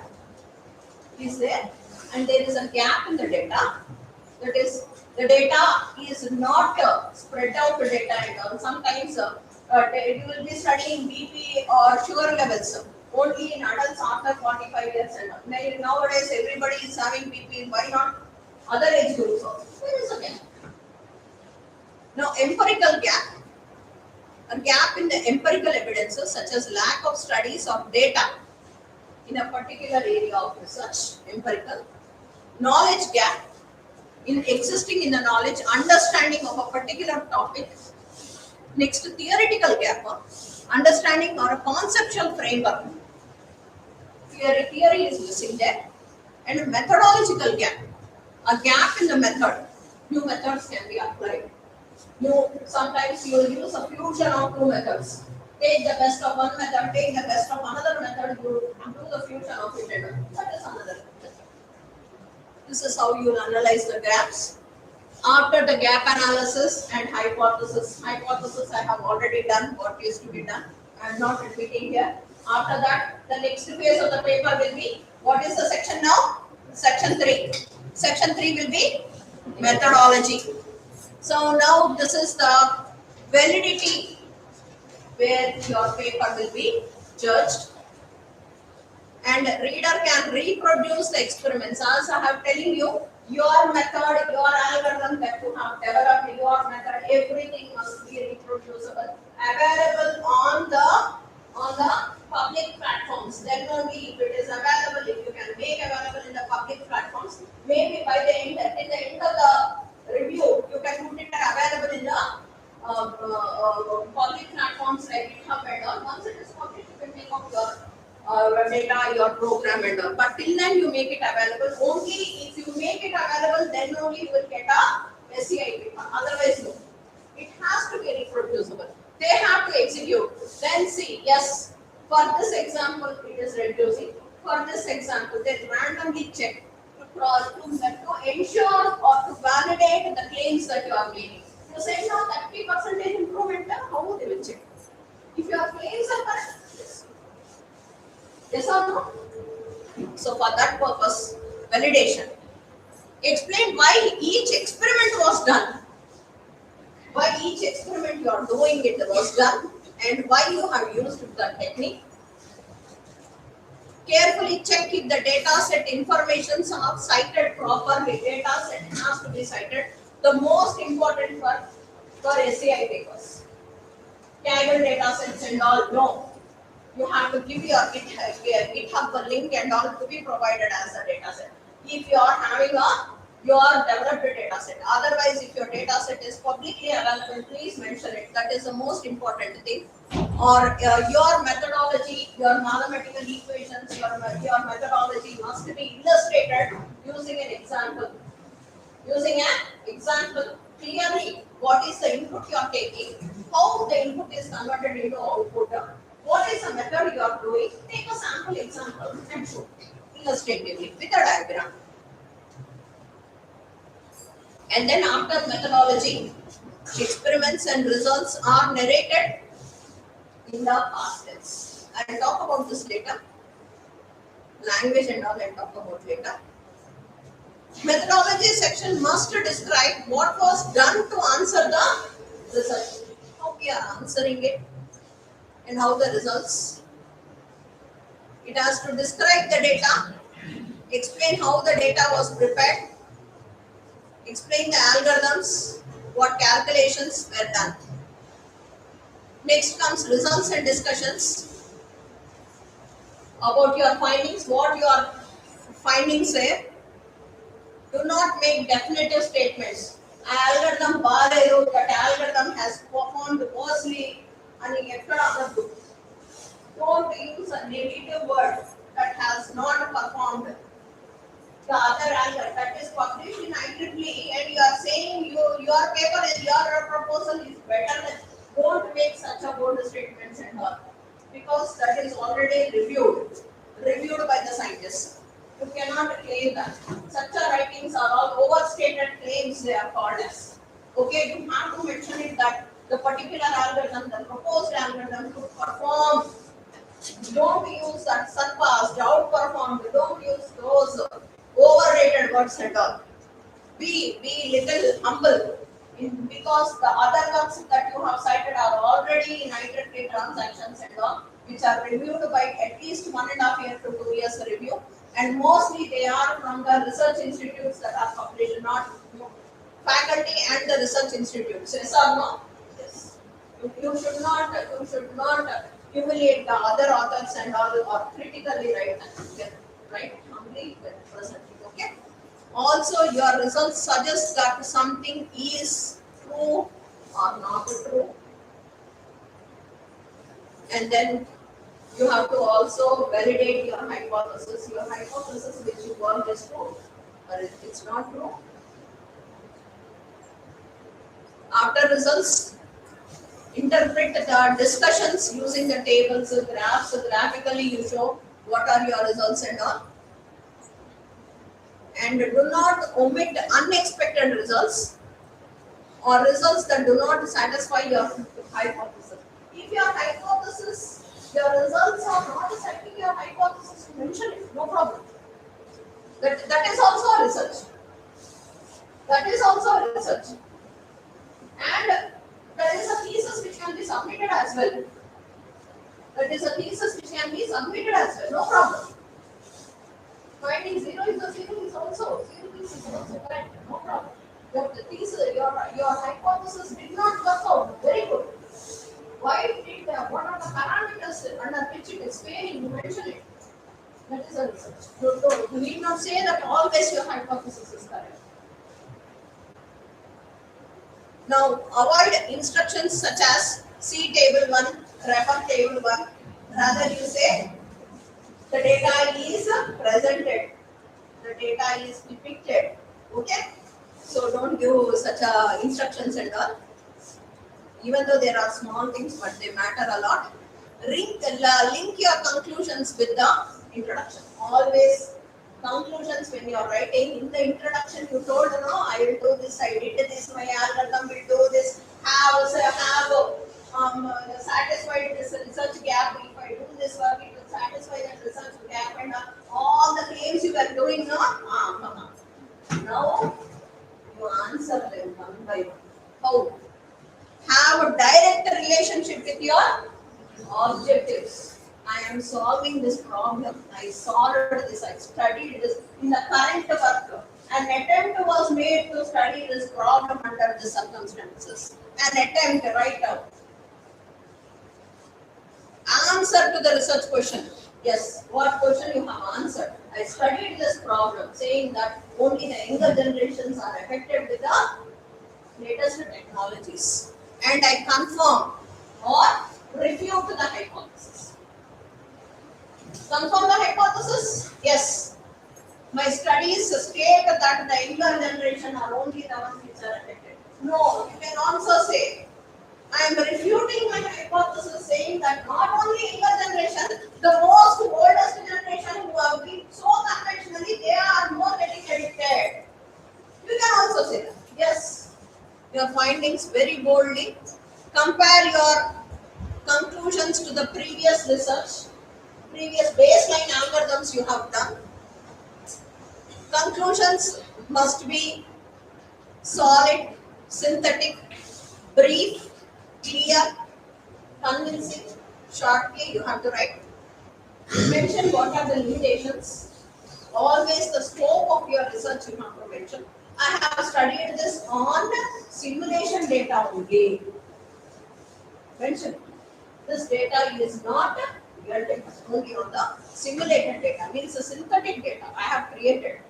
is there and there is a gap in the data. That is, the data is not spread out the data and all. Sometimes you will be studying BP or sugar levels only in adults after 45 years and all. Nowadays everybody is having BP, why not other age groups also? There is a gap. Now empirical gap, a gap in the empirical evidences such as lack of studies of data in a particular area of research, empirical. Knowledge gap, in existing in the knowledge, understanding of a particular topic. Next, theoretical gap, understanding or a conceptual framework. Theory is missing there. And a methodological gap, a gap in the method. New methods can be applied. Sometimes you will use a fusion of two methods. Take the best of one method, take the best of another method, you do the fusion of it. That is another method. This is how you will analyze the gaps. After the gap analysis and hypothesis I have already done what is to be done. I am not repeating here. After that, the next phase of the paper will be, what is the section now? Section 3. Section 3 will be methodology. So now this is the validity where your paper will be judged. And reader can reproduce the experiments. As I have telling you, your method, your algorithm that you have developed, your method, everything must be reproducible, available on the public platforms. Then only if it is available, if you can make available in the public platforms, maybe by the end of the review, you can put it available in the public platforms like GitHub and all. Once it is published, you can take off your data, your program and all. But till then you make it available. Only if you make it available, then only you will get a SCI paper. Otherwise, no. It has to be reproducible. They have to execute. Then see, yes, for this example, it is reducing. For this example, they randomly check to ensure or to validate the claims that you are making. You say now 30% improvement, how they will check? If your claims are correct, yes. Yes or no? So for that purpose, validation. Explain why each experiment was done. Why each experiment you are doing it was done and why you have used the technique. Carefully check if the data set informations are cited properly. Data set has to be cited. The most important for SCI papers. Table data sets and all, no. You have to give your GitHub link and all to be provided as a data set. If you are having your developed data set, otherwise if your data set is publicly available, please mention it. That is the most important thing. Or your methodology, your mathematical equations, your methodology must be illustrated using an example. Using an example, clearly what is the input you are taking, how the input is converted into output, what is the method you are doing. Take a sample example and show illustratively with a diagram. And then after methodology, experiments and results are narrated in the past tense. I will talk about this later. Language and all I will talk about later. Methodology section must describe what was done to answer the research. How we are answering it and how the results. It has to describe the data, explain how the data was prepared, explain the algorithms, what calculations were done. Next comes results and discussions about your findings, what your findings were. Do not make definitive statements. Algorithm that algorithm has performed worsley and eక్కడ don't use a negative word that has not performed. The other algorithm that is published in IEEE and you are saying your paper is your proposal is better than, don't make such a bold statements and all because that is already reviewed by the scientists. You cannot claim that. Such writings are all overstated claims they are called as. Okay, you have to mention it that the particular algorithm, the proposed algorithm could perform. Don't use that surpassed, outperformed, don't use those overrated words at all. Be little humble because the other works that you have cited are already in IEEE transactions and all, which are reviewed by at least 1.5 years to 2 years review. And mostly they are from the research institutes that are published, not faculty and the research institutes. Yes or no? Yes. You should not humiliate the other authors and all or critically write them. Right? Humbly present. Okay. Also, your results suggest that something is true or not true. And then you have to also validate your hypothesis. Your hypothesis which you want is true or it's not true. After results, interpret the discussions using the tables, graphs. Graphically you show what are your results and all. And do not omit unexpected results or results that do not satisfy your hypothesis. If your hypothesis, your results are not satisfying your hypothesis, mention it, no problem. That is also a research. That is also a research. And there is a thesis which can be submitted as well. That is a thesis which can be submitted as well, no problem. Finding 0 is a 0 is also correct, no problem. But the thesis, your hypothesis did not work out, very good. Why did what are the parameters under which it is failing? You mention it. That is a research. You need not say that always your hypothesis is correct. Now, avoid instructions such as see table 1, refer table 1. Rather, you say the data is presented, the data is depicted. Okay? So, don't give such instructions and all. Even though there are small things, but they matter a lot. Link your conclusions with the introduction. Always conclusions when you are writing. In the introduction, you told, no, I will do this, I did this, my algorithm will do this, have satisfied this research gap. If I do this work, it will satisfy that research gap and all the claims you were doing. No? Now, you answer them one by one. How? Have a direct relationship with your objectives. I am solving this problem. I solved this. I studied this in the current work. An attempt was made to study this problem under the circumstances. An attempt, right out. Answer to the research question. Yes, what question you have answered? I studied this problem saying that only the younger generations are affected with the latest technologies. And I confirm or refute the hypothesis. Confirm the hypothesis? Yes. My studies state that the younger generation are only the ones which are affected. No, you can also say, I am refuting my hypothesis saying that not only younger generation, the most oldest generation who have been so conventionally, they are more getting addicted. You can also say that. Yes, your findings very boldly. Compare your conclusions to the previous research, previous baseline algorithms you have done. Conclusions must be solid, synthetic, brief, clear, convincing. Shortly, you have to write. Mention what are the limitations. Always the scope of your research you have to mention. I have studied this on simulation data only. Mention. This data is not real data, only on the simulated data, means the synthetic data. I have created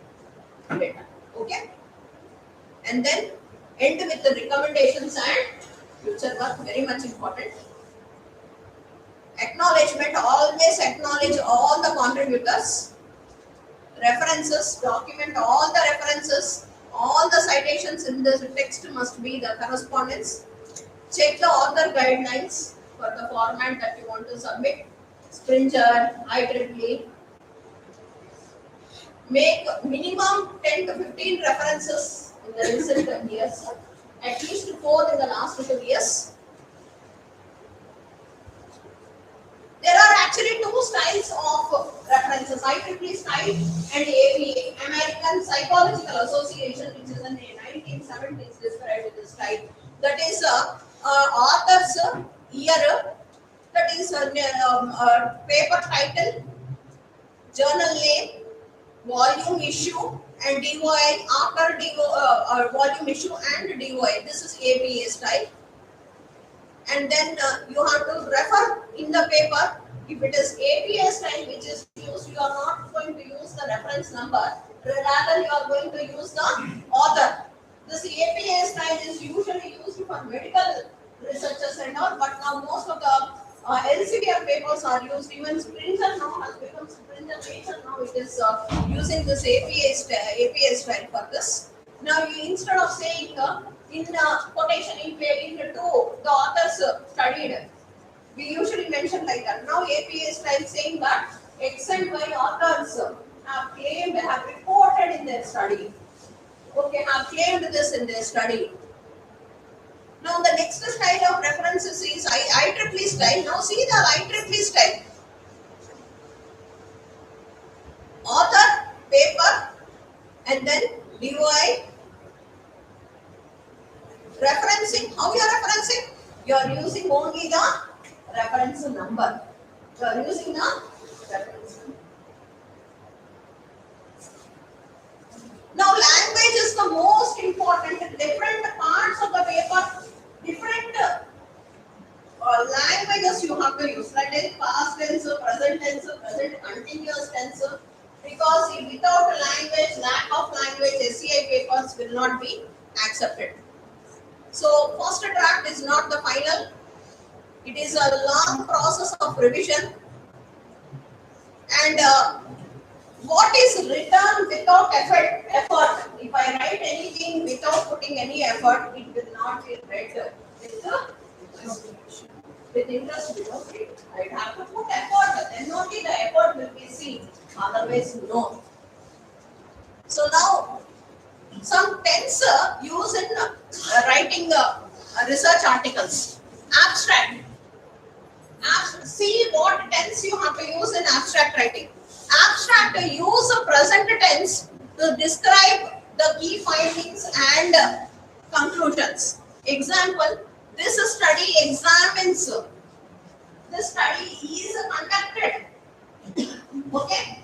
data. Okay? And then end with the recommendations and future work, very much important. Acknowledgement, always acknowledge all the contributors. References, document all the references, all the citations in the text must be the correspondence. Check the author guidelines for the format that you want to submit. Springer, IEEE. Make minimum 10 to 15 references in the recent years, at least 4 in the last 2 years. There are actually 2 styles of references, IEEE style and APA, American Psychological Association, which is in the 1970s described this style. That is author's year, that is paper title, journal name, volume issue, and DOI after volume issue and DOI. This is APA style. And then you have to refer in the paper. If it is APA style which is used, you are not going to use the reference number, rather you are going to use the author. This APA style is usually used for medical researchers and all, but now most of the LCDF papers are used. Even Springer now has become Springer Nature now. It is using this APA style for this. Now you, instead of saying in quotation in 2 the authors studied, we usually mention like that. Now APA style saying that X and Y authors have claimed, have reported in their study. Okay, have claimed this in their study. Now the next style of references is IEEE style. Now see the IEEE style. Author, paper, and then DOI. Referencing, how you are referencing? You are using only the reference number. You are using the reference number. Now language is the most important. Different parts of the paper, different languages you have to use. Like past tense, present tense, present continuous tense. Because without language, lack of language, SCI papers will not be accepted. So first draft is not the final. It is a long process of revision. And what is written without effort? If I write anything without putting any effort, it will not be read with interest. Okay, I have to put effort, then only the effort will be seen. Otherwise, no. So now, some tense used in writing research articles. Abstract. See what tense you have to use in abstract writing. Abstract use a present tense to describe the key findings and conclusions. Example, this study examines this study is conducted. Okay,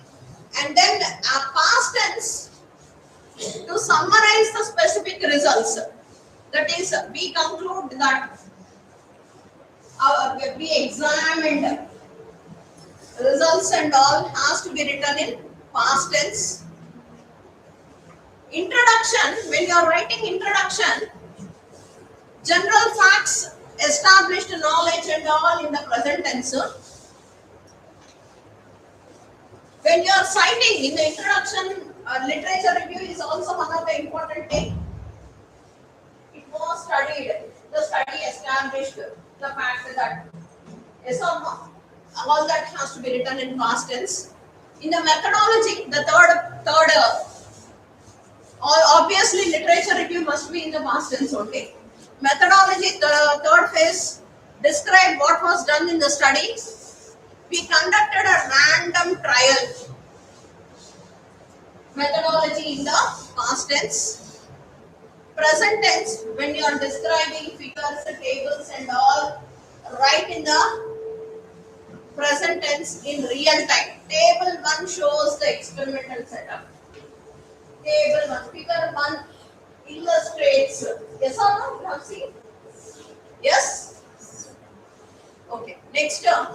and then past tense to summarize the specific results. That is, we conclude that we examined results and all has to be written in past tense. Introduction, when you are writing introduction, general facts, established knowledge and all in the present tense. When you are citing in the introduction, literature review is also one of the important things. It was studied, the study established the fact that yes or no, all that has to be written in past tense. In the methodology, the third obviously literature review must be in the past tense only. Methodology, the third phase, describe what was done in the study. We conducted a random trial. Methodology in the past tense. Present tense, when you are describing figures, tables and all, write in the present tense in real time. Table 1 shows the experimental setup. Table 1, figure 1 illustrates. Yes or no? You have seen? Yes? Okay. Next term.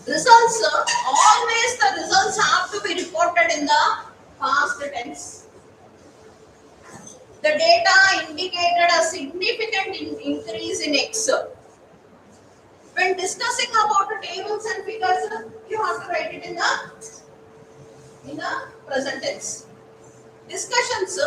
Results. Always the results have to be reported in the past tense. The data indicated a significant increase in X. When discussing about the tables and figures, you have to write it in the present tense. Discussions,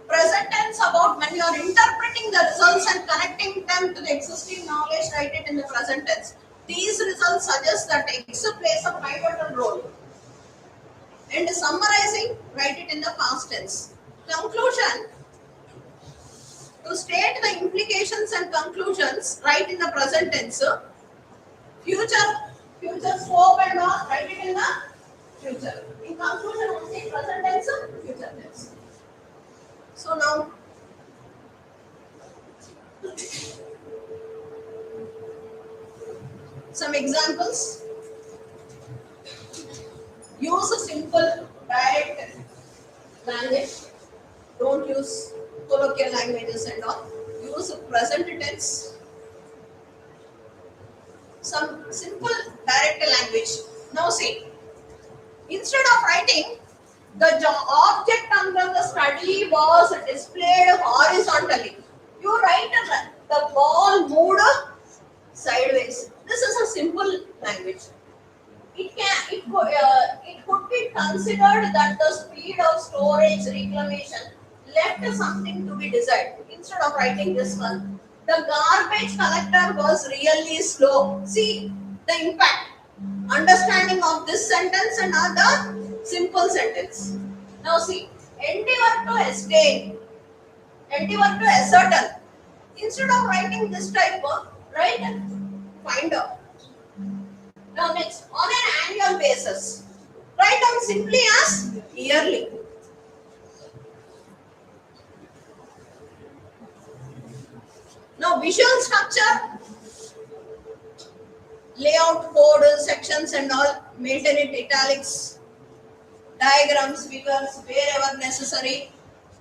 present tense about when you are interpreting the results and connecting them to the existing knowledge, write it in the present tense. These results suggest that X plays a pivotal role. And summarizing, write it in the past tense. Conclusion, to state the implications and conclusions, write in the present tense. Future scope and all, write it in the future. In conclusion, only present tense, future tense. So now, some examples. Use a simple, direct language. Don't use colloquial languages and all. Use present tense. Some simple, direct language. Now see, instead of writing, the object under the study was displayed horizontally. You write the ball moved sideways. This is a simple language. It could be considered that the speed of storage reclamation left something to be desired. Instead of writing this one, the garbage collector was really slow. See the impact. Understanding of this sentence and other simple sentence. Now see, endeavor to escape, endeavor to ascertain. Instead of writing this type of, write find out. Now next, on an annual basis, write down simply as yearly. Now visual structure, layout, code, sections and all, maintain it italics, diagrams, figures, wherever necessary,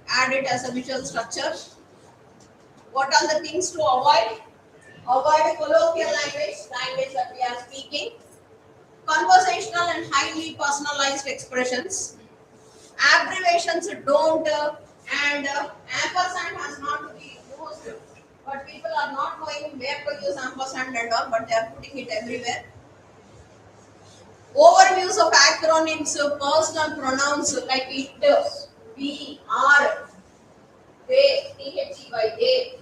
add it as a visual structure. What are the things to avoid? Avoid colloquial language that we are speaking, conversational and highly personalized expressions, abbreviations don't, and ampersand has not to be used. But people are not knowing where to use ampersand and all, but they are putting it everywhere. Overuse of acronyms, personal pronouns like it, we, are, they, they.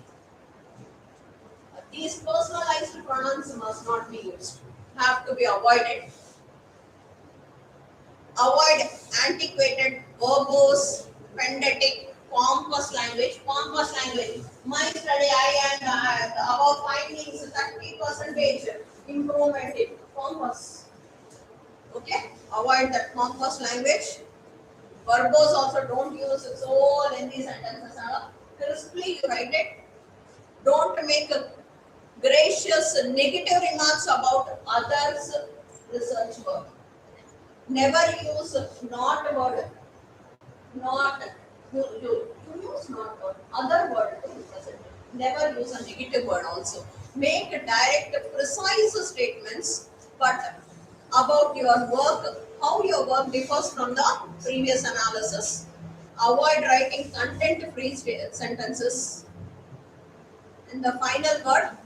These personalized pronouns must not be used, have to be avoided. Avoid antiquated, verbose, pedantic, pompous language. My study, I and our findings 30% improvement in pompous. Okay, avoid that pompous language. Verbose also don't use so lengthy sentences. Crisply you write it. Don't make gracious negative remarks about others' research work. Never use not word, not you use not word, other word to represent it. Never use a negative word also. Make direct, precise statements, but about your work, how your work differs from the previous analysis. Avoid writing content-free sentences. And the final word,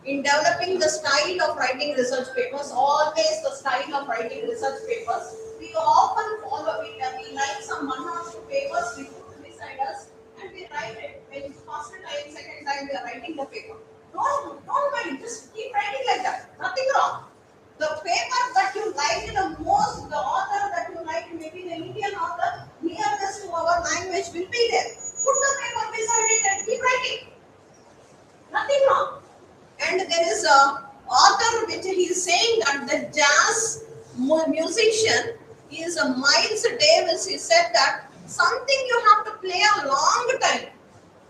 in developing the style of writing research papers, always the style of writing research papers, we often follow it. We like some one or two papers, we put beside us and we write it. When first time, second time we are writing the paper. Don't mind, just keep writing like that. Nothing wrong. The paper that you like the most, the author that you like, maybe the Indian author, nearest to our language will be there. Put the paper beside it and keep writing. Nothing wrong. And there is a author which he is saying that the jazz musician is a Miles Davis. He said that something you have to play a long time.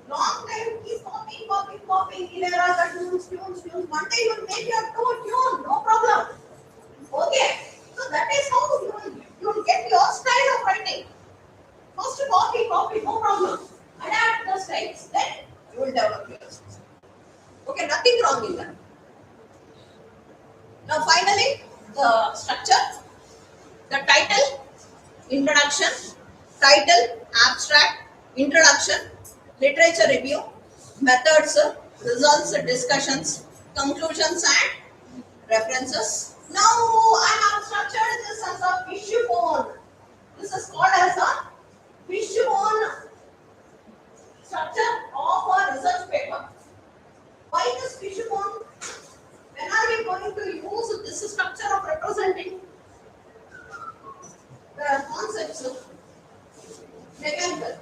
Long time, keep copying. There are the tunes. One day you will make your tune, no problem. Okay. So that is how you will get your style of writing. First copy, no problem. Adapt the styles, then you will develop yours. Okay, nothing wrong in that. Now finally, the structure, the title, introduction, title, abstract, introduction, literature review, methods, results, discussions, conclusions and references. Now I have structured this as a fishbone. This is called as a fishbone structure of a research paper. Why this fishbone? When are we going to use this structure of representing the concepts of mechanical?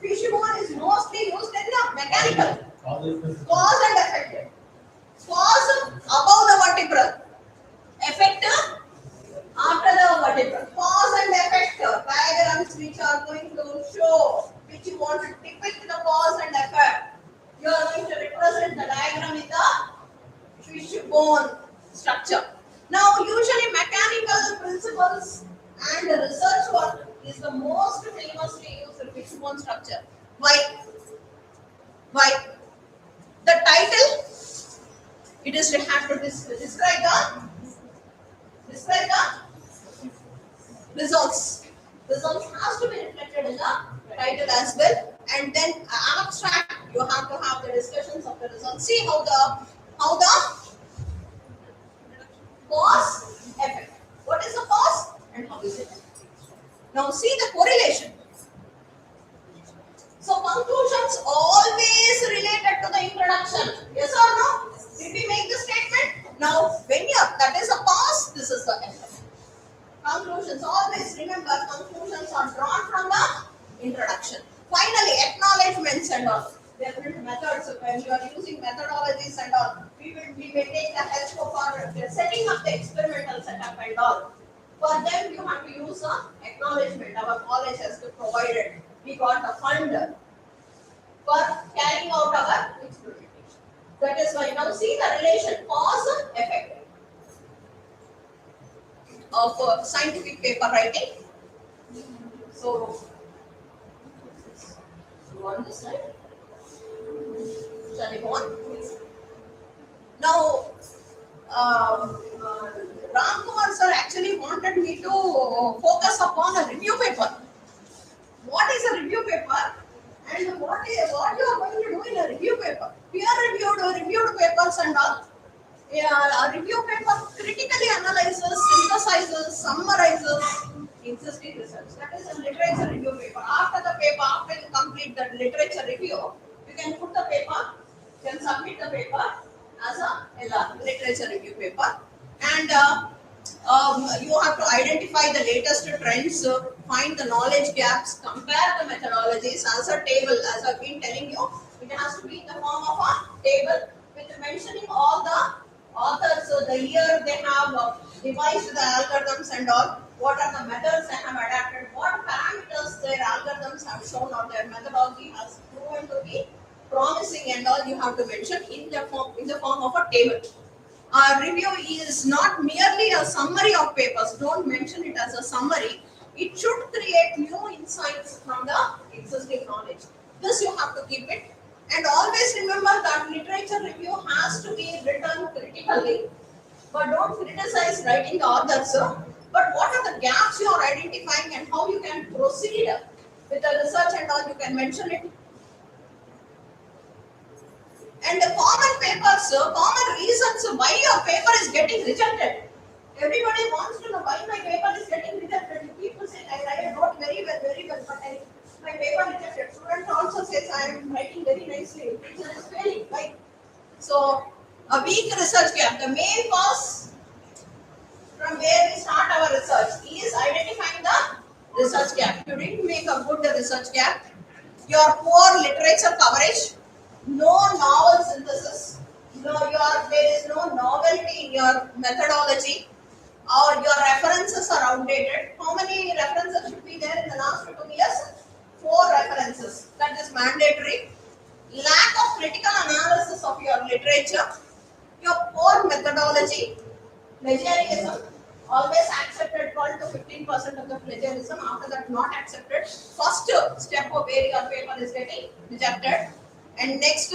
Fishbone is mostly used in the mechanical. Cause and effect. Cause above the vertebral. Effect after the vertebral. Cause and effect diagrams which are going to show, which you want to depict the cause and effect. You are going to represent the diagram in the fishbone structure. Now, usually mechanical principles and research work is the most famously used fishbone structure. Why? The title, it is to have to describe the results. Results has to be reflected in the title as well. And then abstract, you have to have the discussions of the results. See how the cause effect. What is the cause and how is it? Now see the correlation. So conclusions always related to the introduction. Yes or no? Did we make the statement? Now when that is a cause, this is the effect. Conclusions always remember, conclusions are drawn from the introduction. Finally, acknowledgements and all. Different methods. When you are using methodologies and all, we may take the help of our setting up the experimental setup and all. For them, you have to use an acknowledgement. Our college has to provide it. We got a fund for carrying out our experimentation. That is why now see the relation cause effect of scientific paper writing. So on this slide. Shall we go on? Now, Ram Kumar sir actually wanted me to focus upon a review paper. What is a review paper? And what you are going to do in a review paper? Reviewed papers and all. A review paper critically analyzes, synthesizes, summarizes existing research. That is a literature review paper. After you complete the literature review, you can put the paper, you can submit the paper as a literature review paper. And you have to identify the latest trends, find the knowledge gaps, compare the methodologies as a table. As I've been telling you, it has to be in the form of a table with mentioning all the authors, the year they have devised the algorithms and all, what are the methods they have adapted, what parameters their algorithms have shown or their methodology has proven to be promising and all you have to mention in the form of a table. Review is not merely a summary of papers. Don't mention it as a summary. It should create new insights from the existing knowledge. This you have to keep it. And always remember that literature review has to be written critically. But don't criticize writing the authors. But what are the gaps you are identifying and how you can proceed with the research and all, you can mention it. And the common papers, common reasons why your paper is getting rejected. Everybody wants to know why my paper is getting rejected. People say I wrote very well, but my paper rejected. Student also says I am writing very nicely. Teacher is failing. Right? So a weak research gap. The main cause from where we start our research is identifying the research gap. You didn't make a good research gap. Your poor literature coverage, no novel synthesis, there is no novelty in your methodology, or your references are outdated. How many references should be there in the last 2 years? 4 references. That is mandatory. Lack of critical analysis of your literature, your poor methodology, plagiarism, always accepted 12 to 15% of the plagiarism, after that not accepted. First step of where your paper is getting rejected. And next,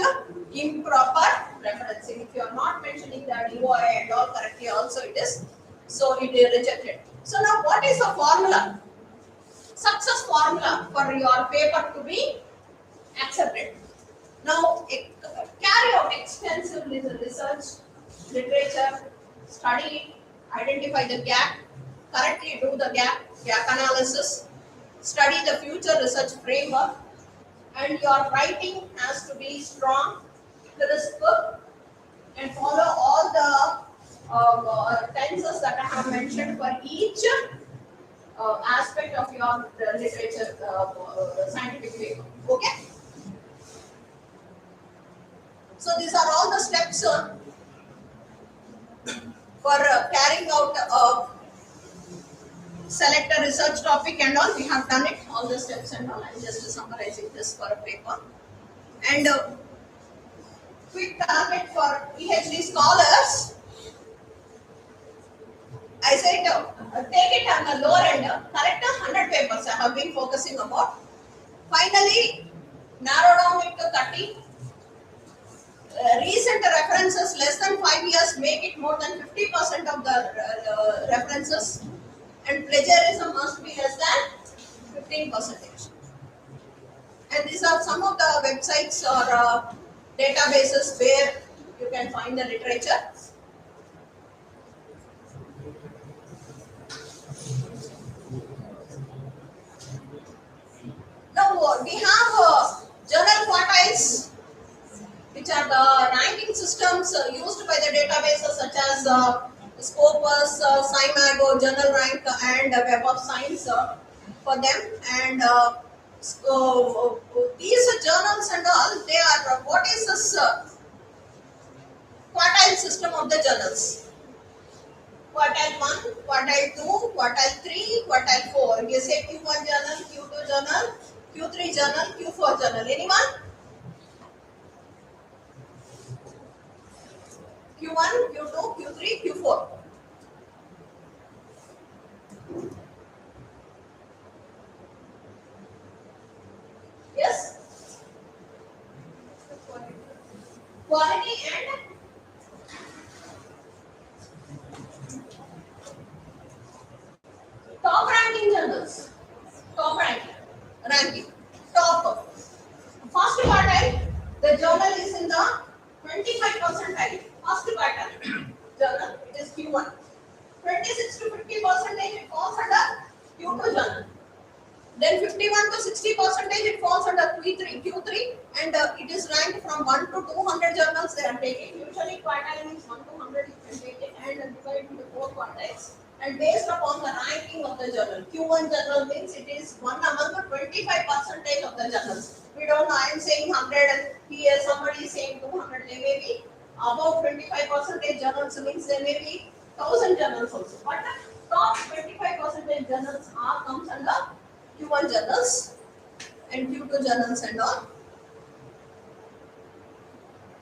improper referencing. If you are not mentioning the DOI and all correctly, also it is, so it is rejected. So now what is the formula? Success formula for your paper to be accepted. Now, carry out extensive research, literature, study it, identify the gap, correctly do the gap analysis, study the future research framework, and your writing has to be strong, crisp, and follow all the tenses that I have mentioned for each aspect of your literature scientific paper. Okay? So these are all the steps for carrying out select a research topic and all. We have done it, all the steps and all. I'm just summarizing this for a paper. And quick target for PhD scholars. I said take it on the lower end, correct 100 papers I have been focusing about. Finally, narrow down it to 30. Recent references less than 5 years, make it more than 50% of the references, and plagiarism must be less than 15%. And these are some of the websites or databases where you can find the literature. Now we have journal quartiles, which are the ranking systems used by the databases such as Scopus, Scimago, Journal Rank, and Web of Science for them. And these journals and all, they are, what is this quartile system of the journals? Quartile 1, quartile 2, quartile 3, quartile 4. You say Q1 journal, Q2 journal, Q3 journal, Q4 journal. Anyone? Q1, Q2, Q3, Q4. Yes? Quality and top ranking journals. Top ranking. Top. First quartile, the journal is in the 25 percentile. First quartile journal, it is Q1. 26 to 50% it falls under Q2 journal. Then 51 to 60% it falls under Q3, and it is ranked from 1 to 200 journals they are taking. Usually quartile means 1 to 100 you can take it and divide into 4 quartiles. And based upon the ranking of the journal, Q1 journal means it is one among the 25% of the journals. We don't know, I am saying 100 and here somebody is saying 200, they may be about 25% journals, means there may be 1000 journals also. But the top 25% journals comes under Q1 journals and Q2 journals and all.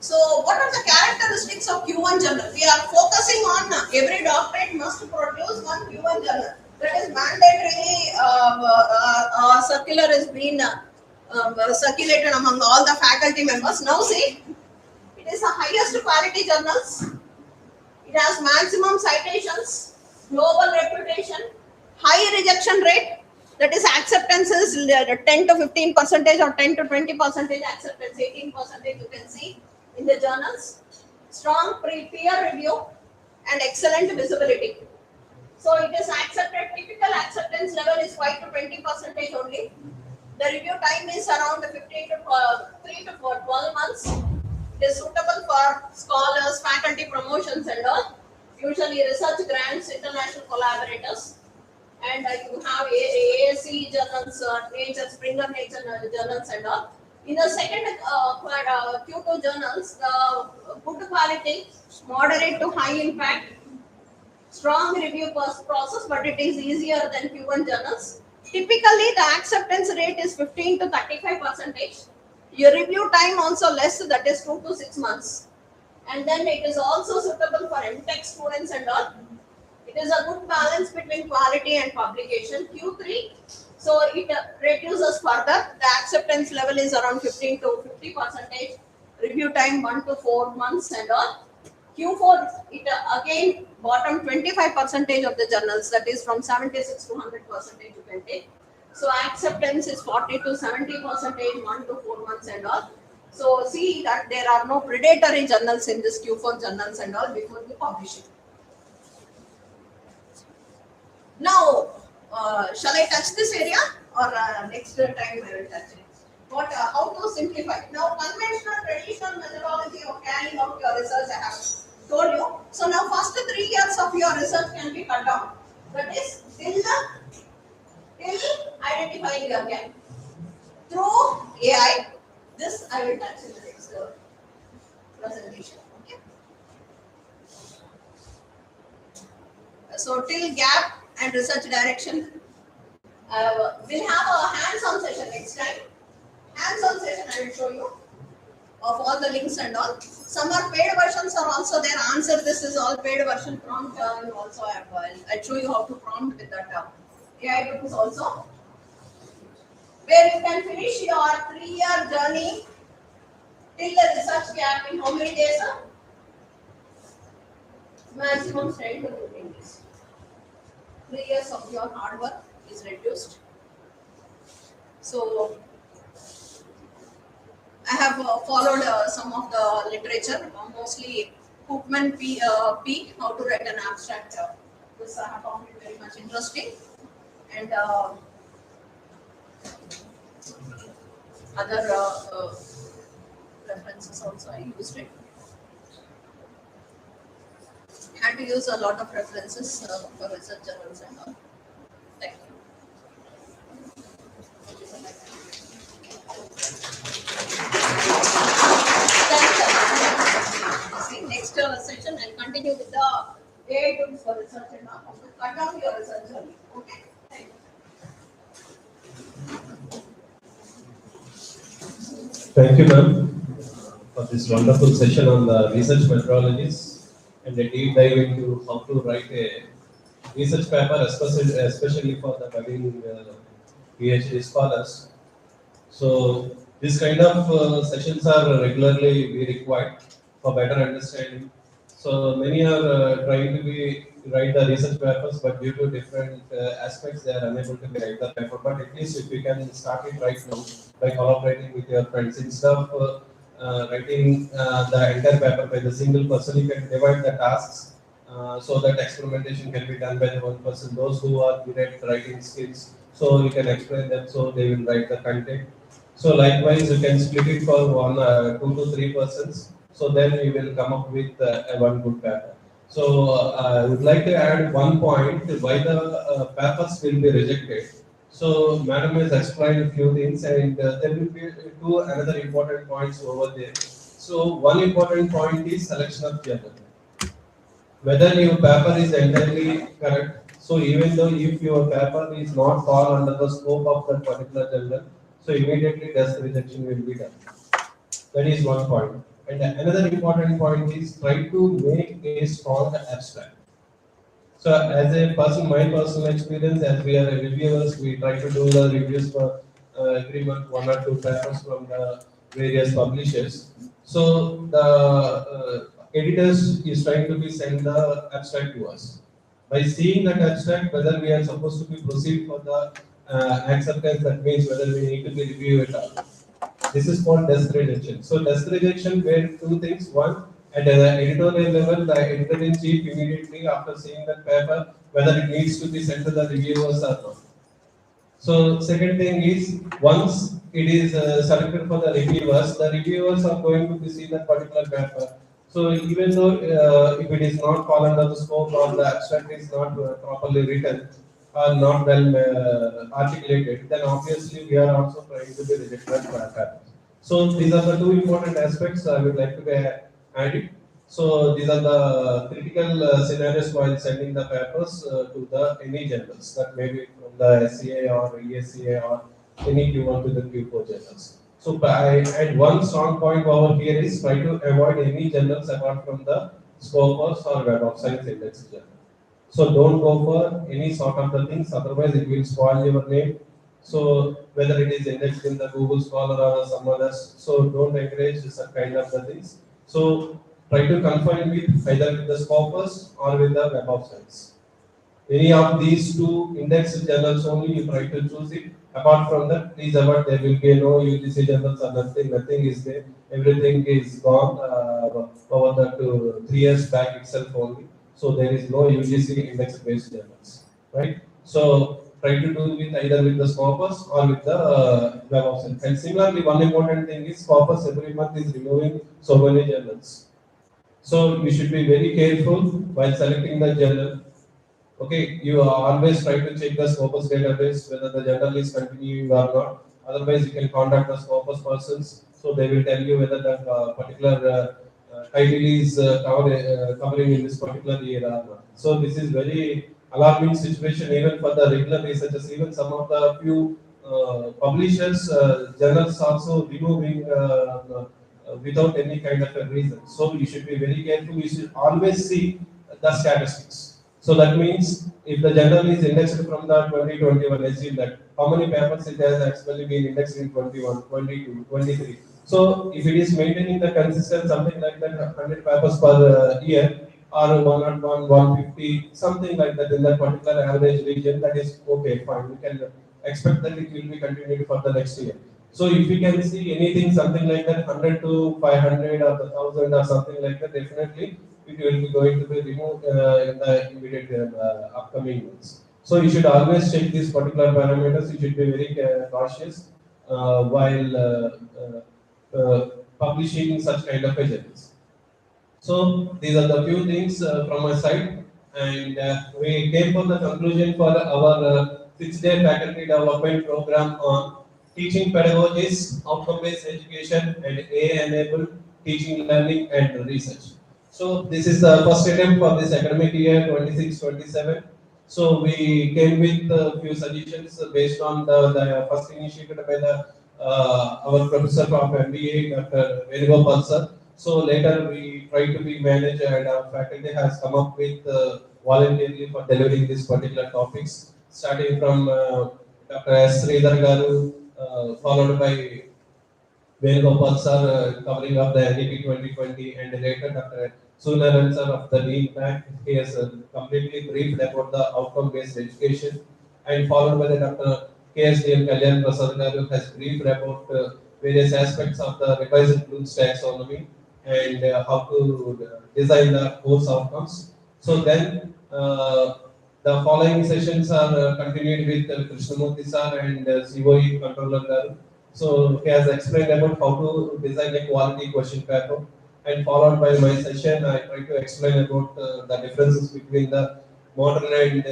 So, what are the characteristics of Q1 journal? We are focusing on every doctorate must produce one Q1 journal. That is mandatorily circular has been circulated among all the faculty members. Now, see, it is the highest quality journals. It has maximum citations, global reputation, high rejection rate. That is acceptance is 10 to 15 percentage or 10 to 20 percentage acceptance, 18 percentage you can see in the journals. Strong peer review and excellent visibility. So it is accepted. Typical acceptance level is 5 to 20 percentage only. The review time is around 15 to 3 to 12 months. It is suitable for scholars, faculty promotions and all. Usually research grants, international collaborators. And you have ASC journals, Nature, Springer Nature journals and all. In the second Q2 journals, the good quality, moderate to high impact, strong review process, but it is easier than Q1 journals. Typically, the acceptance rate is 15 to 35 percentage. Your review time also less, that is 2 to 6 months. And then it is also suitable for MTech students and all. It is a good balance between quality and publication. Q3, so it reduces further. The acceptance level is around 15 to 50 percentage. Review time 1 to 4 months and all. Q4, it again bottom 25 percentage of the journals, that is from 76 to 100 percentage you can take. So acceptance is 40 to 70 percentage, 1 to 4 months and all. So see that there are no predatory journals in this Q4 journals and all before we publish it. Now, shall I touch this area or next time I will touch it? What? How to simplify? Now, conventional traditional methodology of carrying out your research I have told you. So now, first 3 years of your research can be cut down. That is till identifying your gap through AI. This I will touch in the next presentation. Okay. So till gap and research direction, we'll have a hands-on session next time. Hands-on session I will show you of all the links and all. Some are paid versions are also there. Answer this is all paid version prompt. You also have. I'll show you how to prompt with that AI tools also. Where you can finish your 3-year journey till the research gap in how many days? Maximum 10 to 15 days. 3 years of your hard work is reduced. So I have followed some of the literature, mostly Hoopman P, how to write an abstract. This I have found it very much interesting. And other references also I used it. Had to use a lot of references for research journals and all. Thank you. See, next session I'll continue with the AI tools for research and all. Cut down your research journey. Okay. Thank you. Thank you, ma'am, for this wonderful session on the research methodologies and a deep dive into how to write a research paper, especially for the budding PhD scholars. So, this kind of sessions are regularly required for better understanding. So, many are trying to write the research papers, but due to different aspects, they are unable to write the paper. But at least if we can start it right now by collaborating with your friends, instead of writing the entire paper by the single person, you can divide the tasks so that experimentation can be done by the one person. Those who are good at writing skills, so you can explain them, so they will write the content. So likewise, you can split it for 2 to 3 persons. So then you will come up with one good paper. So I would like to add one point why the papers will be rejected. So madam has explained a few things, and there will be two another important points over there. So one important point is selection of journal. Whether your paper is entirely correct. So even though if your paper is not fall under the scope of that particular journal, so immediately test rejection will be done. That is one point. And another important point is try to make a strong abstract. So as a person, my personal experience, as we are reviewers, we try to do the reviews for every month, one or two papers from the various publishers. So the editors is trying to be send the abstract to us. By seeing that abstract, whether we are supposed to be proceed for the acceptance, that means whether we need to be review it or not. This is called desk rejection. So desk rejection were two things. One, at the editorial level, the editor-in-chief immediately after seeing that paper, whether it needs to be sent to the reviewers or not. So second thing is, once it is selected for the reviewers are going to be see that particular paper. So even though if it is not fall under the scope or the abstract is not properly written or not well articulated, then obviously we are also trying to be rejected paper. So these are the two important aspects I would like to be added. So these are the critical scenarios while sending the papers to the any journals, that may be from the SCA or ESCA or any Q1 to the Q4 journals. So and one strong point over here is try to avoid any journals apart from the Scopus or Web of Science Index journal. So don't go for any sort of the things, otherwise it will spoil your name. So whether it is indexed in the Google Scholar or some others, so don't encourage such kind of the things. So try to confine with either with the Scopus or with the Web of Science. Any of these two indexed journals only you try to choose it. Apart from that, please avoid, there will be no UGC journals or nothing is there. Everything is gone over the 3 years back itself only. So there is no UGC index based journals, right? So try to do with either with the Scopus or with the Web of Science. And similarly, one important thing is Scopus every month is removing so many journals. So you should be very careful while selecting the journal. Okay, you always try to check the Scopus database whether the journal is continuing or not. Otherwise, you can contact the Scopus persons, so they will tell you whether the particular title is covering in this particular year or not. So this is very alarming situation even for the regular researchers. Even some of the few publishers, journals also removing without any kind of a reason. So you should be very careful. You should always see the statistics. So that means if the journal is indexed from the 2021, assume that how many papers it has actually been indexed in 21, 22, 23. So if it is maintaining the consistent something like that 100 papers per year or 101, 150, something like that in that particular average region, that is okay, fine. We can expect that it will be continued for the next year. So if we can see anything something like that 100 to 500 or the 1000 or something like that, definitely it will be going to be removed in the immediate upcoming months. So you should always check these particular parameters. You should be very cautious while publishing such kind of journals. So these are the few things from my side, and we came for the conclusion for our 6-day faculty development program on teaching pedagogies, outcome-based education, and AI-enabled teaching, learning, and research. So this is the first attempt for this academic year 26-27. So we came with a few suggestions based on the first initiated by the our professor of MBA, Dr. Venugopal sir. So later we try to be managed, and our faculty has come up with voluntarily for delivering these particular topics, starting from Dr. S. Sridhar Garu, followed by Venugopal sir covering up the NDP 2020, and later Dr. Sunaran sir of the Dean Bank. He has completely briefed about the outcome-based education, and followed by the Dr. KSDM Kalyan Prasad Garu has briefed about various aspects of the revised Bloom's taxonomy and how to design the course outcomes. So then the following sessions are continued with Krishnamurthy sir and COE Controller Garu. So he has explained about how to design a quality question paper, and followed by my session, I try to explain about the differences between the modern and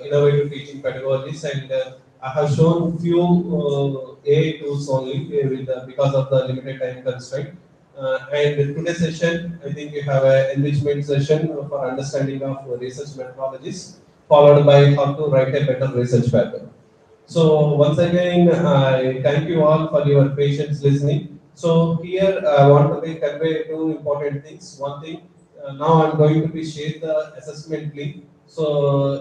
innovative teaching pedagogies, and I have shown few AI tools only with because of the limited time constraint. And today's session, I think we have an enrichment session for understanding of research methodologies, followed by how to write a better research paper. So once again, I thank you all for your patience listening. So here I want to convey two important things. One thing, now I'm going to be share the assessment link. So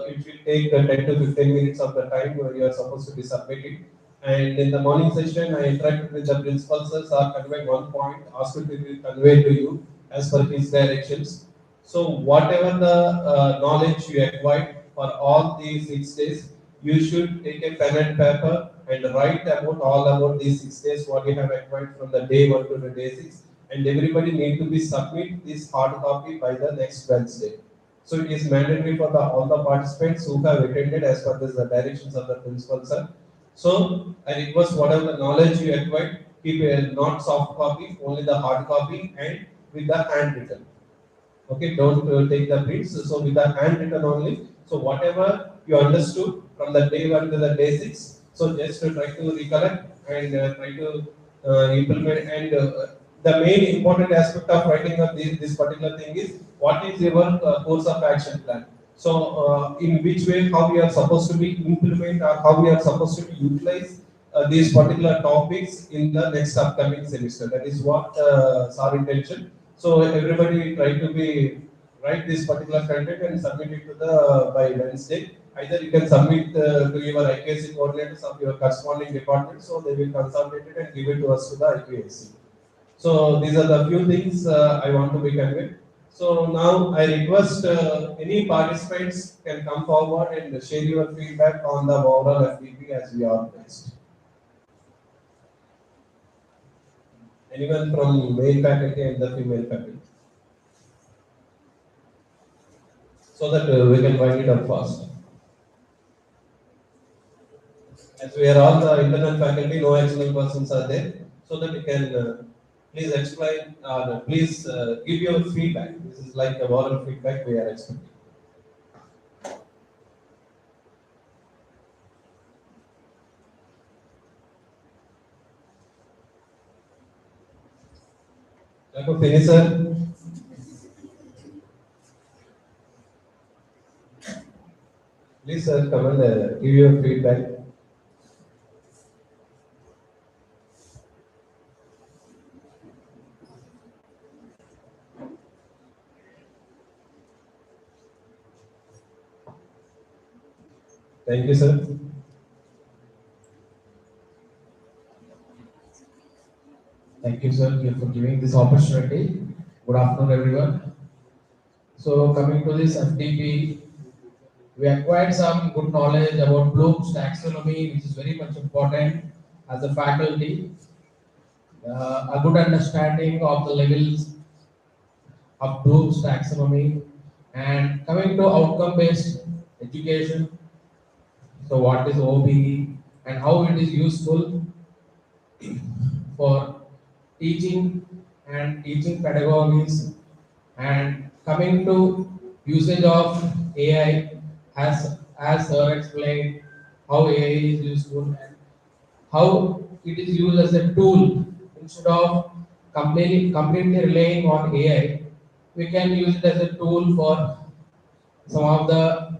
it will take 10 to 15 minutes of the time where you are supposed to be submitting. And in the morning session, I interacted with the principal sirs or convey one point, asked to be conveyed to you as per his directions. So whatever the knowledge you acquired for all these 6 days, you should take a pen and paper and write about all about these 6 days what you have acquired from the day 1 to the day 6, and everybody need to be submit this hard copy by the next Wednesday. So it is mandatory for all the participants who have attended as per the directions of the principal sir. So I request whatever the knowledge you acquired, keep a not soft copy, only the hard copy and with the handwritten. Okay, don't take the prints. So with the handwritten only. So whatever you understood from the day 1 to the day 6, so just to try to recollect and try to implement. And the main important aspect of writing of this particular thing is what is your course of action plan. So in which way, how we are supposed to be implement or how we are supposed to be utilize these particular topics in the next upcoming semester. That is what our intention. So everybody try to be write this particular content and submit it to the by Wednesday. Either you can submit to your IQAC coordinators of your corresponding department, so they will consolidate it and give it to us to the IQAC. So these are the few things I want to be conveyed. So now I request any participants can come forward and share your feedback on the overall FDP as we organized. Anyone from male faculty and the female faculty? So that we can wind it up fast. As we are all the internal faculty, no external persons are there, so that you can please explain or please give your feedback. This is like a oral feedback we are expecting. Dr. Finisher. Please sir, come and give your feedback. Thank you, sir. Thank you, sir, for giving this opportunity. Good afternoon, everyone. So, coming to this FDP, we acquired some good knowledge about Bloom's taxonomy, which is very much important as a faculty. A good understanding of the levels of Bloom's taxonomy, and coming to outcome-based education. So, what is OBE and how it is useful for teaching and teaching pedagogies, and coming to usage of AI, as sir explained how AI is useful and how it is used as a tool instead of completely relying on AI. We can use it as a tool for some of the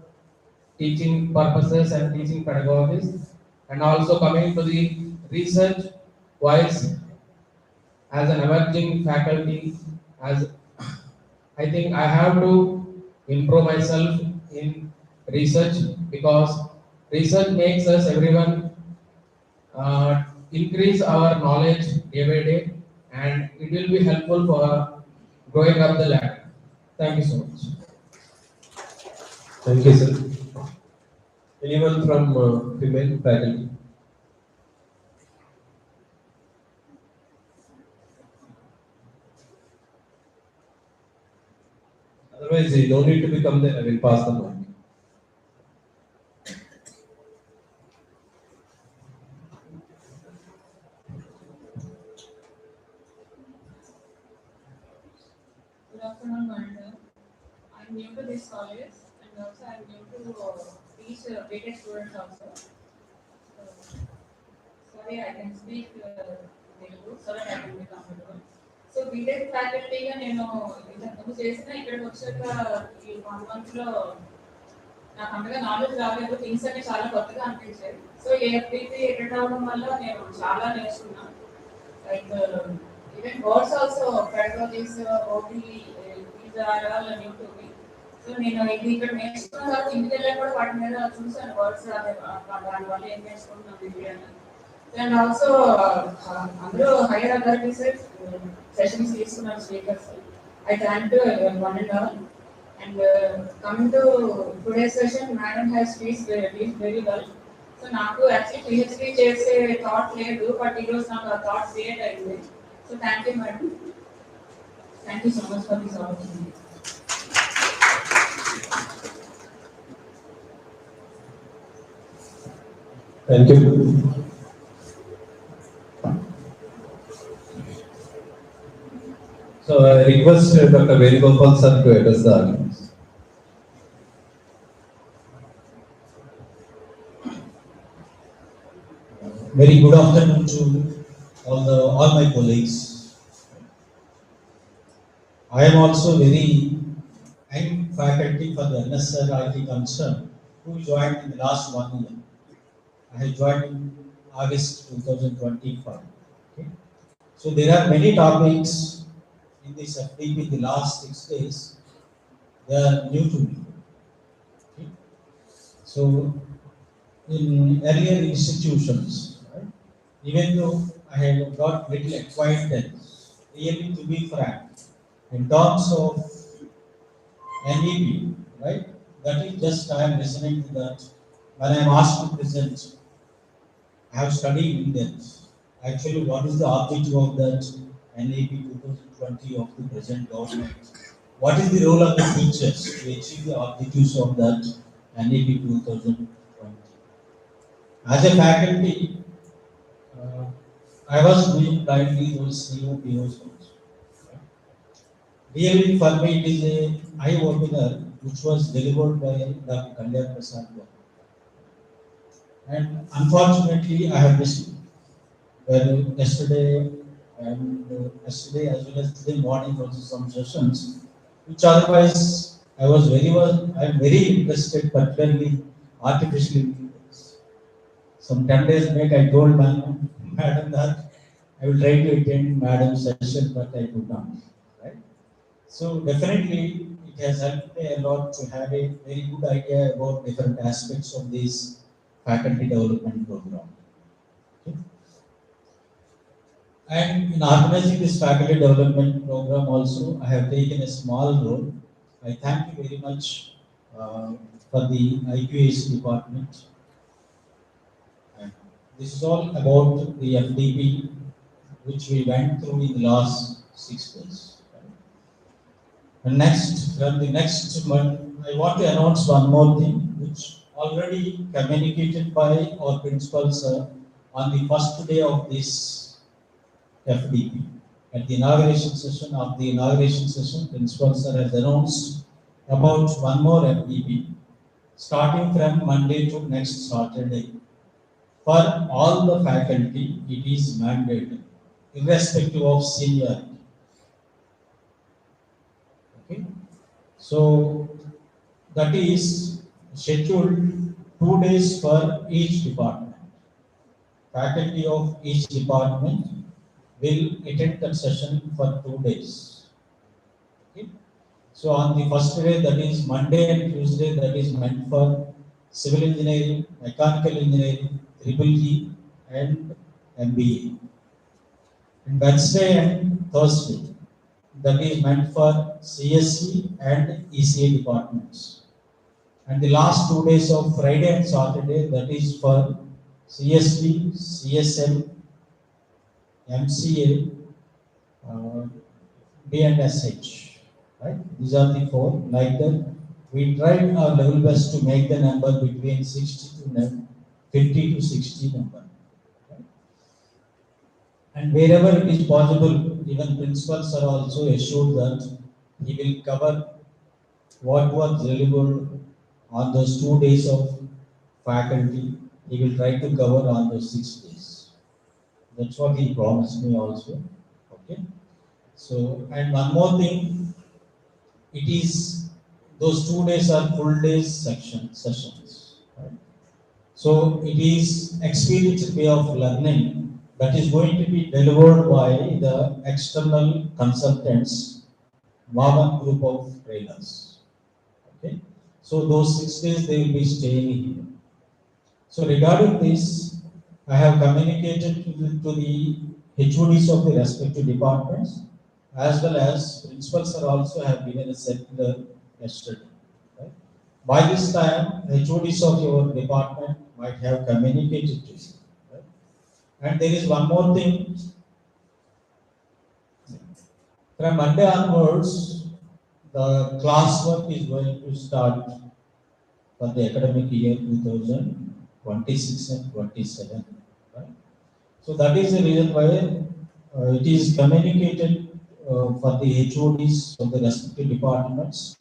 teaching purposes and teaching pedagogies, and also coming to the research wise, as an emerging faculty, as I think I have to improve myself in research, because research makes us everyone increase our knowledge day by day, and it will be helpful for growing up the ladder. Thank you so much. Thank you, sir. Anyone from female faculty? Otherwise, you don't need to become there. I will pass the mic. Good afternoon, Madam. I'm new to this college, and also I'm new to teach BTech students also. Sorry, I can speak Telugu so that I can be comfortable. So BTech ఫ్యాకల్టీగా నేను ఇంతకుముందు చేసిన ఇక్కడికి వచ్చాక ఈ 1 month లో నాకు అంతగా knowledge రాలేదు, థింగ్స్ అన్ని చాలా కొత్తగా అనిపించాయి. సో ఈ FDP అటెండ్ అవ్వడం వల్ల నేను చాలా నేర్చుకున్నాను. like even words also, pedagogies, OT, these are all new to me. So నేను ఇది ఇక్కడ నేర్చుకున్న తర్వాత ఇంటికి వెళ్ళాక కూడా వాటి మీద చూసాను వర్డ్స్ దాని వల్ల ఏం నేర్చుకుంటున్నాను ఇది అని. అండ్ ఆల్సో అందరూ హైయర్ అథారిటీస్ సెషన్స్ తీసుకున్నారు speakers. I thank to one and all. And coming to today's session, madam has speaks very well. So నాకు actually PhD చేసే థాట్ లేదు, బట్ ఈరోజు నాకు ఆ థాట్ క్రియేట్ అయింది. So thank you madam, thank you so much for this opportunity. Thank you. So I request Dr. Venugopal sir to address the audience. Very good afternoon to all my colleagues. I am also I'm faculty for the NSR IT concern who joined in the last 1 year. I have joined in August 2025. Okay. So there are many topics in this FDP in the last 6 days. They are new to me. Okay. So in earlier institutions, right, even though I have got little acquaintance, really to be frank, in terms of NEP, right, that is just I am listening to that. When I am asked to present, I have studied in depth. Actually, what is the objective of that NEP 2020 of the present government? What is the role of the teachers to achieve the objectives of that NEP 2020? As a faculty, I was doing blindly those COPOs also. Really, for me, it is a eye-opener which was delivered by Dr. Kalyan Prasad. And unfortunately, I have missed it. Well, yesterday as well as today morning also some sessions, which otherwise I am very interested, particularly artificial intelligence. Some 10 days back, I told madam that I will try to attend madam's session, but I could not. Right? So definitely, it has helped me a lot to have a very good idea about different aspects of this faculty development program. Okay? And in organizing this faculty development program also, I have taken a small role. I thank you very much for the IQAC department. And this is all about the FDP, which we went through in the last 6 days. And from the next month, I want to announce one more thing, which already communicated by our principals on the first day of this FDP. At the inauguration session, Principal Sir has announced about one more FDP, starting from Monday to next Saturday. For all the faculty, it is mandated, irrespective of seniority. Okay? So that is scheduled 2 days for each department. Faculty of each department will attend that session for 2 days. Okay? So on the first day, that is Monday and Tuesday, that is meant for civil engineering, mechanical engineering, EEE and MBA. And Wednesday and Thursday, that is meant for CSE and ECA departments. And the last 2 days of Friday and Saturday, that is for CSV, CSM, MCA, B and SH. Right? These are the 4. Like that, we tried our level best to make the number between 50 to 60 number. Right? And wherever it is possible, even principals are also assured that he will cover what was delivered on those 2 days of faculty. He will try to cover on those 6 days. That's what he promised me also. Okay. So, and one more thing, it is those 2 days are full days sessions. Right? So it is experiential way of learning that is going to be delivered by the external consultants, Marwan group of trainers. Okay, so those 6 days they will be staying here. So regarding this, I have communicated to the HODs of the respective departments, as well as principals are also have given a circular yesterday. Right? By this time, HODs of your department might have communicated to you. Right? And there is one more thing. From Monday onwards, the classwork is going to start for the academic year 2026 and 27. Right? So that is the reason why it is communicated for the HODs of the respective departments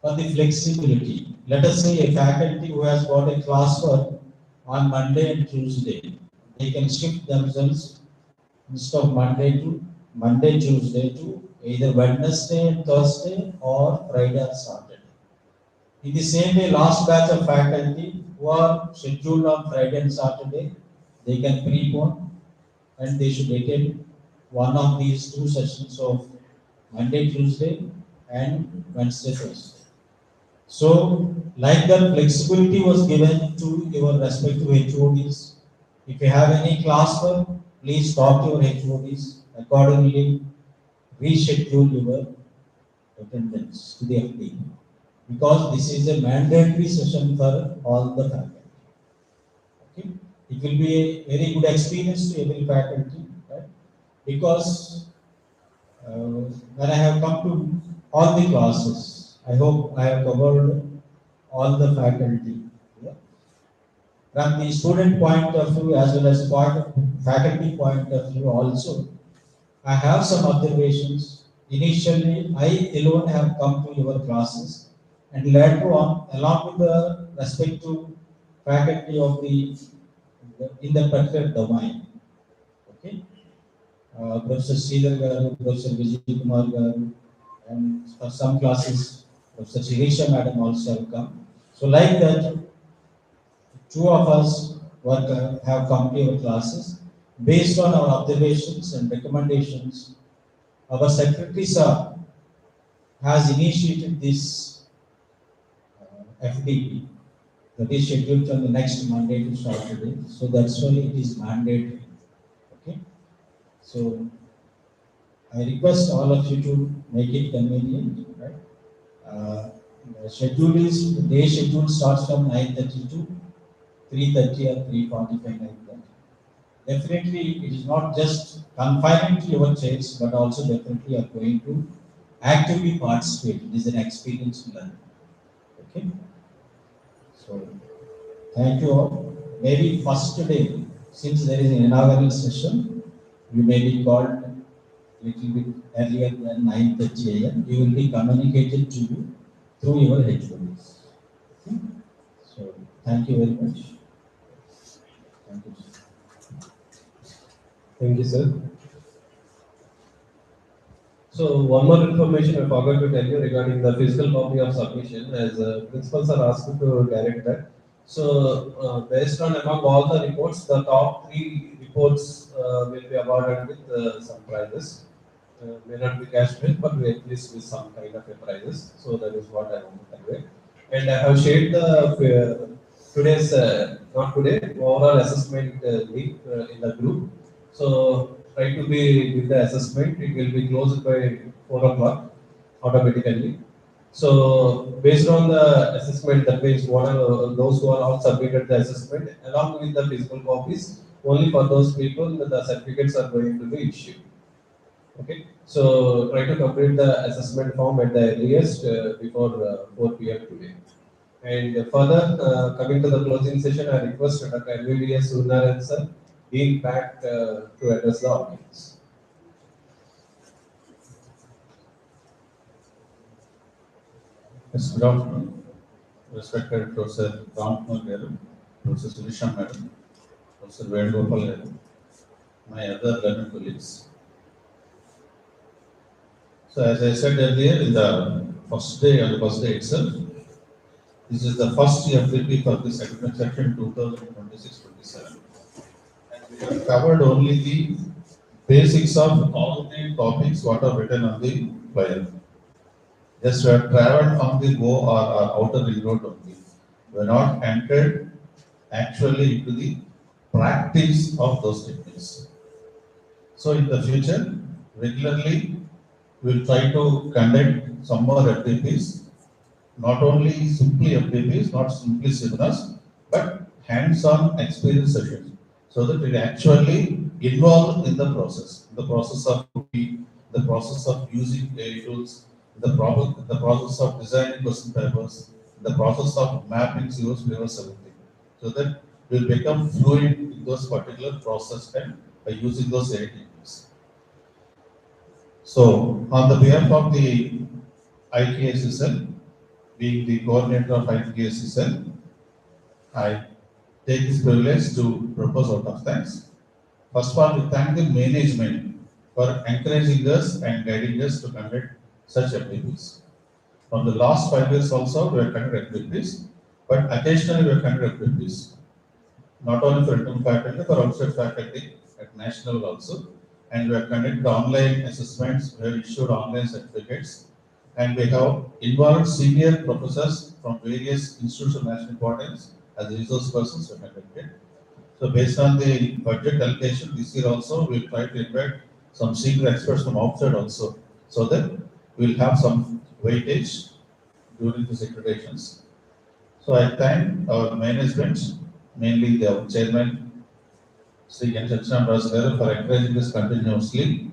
for the flexibility. Let us say a faculty who has got a classwork on Monday and Tuesday, they can shift themselves instead of Monday, Tuesday to either Wednesday and Thursday or Friday or Saturday. In the same way, last batch of faculty who are scheduled on Friday and Saturday, they can prepone and they should attend one of these 2 sessions of Monday, Tuesday and Wednesday, Thursday. So, like that flexibility was given to your respective HODs. If you have any classwork, please talk to your HODs. Accordingly, reschedule your attendance to the FD. Because this is a mandatory session for all the faculty. Okay? It will be a very good experience to every faculty, right? Because when I have come to all the classes, I hope I have covered all the faculty. Yeah? From the student point of view as well as faculty point of view also, I have some observations. Initially, I alone have come to your classes, and later on, along with the respective faculty of the in the particular domain. Okay, Professor Sridhar Garu, Professor Vijay Kumar Garu, and for some classes, Professor Shirisha Madam also have come. So, like that, 2 of us have come to your classes. Based on our observations and recommendations, our Secretary Sir has initiated this FDP that is scheduled from the next Monday to Saturday. So that's why it is mandatory. Okay. So I request all of you to make it convenient. Right. The schedule is the day schedule starts from 9:30 to 3:30 or 3:45 like that. Definitely, it is not just confining to your chairs, but also definitely you are going to actively participate. It is an experience to learn. Okay. So, thank you all. Maybe first day, since there is an inaugural session, you may be called a little bit earlier than 9:30 a.m. You will be communicated to you through your HODs. Okay. So, thank you very much. Thank you. Thank you, sir. So one more information I forgot to tell you regarding the physical copy of submission, as principals are asked to direct that. So based on among all the reports, the top 3 reports will be awarded with some prizes. May not be cash prize, but at least with some kind of a prizes. So that is what I want to convey. And I have shared the today's not today overall assessment link in the group. So try to be with the assessment. It will be closed by 4 o'clock automatically. So based on the assessment, that means those who are all submitted the assessment along with the physical copies, only for those people the certificates are going to be issued. Okay. So try to complete the assessment form at the earliest before 4 p.m. today. And further, coming to the closing session, I request Dr. MBBS Surnaran sir being back to address the audience. Yes, good afternoon. Respected Professor Ramkumar Garu, Professor Surisha Madam, Professor Vedagopal Garu, my other learned colleagues. So as I said earlier, in the first day itself, this is the first FDP for this academic section 2026-27. And we covered only the basics of all the topics what are written on the flyer. Just we have traveled on the go or outer ring road only. We are not entered actually into the practice of those techniques. So in the future, regularly we'll try to conduct some more FDPs, not only simply FDPs, not simply seminars, but hands-on experience sessions, so that we actually involved in the process of cooking, the process of using AI tools, the process of designing question papers, the process of mapping zeros, flavors, everything, so that we'll become fluent in those particular process and by using those AI techniques. So, on the behalf of the IKSSL, being the coordinator of IKSSL, I take this privilege to propose vote of thanks. First of all, we thank the management for encouraging us and guiding us to conduct such activities. From the last 5 years also, we have conducted activities, but occasionally we have conducted activities, not only for internal faculty, for outside faculty at national level also. And we have conducted online assessments, we have issued online certificates, and we have involved senior professors from various institutes of national importance as resource persons we have conducted. So based on the budget allocation this year also, we will try to invite some senior experts from outside also, so that we will have some weightage during these accreditations. So I thank our management, mainly the chairman, Sri Ganchacham Rasagar, for encouraging us continuously,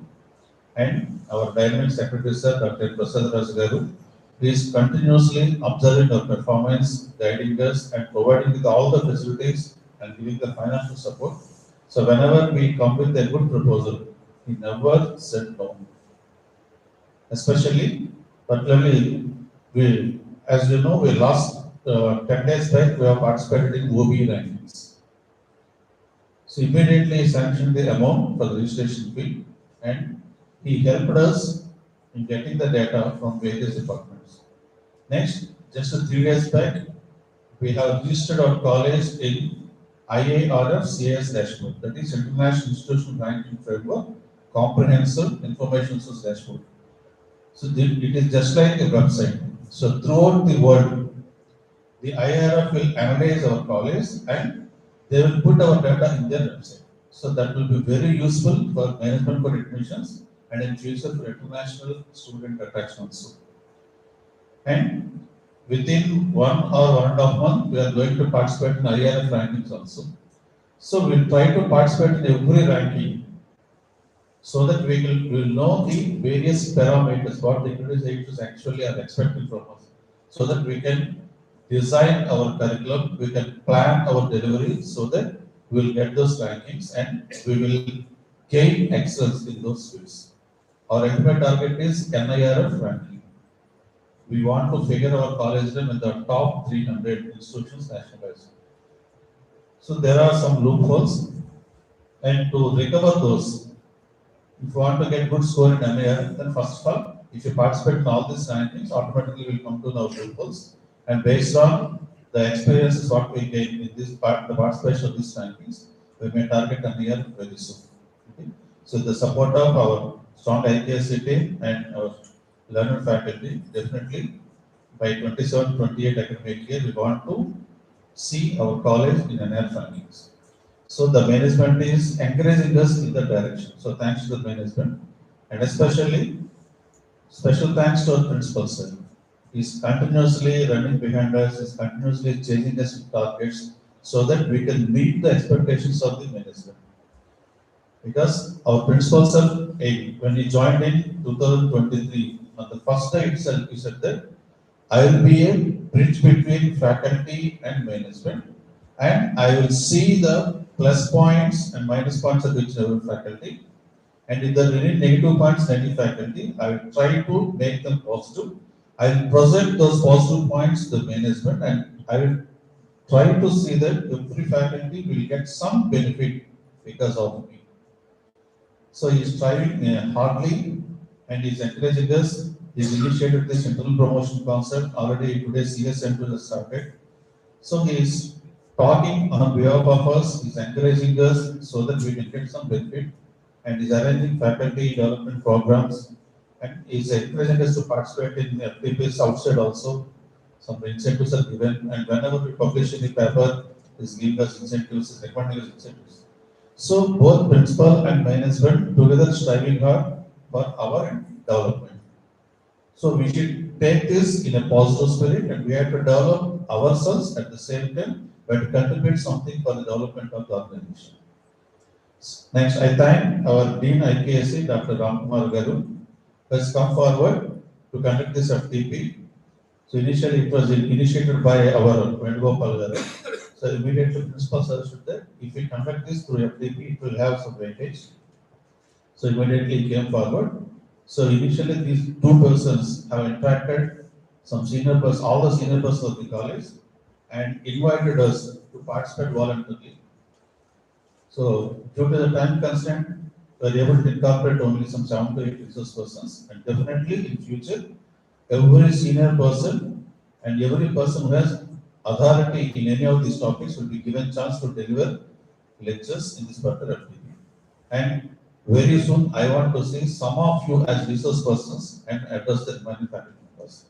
and our dynamic secretary, sir, Dr. Prasad Rasagaru, who is continuously observing our performance, guiding us, and providing with all the facilities and giving the financial support. So whenever we come with a good proposal, he never said no. Especially, particularly, we, as you know, we last 10 days back, we have participated in OB rankings. So immediately he sanctioned the amount for the registration fee, and he helped us in getting the data from various departments. Next, just 3 days back, we have registered our college in IARF CIS dashboard, that is International Institutional Ranking Framework Comprehensive Information Source Dashboard. So it is just like a website. So throughout the world, the IRF will analyze our college and they will put our data in their website. So that will be very useful for management for admissions and in future for international student attraction also. And within 1 or 1.5 months, we are going to participate in IRF rankings also. So we'll try to participate in every ranking so that we will know the various parameters, what the accreditations actually are expecting from us, so that we can design our curriculum, we can plan our delivery so that we will get those rankings and we will gain excellence in those fields. Our ultimate target is NIRF ranking. We want to figure our college in the top 300 institutions nationally. So there are some loopholes, and to recover those, if you want to get good score in NIRF, then first of all, if you participate in all these rankings, automatically will come to our loopholes. And based on the experiences what we gain in this part, the participation of these rankings, we may target NIRF very soon. Okay? So the support of our strong IKSC team and our learner faculty, definitely by 27-28 academic year, we want to see our college in NIRF rankings. So the management is encouraging us in that direction. So thanks to the management, and especially special thanks to our principal sir. He's continuously running behind us, is continuously changing us targets so that we can meet the expectations of the management. Because our principal sir, when he joined in 2023, on the first day itself, he said that I will be a bridge between faculty and management, and I will see the plus points and minus points of each level faculty, and if there are any negative points in any faculty, I will try to make them positive. I will present those positive points to the management, and I will try to see that every faculty will get some benefit because of me. So he is striving hardly, and he is encouraging us. He has initiated this internal promotion concept. Already today CS center has started. So he is talking on behalf of us, is encouraging us so that we can get some benefit, and is arranging faculty development programs, and is encouraging us to participate in FDPs outside also. Some incentives are given, and whenever we publish any paper, is giving us incentives, is recommending us incentives. So both principal and management together striving hard for our development. So we should take this in a positive spirit, and we have to develop ourselves at the same time, but contribute something for the development of the organization. Next, I thank our Dean IKSC, Dr. Ramkumar Garu, who has come forward to conduct this FTP. So initially it was initiated by our Venugopal Garu. So immediately principal suggested that if we conduct this through FTP, it will have some weightage. So immediately he came forward. So initially these two persons have interacted, some senior persons, all the senior persons of the college, and invited us to participate voluntarily. So due to the time constraint, we are able to incorporate only some 7 to 8 resource persons, and definitely in future, every senior person and every person who has authority in any of these topics will be given chance to deliver lectures in this particular FDP. And very soon, I want to see some of you as resource persons and address the remaining faculty members.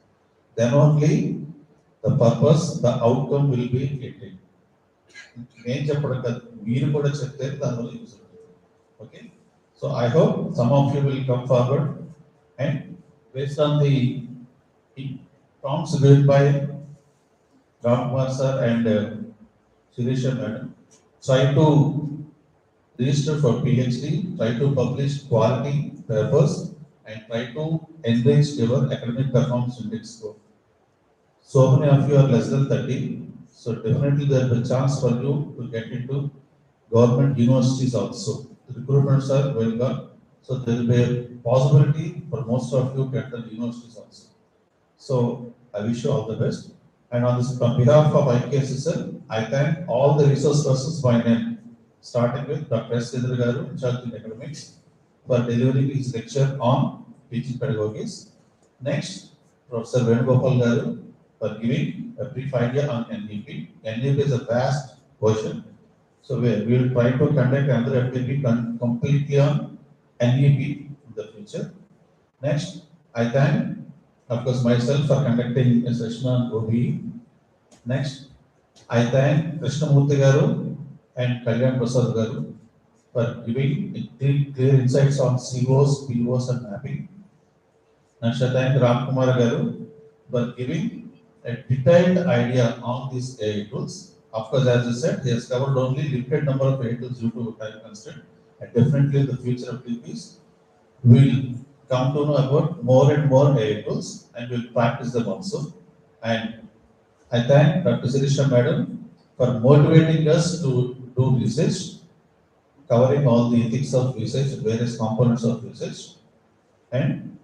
Then only the purpose, the outcome will be attained. Okay, so I hope some of you will come forward, and based on the prompts given by Ramkumar sir and Shirisha madam, try to register for PhD, try to publish quality papers, and try to enrich your academic performance index score. So many of you are less than 30, so definitely there will be a chance for you to get into government universities also. The recruitments are going on, so there will be a possibility for most of you to enter universities also. So I wish you all the best. And on behalf of IKSSL, I thank all the resource persons by name, starting with Dr. S. Sidra Garu, in charge of academics, for delivering his lecture on teaching pedagogies. Next, Professor Venugopal Garu, for giving a brief idea on NEP. NEP is a vast version. So we will try to conduct another FDP completely on NEP in the future. Next, I thank, of course, myself for conducting a session on OBE. Next, I thank Krishnamurthy Garu and Kalyan Prasad Garu for giving clear insights on COs, POs, and mapping. Next, I thank Ramkumar Garu for giving a detailed idea on these AI tools. Of course, as I said, he has covered only limited number of AI tools due to time constraint, and definitely in the future of TPs, we'll come to know about more and more AI tools, and we'll practice them also. And I thank Dr. Sirisha madam for motivating us to do research, covering all the ethics of research, various components of research, and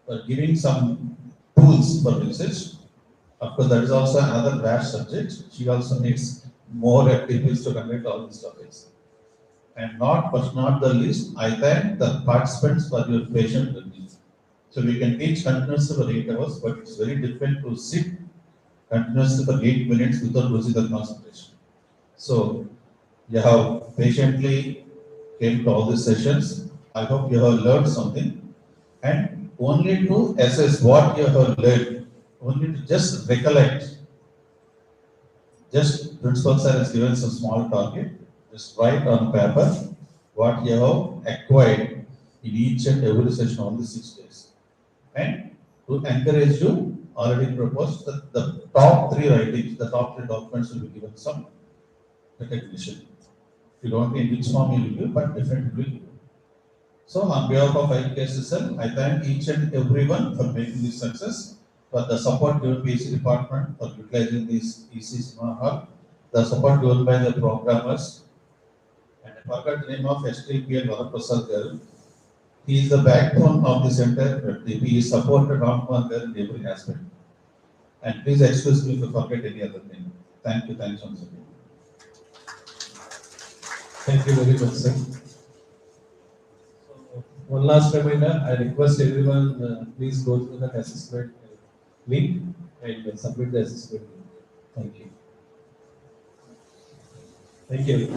for giving some tools for research. Of course, that is also another vast subject. She also needs more activities to conduct all these topics. And not the least, I thank the participants for your patient with me. So we can teach continuously for 8 hours, but it's very difficult to sit continuously for 8 minutes without losing the concentration. So you have patiently came to all these sessions. I hope you have learned something, and only to assess what you have learned, only to just recollect. Just principal sir has given some small target. Just write on paper what you have acquired in each and every session on the 6 days. And to encourage you, already proposed that the top 3 writings, the top 3 documents will be given some recognition. You don't need which form you will give, but definitely will give. So on behalf of IKSSL, I thank each and everyone for making this success, for the support given by EC department for utilizing this EC cinema hall, the support given by the programmers, and I forgot the name of STP and Varaprasad Garu. He is the backbone of this entire FDP. He is supported Ramkumar Garu in every aspect. And please excuse me if I forget any other name. Thank you, thanks once again. Thank you very much, sir. So, one last reminder, I request everyone, please go through the assessment link and submit the assessment link. Thank you. Thank you.